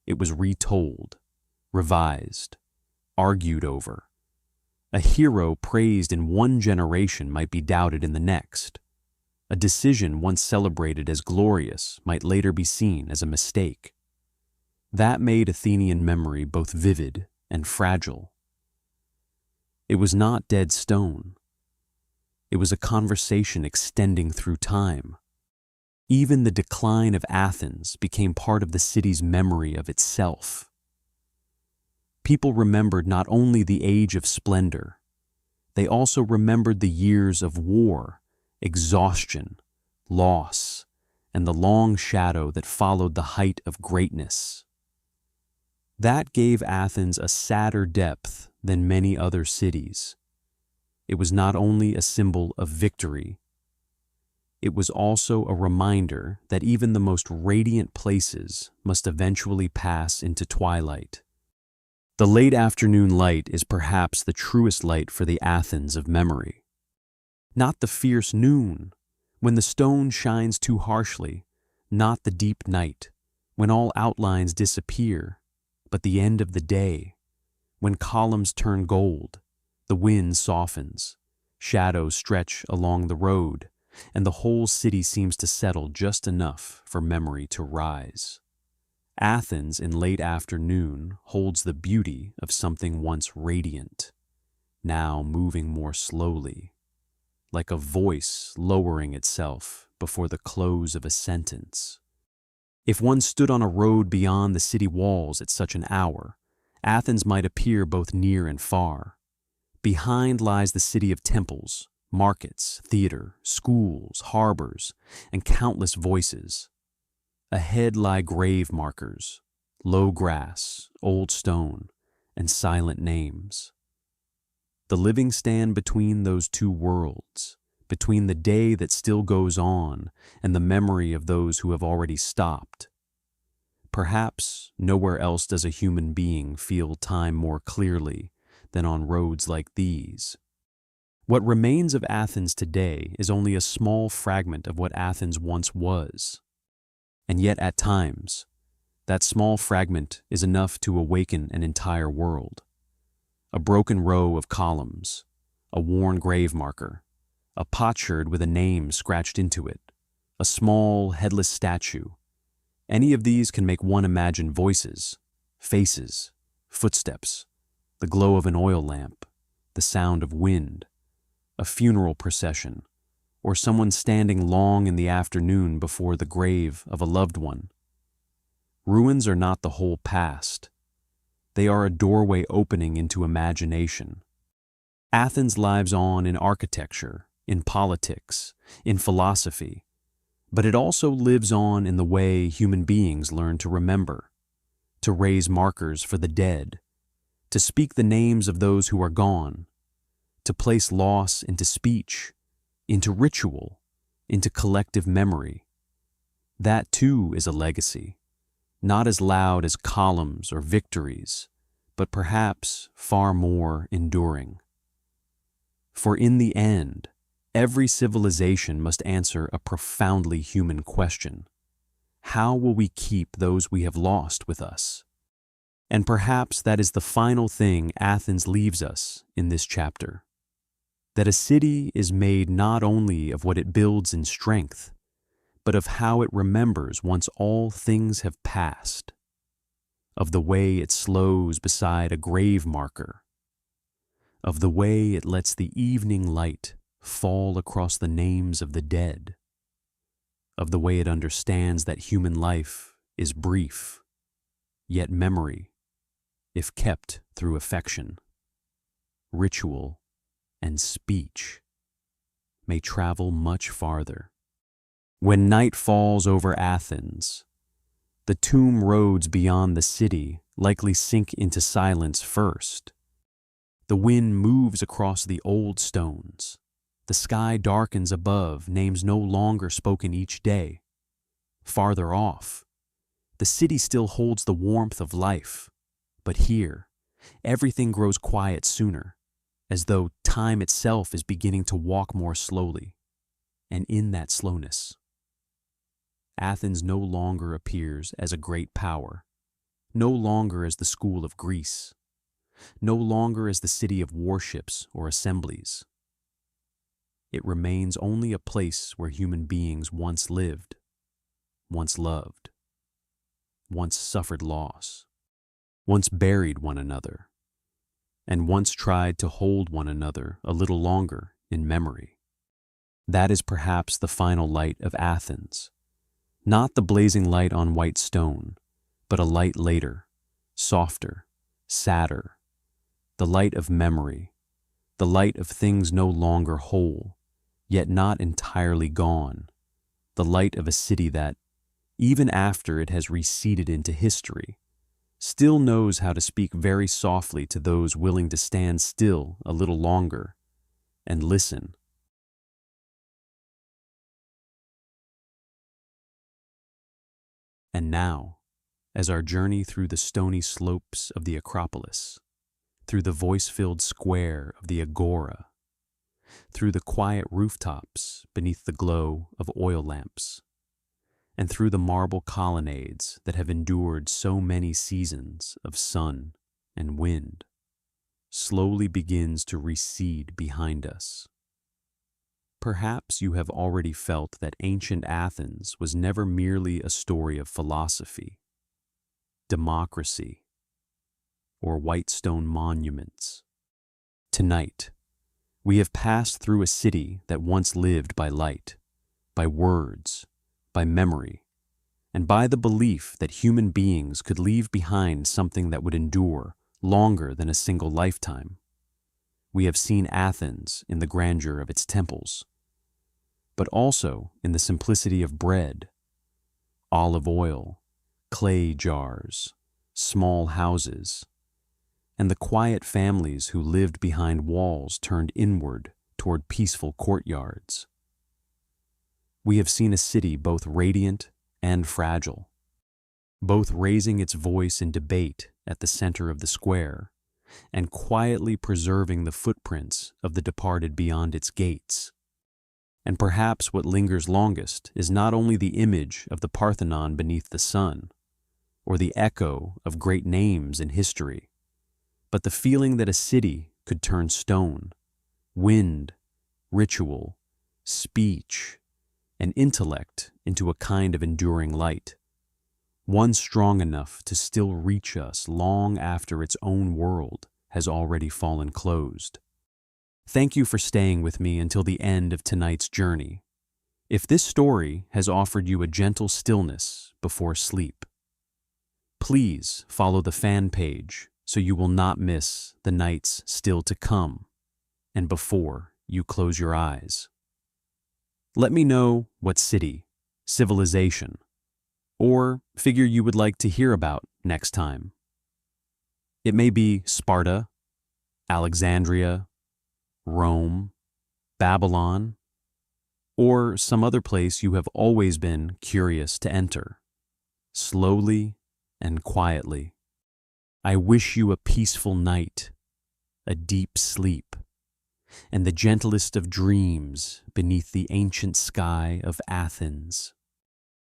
It was retold, revised, argued over. A hero praised in one generation might be doubted in the next. A decision once celebrated as glorious might later be seen as a mistake. That made Athenian memory both vivid and fragile. It was not dead stone. It was a conversation extending through time. Even the decline of Athens became part of the city's memory of itself. People remembered not only the age of splendor, they also remembered the years of war, exhaustion, loss, and the long shadow that followed the height of greatness. That gave Athens a sadder depth than many other cities. It was not only a symbol of victory, it was also a reminder that even the most radiant places must eventually pass into twilight. The late afternoon light is perhaps the truest light for the Athens of memory. Not the fierce noon, when the stone shines too harshly, not the deep night, when all outlines disappear, but the end of the day, when columns turn gold, the wind softens, shadows stretch along the road, and the whole city seems to settle just enough for memory to rise. Athens in late afternoon holds the beauty of something once radiant, now moving more slowly, like a voice lowering itself before the close of a sentence. If one stood on a road beyond the city walls at such an hour, Athens might appear both near and far. Behind lies the city of temples, markets, theater, schools, harbors, and countless voices. Ahead lie grave markers, low grass, old stone, and silent names. The living stand between those two worlds, between the day that still goes on and the memory of those who have already stopped. Perhaps nowhere else does a human being feel time more clearly than on roads like these. What remains of Athens today is only a small fragment of what Athens once was. And yet at times, that small fragment is enough to awaken an entire world. A broken row of columns, a worn grave marker, a potsherd with a name scratched into it, a small, headless statue. Any of these can make one imagine voices, faces, footsteps, the glow of an oil lamp, the sound of wind, a funeral procession, or someone standing long in the afternoon before the grave of a loved one. Ruins are not the whole past. They are a doorway opening into imagination. Athens lives on in architecture, in politics, in philosophy, but it also lives on in the way human beings learn to remember, to raise markers for the dead, to speak the names of those who are gone, to place loss into speech, into ritual, into collective memory. That too is a legacy, not as loud as columns or victories, but perhaps far more enduring. For in the end, every civilization must answer a profoundly human question. How will we keep those we have lost with us? And perhaps that is the final thing Athens leaves us in this chapter. That a city is made not only of what it builds in strength, but of how it remembers once all things have passed, of the way it slows beside a grave marker, of the way it lets the evening light fall across the names of the dead, of the way it understands that human life is brief, yet memory, if kept through affection, ritual, and speech, may travel much farther. When night falls over Athens, the tomb roads beyond the city likely sink into silence first. The wind moves across the old stones. The sky darkens above, names no longer spoken each day. Farther off, the city still holds the warmth of life, but here, everything grows quiet sooner, as though time itself is beginning to walk more slowly. And in that slowness, Athens no longer appears as a great power, no longer as the school of Greece, no longer as the city of warships or assemblies. It remains only a place where human beings once lived, once loved, once suffered loss, once buried one another, and once tried to hold one another a little longer in memory. That is perhaps the final light of Athens, not the blazing light on white stone, but a light later, softer, sadder, the light of memory, the light of things no longer whole, yet not entirely gone, the light of a city that, even after it has receded into history, still knows how to speak very softly to those willing to stand still a little longer and listen. And now, as our journey through the stony slopes of the Acropolis, through the voice-filled square of the Agora, through the quiet rooftops beneath the glow of oil lamps, and through the marble colonnades that have endured so many seasons of sun and wind, slowly begins to recede behind us. Perhaps you have already felt that ancient Athens was never merely a story of philosophy, democracy, or white stone monuments. Tonight, we have passed through a city that once lived by light, by words, by memory, and by the belief that human beings could leave behind something that would endure longer than a single lifetime. We have seen Athens in the grandeur of its temples, but also in the simplicity of bread, olive oil, clay jars, small houses, and the quiet families who lived behind walls turned inward toward peaceful courtyards. We have seen a city both radiant and fragile, both raising its voice in debate at the center of the square and quietly preserving the footprints of the departed beyond its gates. And perhaps what lingers longest is not only the image of the Parthenon beneath the sun, or the echo of great names in history, but the feeling that a city could turn stone, wind, ritual, speech, and intellect into a kind of enduring light, one strong enough to still reach us long after its own world has already fallen closed. Thank you for staying with me until the end of tonight's journey. If this story has offered you a gentle stillness before sleep, please follow the fan page so you will not miss the nights still to come and before you close your eyes. Let me know what city, civilization, or figure you would like to hear about next time. It may be Sparta, Alexandria, Rome, Babylon, or some other place you have always been curious to enter, slowly and quietly. I wish you a peaceful night, a deep sleep, and the gentlest of dreams beneath the ancient sky of Athens.